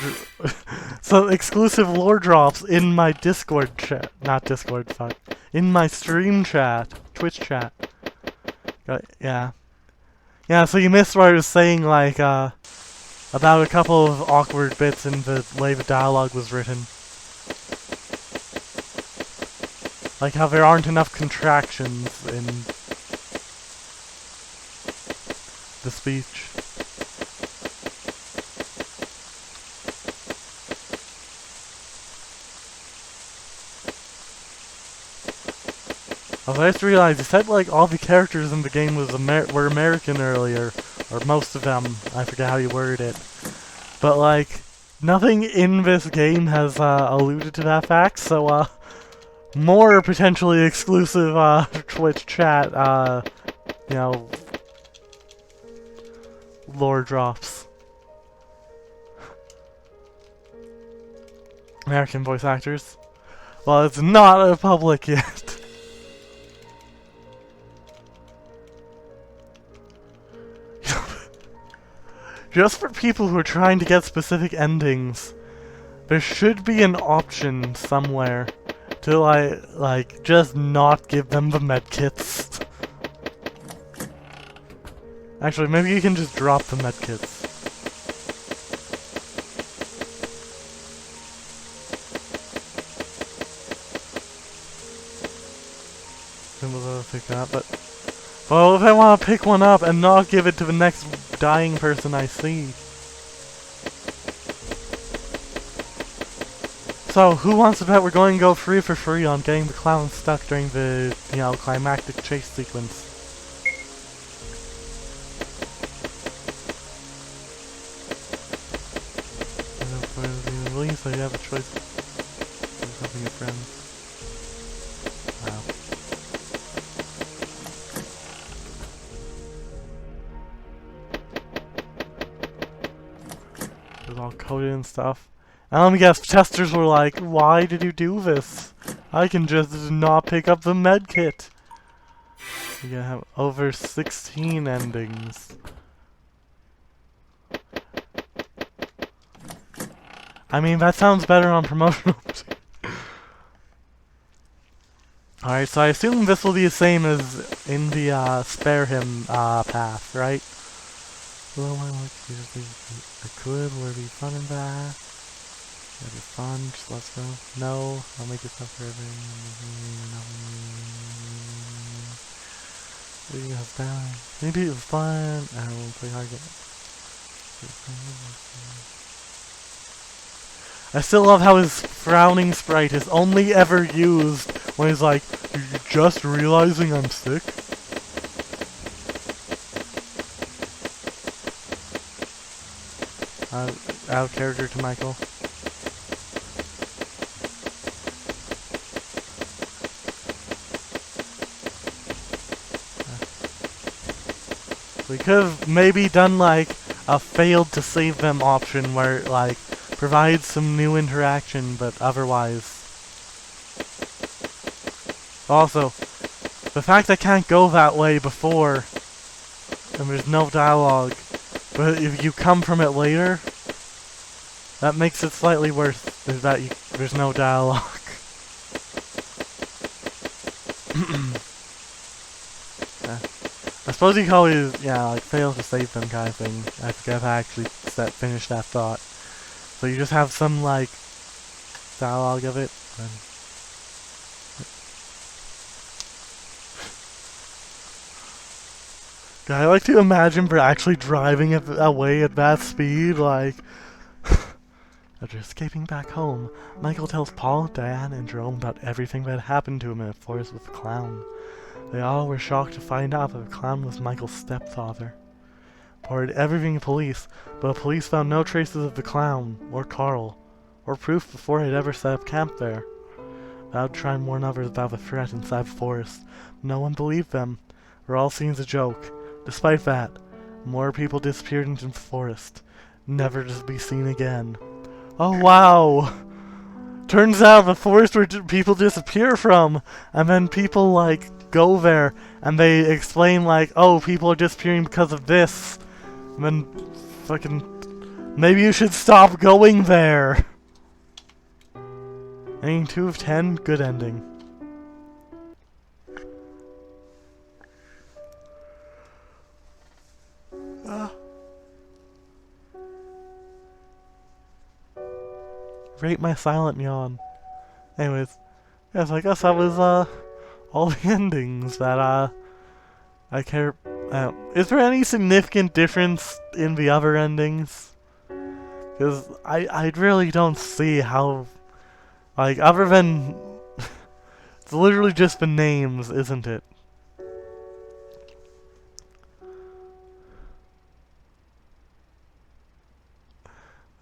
some exclusive lore drops in my Discord chat. Not Discord, fuck. In my stream chat. Twitch chat. Yeah. Yeah, so you missed what I was saying, like, about a couple of awkward bits in the way the dialogue was written. Like how there aren't enough contractions in the speech. Oh, I just realized you said like all the characters in the game were American earlier, or most of them. I forget how you worded it, but like nothing in this game has alluded to that fact. So more potentially exclusive Twitch chat, you know, lore drops. American voice actors. Well, it's not a public yet. Just for people who are trying to get specific endings, there should be an option somewhere to like just not give them the medkits. Actually, maybe you can just drop the medkits. Pick that, but well, if I want to pick one up and not give it to the next dying person I see. So, who wants to bet we're going to go free for free on getting the clown stuck during the, you know, climactic chase sequence? So you have a choice of helping your friends. Wow. It was all coded and stuff. And let me guess, testers were like, why did you do this? I can just not pick up the medkit. You're gonna have over 16 endings. I mean, that sounds better on promotional. Alright, so I assume this will be the same as in the spare him path, right? Well, I could, would it be fun and that? That'd be fun, just let's go. No, I'll make it tough for everyone. Maybe it was fun. I won't play hard yet. I still love how his frowning sprite is only ever used when he's like, "Are you just realizing I'm sick?" Out of character to Michael. We could have maybe done like a failed to save them option where it like provides some new interaction, but otherwise. Also, the fact I can't go that way before and there's no dialogue, but if you come from it later, that makes it slightly worse. Is that there's no dialogue. I suppose you could always, yeah, like fail to save them kind of thing. I forget if I actually finished that thought. So you just have some like dialogue of it. I like to imagine for actually driving away at that speed, like. After escaping back home, Michael tells Paul, Diane, and Jerome about everything that happened to him in the forest with the clown. They all were shocked to find out that the clown was Michael's stepfather. Reported everything to police, but the police found no traces of the clown, or Carl, or proof before he'd ever set up camp there. Vowed to try and warn others about the threat inside the forest. No one believed them. They were all seen as a joke. Despite that, more people disappeared into the forest, never to be seen again. Oh wow! Turns out the forest where people disappear from, and then people like go there, and they explain like, oh, people are disappearing because of this. And then fucking, maybe you should stop going there. Ending 2 of 10, good ending. Rate my silent yawn. Anyways, yes, I guess that was all the endings that I care. Is there any significant difference in the other endings? Because I really don't see how, like, other than it's literally just the names, isn't it?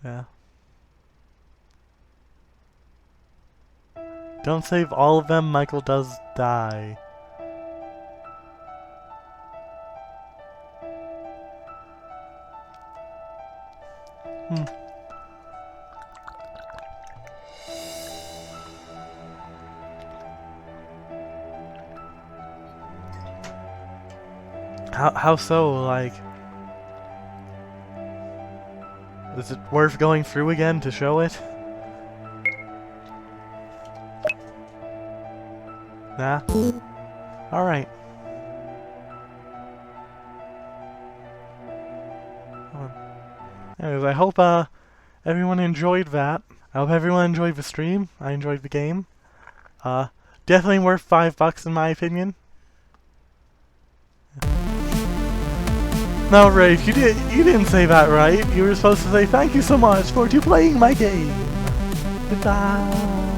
Yeah. Don't save all of them, Michael does die. How so, like... Is it worth going through again to show it? Nah? Alright. Anyways, I hope everyone enjoyed that. I hope everyone enjoyed the stream. I enjoyed the game. Definitely worth $5 in my opinion. No, Rafe, you didn't say that right. You were supposed to say thank you so much for playing my game. Goodbye.